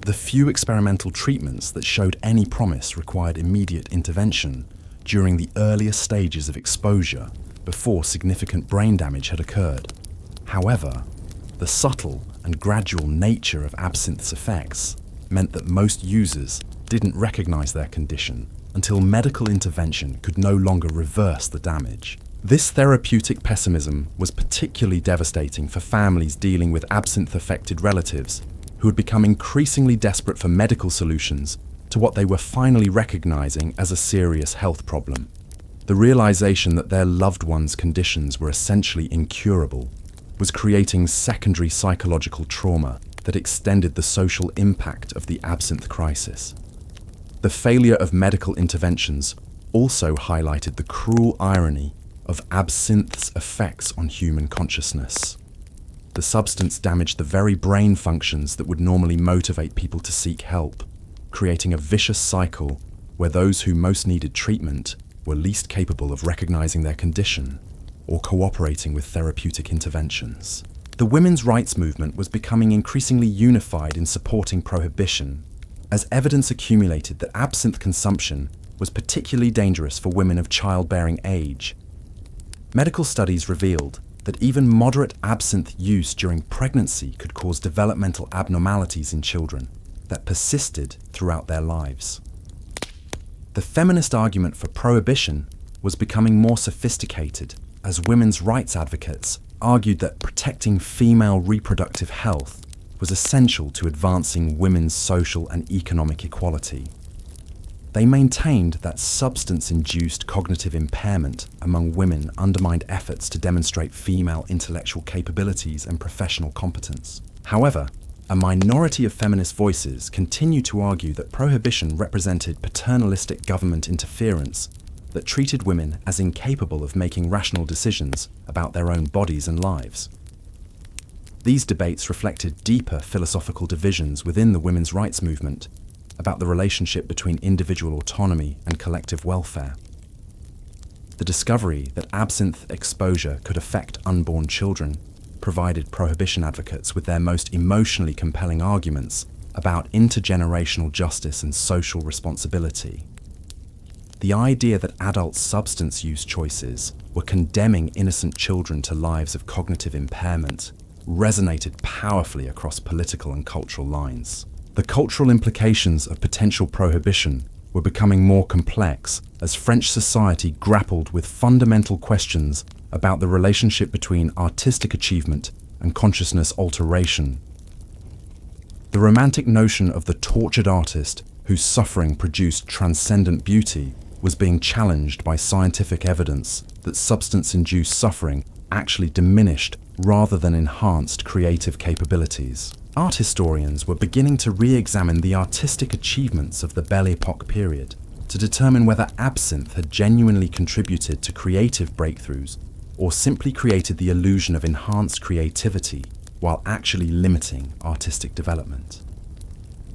The few experimental treatments that showed any promise required immediate intervention during the earliest stages of exposure before significant brain damage had occurred. However, the subtle and gradual nature of absinthe's effects meant that most users didn't recognize their condition until medical intervention could no longer reverse the damage. This therapeutic pessimism was particularly devastating for families dealing with absinthe-affected relatives who had become increasingly desperate for medical solutions to what they were finally recognizing as a serious health problem. The realization that their loved ones' conditions were essentially incurable was creating secondary psychological trauma that extended the social impact of the absinthe crisis. The failure of medical interventions also highlighted the cruel irony of absinthe's effects on human consciousness. The substance damaged the very brain functions that would normally motivate people to seek help, creating a vicious cycle where those who most needed treatment were least capable of recognizing their condition or cooperating with therapeutic interventions. The women's rights movement was becoming increasingly unified in supporting prohibition, as evidence accumulated that absinthe consumption was particularly dangerous for women of childbearing age. Medical studies revealed that even moderate absinthe use during pregnancy could cause developmental abnormalities in children that persisted throughout their lives. The feminist argument for prohibition was becoming more sophisticated as women's rights advocates argued that protecting female reproductive health was essential to advancing women's social and economic equality. They maintained that substance-induced cognitive impairment among women undermined efforts to demonstrate female intellectual capabilities and professional competence. However, A minority of feminist voices continue to argue that prohibition represented paternalistic government interference that treated women as incapable of making rational decisions about their own bodies and lives. These debates reflected deeper philosophical divisions within the women's rights movement about the relationship between individual autonomy and collective welfare. The discovery that absinthe exposure could affect unborn children provided prohibition advocates with their most emotionally compelling arguments about intergenerational justice and social responsibility. The idea that adult substance use choices were condemning innocent children to lives of cognitive impairment resonated powerfully across political and cultural lines. The cultural implications of potential prohibition were becoming more complex as French society grappled with fundamental questions about the relationship between artistic achievement and consciousness alteration. The romantic notion of the tortured artist whose suffering produced transcendent beauty was being challenged by scientific evidence that substance-induced suffering actually diminished rather than enhanced creative capabilities. Art historians were beginning to re-examine the artistic achievements of the Belle Époque period to determine whether absinthe had genuinely contributed to creative breakthroughs or simply created the illusion of enhanced creativity while actually limiting artistic development.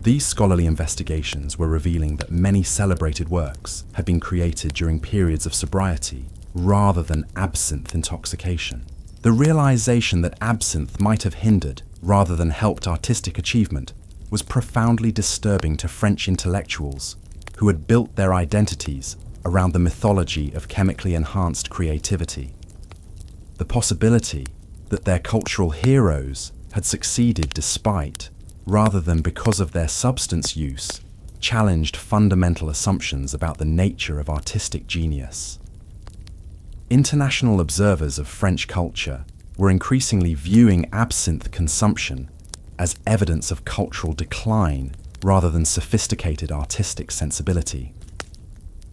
These scholarly investigations were revealing that many celebrated works had been created during periods of sobriety rather than absinthe intoxication. The realization that absinthe might have hindered rather than helped artistic achievement was profoundly disturbing to French intellectuals who had built their identities around the mythology of chemically enhanced creativity. The possibility that their cultural heroes had succeeded despite, rather than because of their substance use, challenged fundamental assumptions about the nature of artistic genius. International observers of French culture were increasingly viewing absinthe consumption as evidence of cultural decline rather than sophisticated artistic sensibility.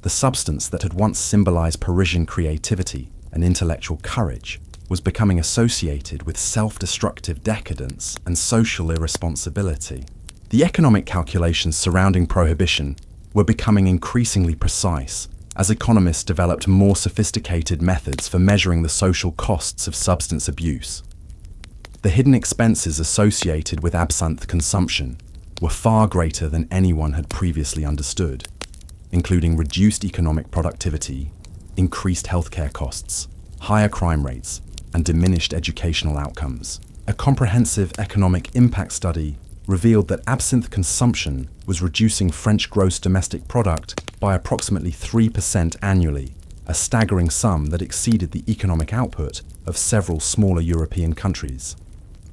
The substance that had once symbolized Parisian creativity and intellectual courage was becoming associated with self-destructive decadence and social irresponsibility. The economic calculations surrounding prohibition were becoming increasingly precise as economists developed more sophisticated methods for measuring the social costs of substance abuse. The hidden expenses associated with absinthe consumption were far greater than anyone had previously understood, including reduced economic productivity, increased healthcare costs, higher crime rates, and diminished educational outcomes. A comprehensive economic impact study revealed that absinthe consumption was reducing French gross domestic product by approximately 3% annually, a staggering sum that exceeded the economic output of several smaller European countries.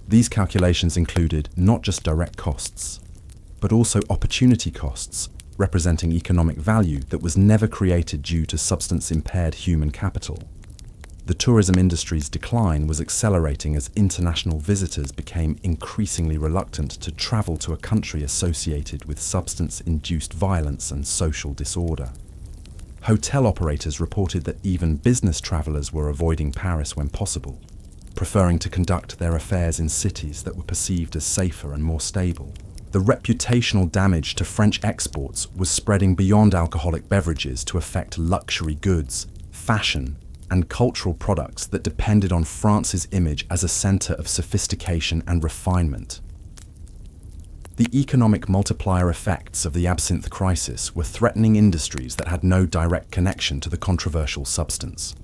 These calculations included not just direct costs, but also opportunity costs, representing economic value that was never created due to substance-impaired human capital. The tourism industry's decline was accelerating as international visitors became increasingly reluctant to travel to a country associated with substance-induced violence and social disorder. Hotel operators reported that even business travelers were avoiding Paris when possible, preferring to conduct their affairs in cities that were perceived as safer and more stable. The reputational damage to French exports was spreading beyond alcoholic beverages to affect luxury goods, fashion, and cultural products that depended on France's image as a centre of sophistication and refinement. The economic multiplier effects of the absinthe crisis were threatening industries that had no direct connection to the controversial substance.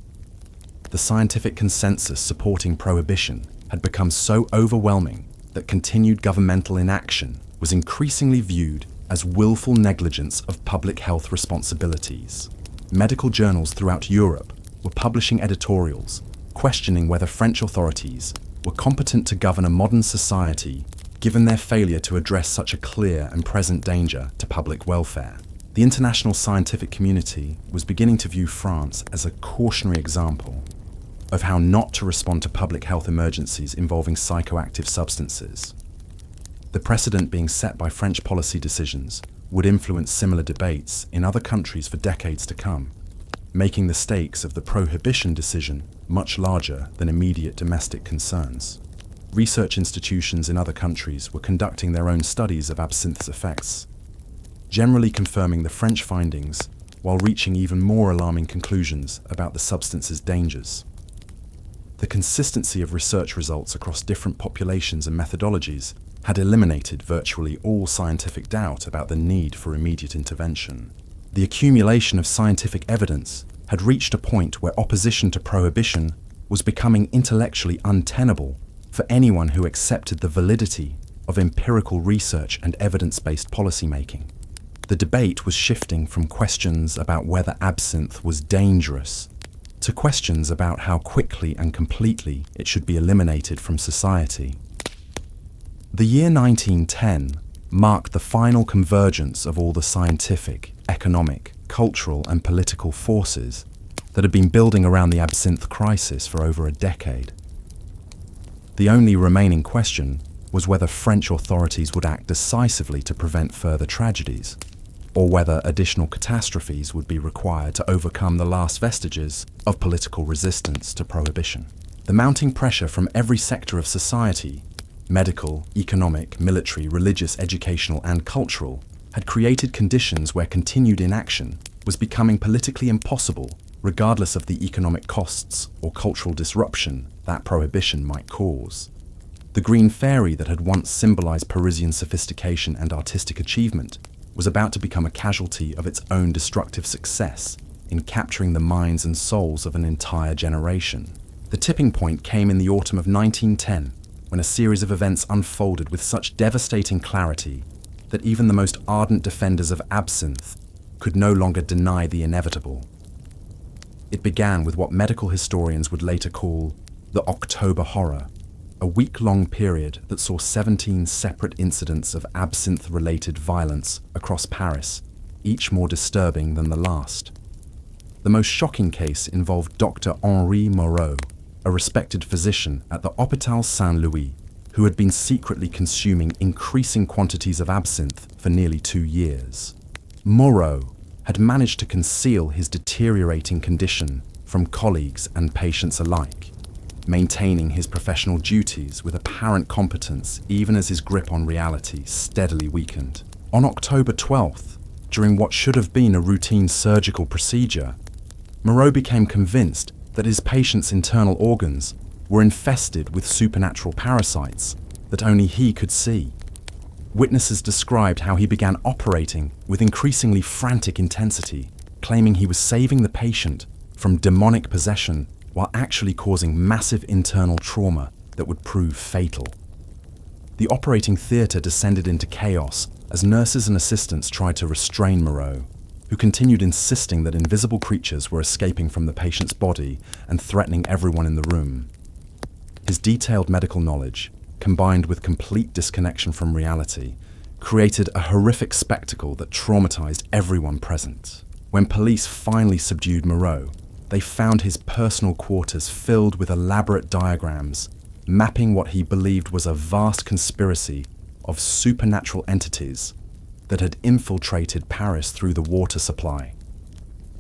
The scientific consensus supporting prohibition had become so overwhelming that continued governmental inaction was increasingly viewed as willful negligence of public health responsibilities. Medical journals throughout Europe were publishing editorials questioning whether French authorities were competent to govern a modern society given their failure to address such a clear and present danger to public welfare. The international scientific community was beginning to view France as a cautionary example of how not to respond to public health emergencies involving psychoactive substances. The precedent being set by French policy decisions would influence similar debates in other countries for decades to come, making the stakes of the prohibition decision much larger than immediate domestic concerns. research institutions in other countries were conducting their own studies of absinthe's effects, generally confirming the French findings while reaching even more alarming conclusions about the substance's dangers. The consistency of research results across different populations and methodologies had eliminated virtually all scientific doubt about the need for immediate intervention. The accumulation of scientific evidence had reached a point where opposition to prohibition was becoming intellectually untenable for anyone who accepted the validity of empirical research and evidence-based policymaking. The debate was shifting from questions about whether absinthe was dangerous to questions about how quickly and completely it should be eliminated from society. The year 1910 marked the final convergence of all the scientific, economic, cultural and political forces that had been building around the absinthe crisis for over a decade. The only remaining question was whether French authorities would act decisively to prevent further tragedies, or whether additional catastrophes would be required to overcome the last vestiges of political resistance to prohibition. The mounting pressure from every sector of society, medical, economic, military, religious, educational and cultural, had created conditions where continued inaction was becoming politically impossible, regardless of the economic costs or cultural disruption that prohibition might cause. The green fairy that had once symbolized Parisian sophistication and artistic achievement was about to become a casualty of its own destructive success in capturing the minds and souls of an entire generation. The tipping point came in the autumn of 1910, when a series of events unfolded with such devastating clarity that even the most ardent defenders of absinthe could no longer deny the inevitable. It began with what medical historians would later call the October Horror, a week-long period that saw 17 separate incidents of absinthe-related violence across Paris, each more disturbing than the last. The most shocking case involved Dr. Henri Moreau, a respected physician at the Hôpital Saint-Louis, who had been secretly consuming increasing quantities of absinthe for nearly 2 years. Moreau had managed to conceal his deteriorating condition from colleagues and patients alike, maintaining his professional duties with apparent competence even as his grip on reality steadily weakened. On October 12th, during what should have been a routine surgical procedure, Moreau became convinced that his patient's internal organs were infested with supernatural parasites that only he could see. Witnesses described how he began operating with increasingly frantic intensity, claiming he was saving the patient from demonic possession while actually causing massive internal trauma that would prove fatal. The operating theatre descended into chaos as nurses and assistants tried to restrain Moreau, who continued insisting that invisible creatures were escaping from the patient's body and threatening everyone in the room. His detailed medical knowledge, combined with complete disconnection from reality, created a horrific spectacle that traumatized everyone present. When police finally subdued Moreau, they found his personal quarters filled with elaborate diagrams mapping what he believed was a vast conspiracy of supernatural entities that had infiltrated Paris through the water supply.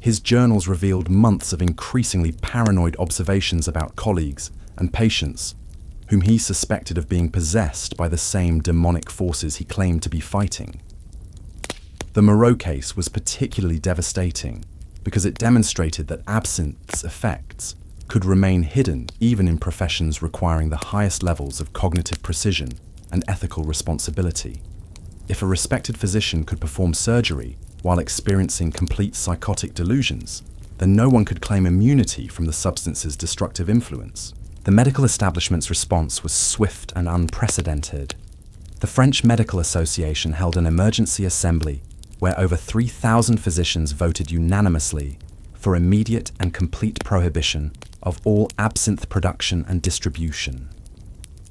His journals revealed months of increasingly paranoid observations about colleagues and patients whom he suspected of being possessed by the same demonic forces he claimed to be fighting. The Moreau case was particularly devastating because it demonstrated that absinthe's effects could remain hidden even in professions requiring the highest levels of cognitive precision and ethical responsibility. If a respected physician could perform surgery while experiencing complete psychotic delusions, then no one could claim immunity from the substance's destructive influence. The medical establishment's response was swift and unprecedented. The French Medical Association held an emergency assembly where over 3,000 physicians voted unanimously for immediate and complete prohibition of all absinthe production and distribution.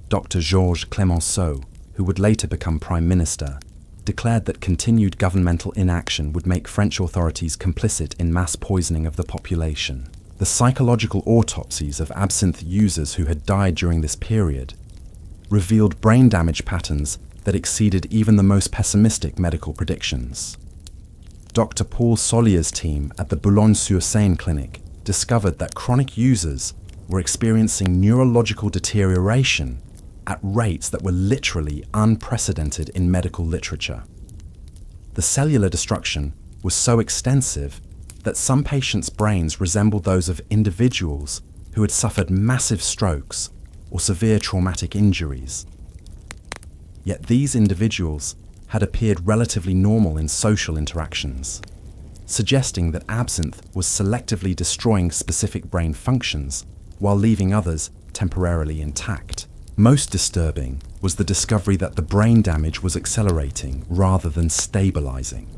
Dr. Georges Clemenceau, who would later become Prime Minister, declared that continued governmental inaction would make French authorities complicit in mass poisoning of the population. The psychological autopsies of absinthe users who had died during this period revealed brain damage patterns that exceeded even the most pessimistic medical predictions. Dr. Paul Sollier's team at the Boulogne-sur-Seine clinic discovered that chronic users were experiencing neurological deterioration at rates that were literally unprecedented in medical literature. The cellular destruction was so extensive that some patients' brains resembled those of individuals who had suffered massive strokes or severe traumatic injuries. Yet these individuals had appeared relatively normal in social interactions, suggesting that absinthe was selectively destroying specific brain functions while leaving others temporarily intact. Most disturbing was the discovery that the brain damage was accelerating rather than stabilizing.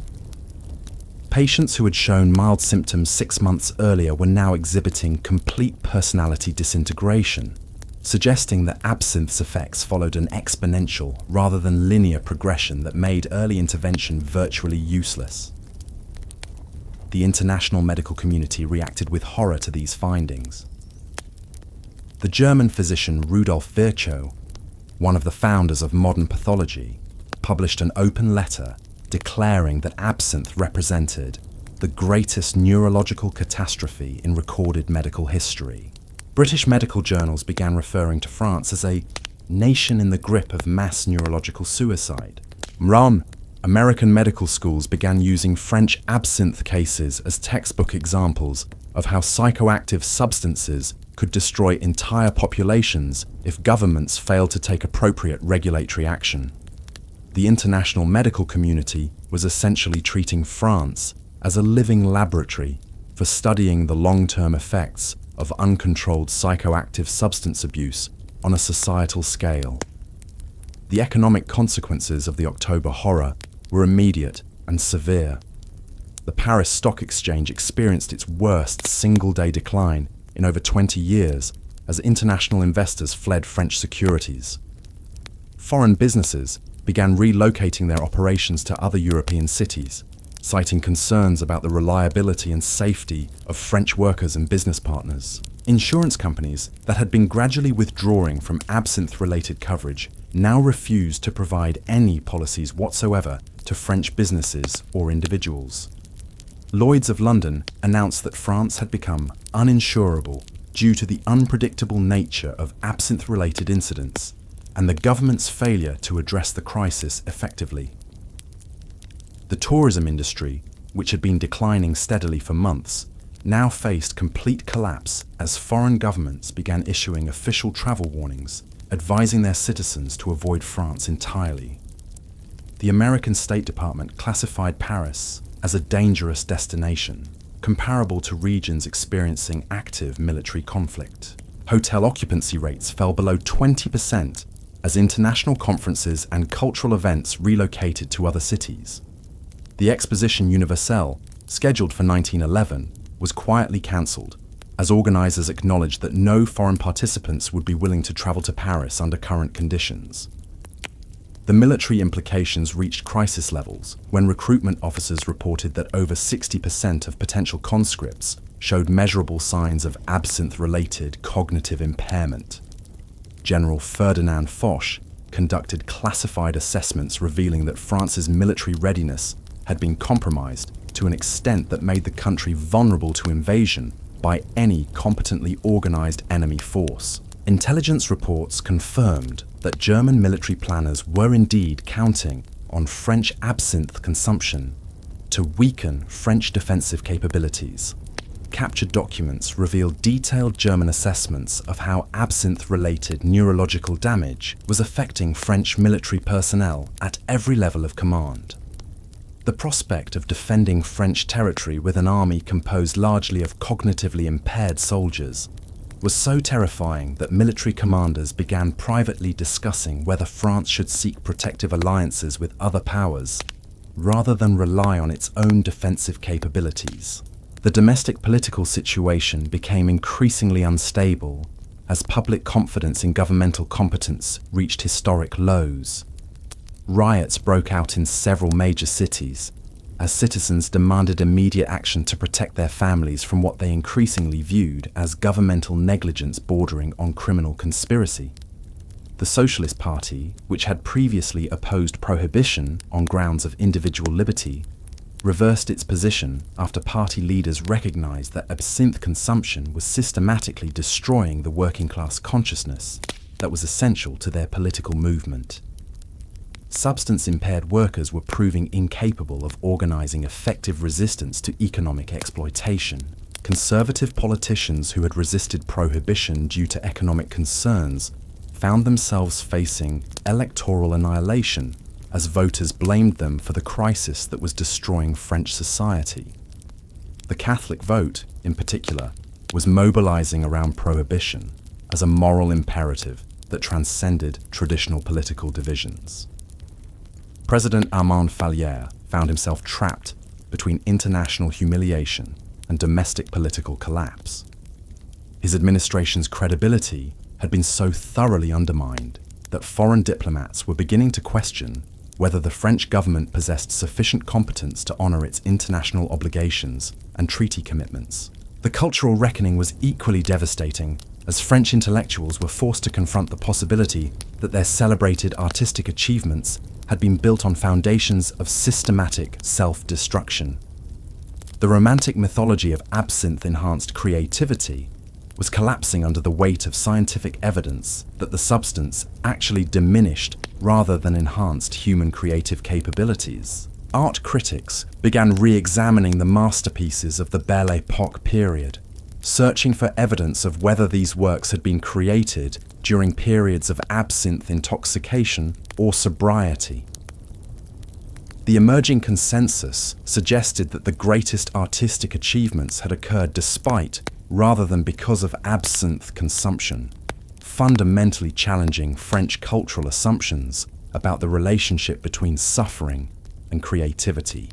Patients who had shown mild symptoms 6 months earlier were now exhibiting complete personality disintegration, suggesting that absinthe's effects followed an exponential rather than linear progression that made early intervention virtually useless. The international medical community reacted with horror to these findings. The German physician Rudolf Virchow, one of the founders of modern pathology, published an open letter declaring that absinthe represented the greatest neurological catastrophe in recorded medical history. British medical journals began referring to France as a nation in the grip of mass neurological suicide. American medical schools began using French absinthe cases as textbook examples of how psychoactive substances could destroy entire populations if governments failed to take appropriate regulatory action. The international medical community was essentially treating France as a living laboratory for studying the long-term effects of uncontrolled psychoactive substance abuse on a societal scale. The economic consequences of the October horror were immediate and severe. The Paris Stock Exchange experienced its worst single-day decline in over 20 years as international investors fled French securities. Foreign businesses began relocating their operations to other European cities, citing concerns about the reliability and safety of French workers and business partners. Insurance companies that had been gradually withdrawing from absinthe-related coverage now refused to provide any policies whatsoever to French businesses or individuals. Lloyd's of London announced that France had become uninsurable due to the unpredictable nature of absinthe-related incidents and the government's failure to address the crisis effectively. The tourism industry, which had been declining steadily for months, now faced complete collapse as foreign governments began issuing official travel warnings, advising their citizens to avoid France entirely. The American State Department classified Paris as a dangerous destination, comparable to regions experiencing active military conflict. Hotel occupancy rates fell below 20% as international conferences and cultural events relocated to other cities. The Exposition Universelle, scheduled for 1911, was quietly cancelled, as organisers acknowledged that no foreign participants would be willing to travel to Paris under current conditions. The military implications reached crisis levels when recruitment officers reported that over 60% of potential conscripts showed measurable signs of absinthe-related cognitive impairment. General Ferdinand Foch conducted classified assessments revealing that France's military readiness had been compromised to an extent that made the country vulnerable to invasion by any competently organised enemy force. Intelligence reports confirmed that German military planners were indeed counting on French absinthe consumption to weaken French defensive capabilities. Captured documents reveal detailed German assessments of how absinthe-related neurological damage was affecting French military personnel at every level of command. The prospect of defending French territory with an army composed largely of cognitively impaired soldiers was so terrifying that military commanders began privately discussing whether France should seek protective alliances with other powers rather than rely on its own defensive capabilities. The domestic political situation became increasingly unstable as public confidence in governmental competence reached historic lows. Riots broke out in several major cities as citizens demanded immediate action to protect their families from what they increasingly viewed as governmental negligence bordering on criminal conspiracy. The Socialist Party, which had previously opposed prohibition on grounds of individual liberty, reversed its position after party leaders recognized that absinthe consumption was systematically destroying the working class consciousness that was essential to their political movement. Substance-impaired workers were proving incapable of organizing effective resistance to economic exploitation. Conservative politicians who had resisted prohibition due to economic concerns found themselves facing electoral annihilation as voters blamed them for the crisis that was destroying French society. The Catholic vote, in particular, was mobilizing around prohibition as a moral imperative that transcended traditional political divisions. President Armand Fallières found himself trapped between international humiliation and domestic political collapse. His administration's credibility had been so thoroughly undermined that foreign diplomats were beginning to question whether the French government possessed sufficient competence to honor its international obligations and treaty commitments. The cultural reckoning was equally devastating, as French intellectuals were forced to confront the possibility that their celebrated artistic achievements had been built on foundations of systematic self-destruction. The romantic mythology of absinthe-enhanced creativity was collapsing under the weight of scientific evidence that the substance actually diminished rather than enhanced human creative capabilities. Art critics began re-examining the masterpieces of the Belle Époque period, searching for evidence of whether these works had been created during periods of absinthe intoxication or sobriety. The emerging consensus suggested that the greatest artistic achievements had occurred despite, rather than because of absinthe consumption, fundamentally challenging French cultural assumptions about the relationship between suffering and creativity.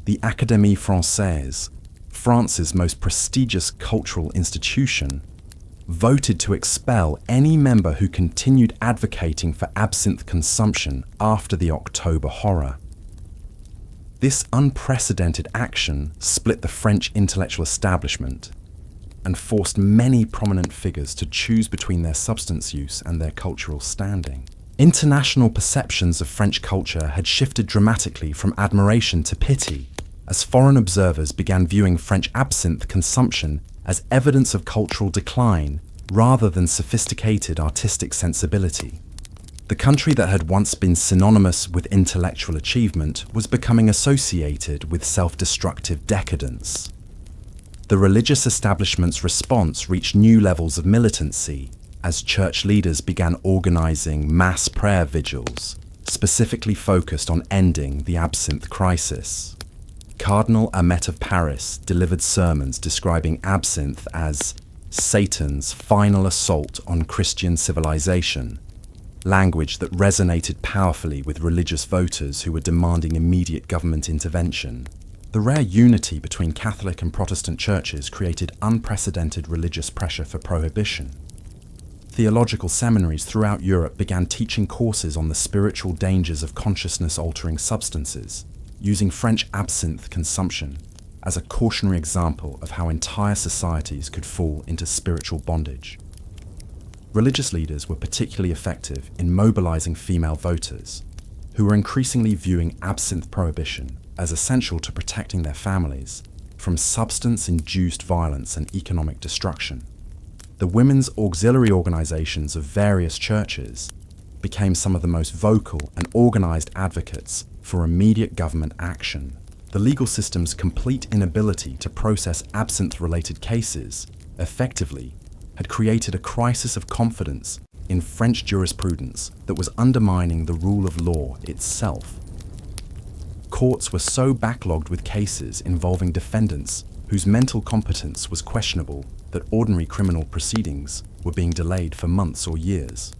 The Académie Française, France's most prestigious cultural institution, voted to expel any member who continued advocating for absinthe consumption after the October Horror. This unprecedented action split the French intellectual establishment and forced many prominent figures to choose between their substance use and their cultural standing. International perceptions of French culture had shifted dramatically from admiration to pity, as foreign observers began viewing French absinthe consumption as evidence of cultural decline rather than sophisticated artistic sensibility. The country that had once been synonymous with intellectual achievement was becoming associated with self-destructive decadence. The religious establishment's response reached new levels of militancy as church leaders began organizing mass prayer vigils, specifically focused on ending the absinthe crisis. Cardinal Amet of Paris delivered sermons describing absinthe as Satan's final assault on Christian civilization, language that resonated powerfully with religious voters who were demanding immediate government intervention. The rare unity between Catholic and Protestant churches created unprecedented religious pressure for prohibition. Theological seminaries throughout Europe began teaching courses on the spiritual dangers of consciousness-altering substances, using French absinthe consumption as a cautionary example of how entire societies could fall into spiritual bondage. Religious leaders were particularly effective in mobilizing female voters, who were increasingly viewing absinthe prohibition as essential to protecting their families from substance-induced violence and economic destruction. The women's auxiliary organizations of various churches became some of the most vocal and organized advocates for immediate government action. The legal system's complete inability to process absinthe-related cases effectively had created a crisis of confidence in French jurisprudence that was undermining the rule of law itself. Courts were so backlogged with cases involving defendants whose mental competence was questionable that ordinary criminal proceedings were being delayed for months or years.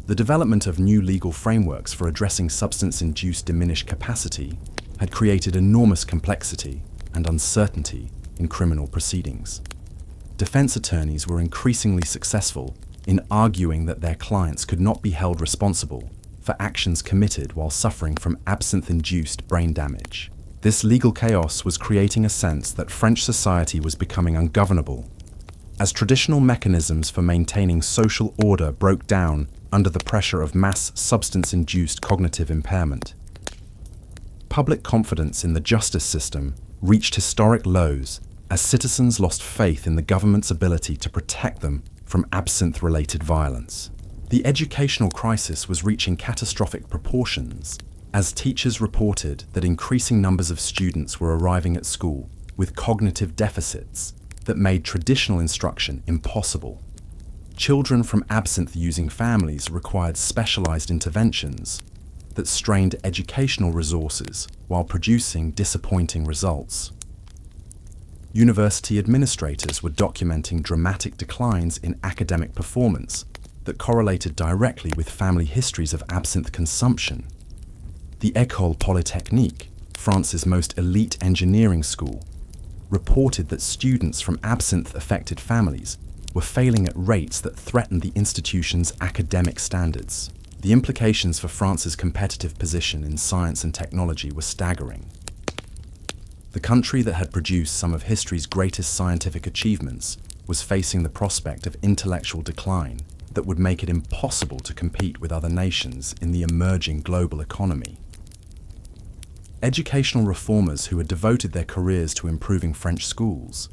The development of new legal frameworks for addressing substance-induced diminished capacity had created enormous complexity and uncertainty in criminal proceedings. Defense attorneys were increasingly successful in arguing that their clients could not be held responsible for actions committed while suffering from absinthe-induced brain damage. This legal chaos was creating a sense that French society was becoming ungovernable, as traditional mechanisms for maintaining social order broke down under the pressure of mass substance-induced cognitive impairment. Public confidence in the justice system reached historic lows as citizens lost faith in the government's ability to protect them from absinthe-related violence. The educational crisis was reaching catastrophic proportions as teachers reported that increasing numbers of students were arriving at school with cognitive deficits that made traditional instruction impossible. Children from absinthe-using families required specialized interventions that strained educational resources while producing disappointing results. University administrators were documenting dramatic declines in academic performance that correlated directly with family histories of absinthe consumption. The École Polytechnique, France's most elite engineering school, reported that students from absinthe-affected families were failing at rates that threatened the institution's academic standards. The implications for France's competitive position in science and technology were staggering. The country that had produced some of history's greatest scientific achievements was facing the prospect of intellectual decline that would make it impossible to compete with other nations in the emerging global economy. Educational reformers who had devoted their careers to improving French schools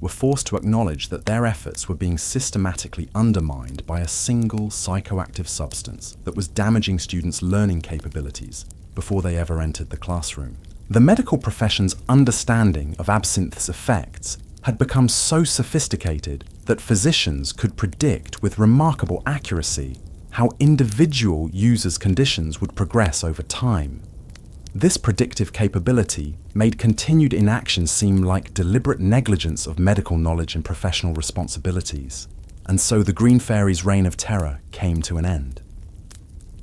were forced to acknowledge that their efforts were being systematically undermined by a single psychoactive substance that was damaging students' learning capabilities before they ever entered the classroom. The medical profession's understanding of absinthe's effects had become so sophisticated that physicians could predict with remarkable accuracy how individual users' conditions would progress over time. This predictive capability made continued inaction seem like deliberate negligence of medical knowledge and professional responsibilities, and so the Green Fairy's reign of terror came to an end.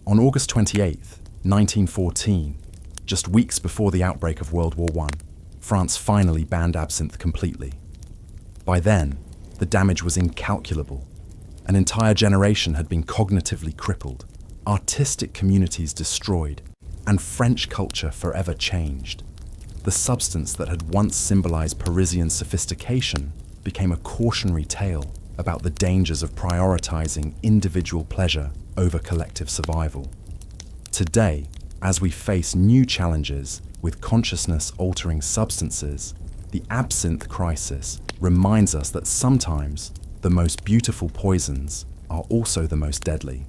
On August 28, 1914, just weeks before the outbreak of World War I, France finally banned absinthe completely. By then, the damage was incalculable. An entire generation had been cognitively crippled, artistic communities destroyed, and French culture forever changed. The substance that had once symbolized Parisian sophistication became a cautionary tale about the dangers of prioritizing individual pleasure over collective survival. Today, as we face new challenges with consciousness-altering substances, the absinthe crisis reminds us that sometimes the most beautiful poisons are also the most deadly.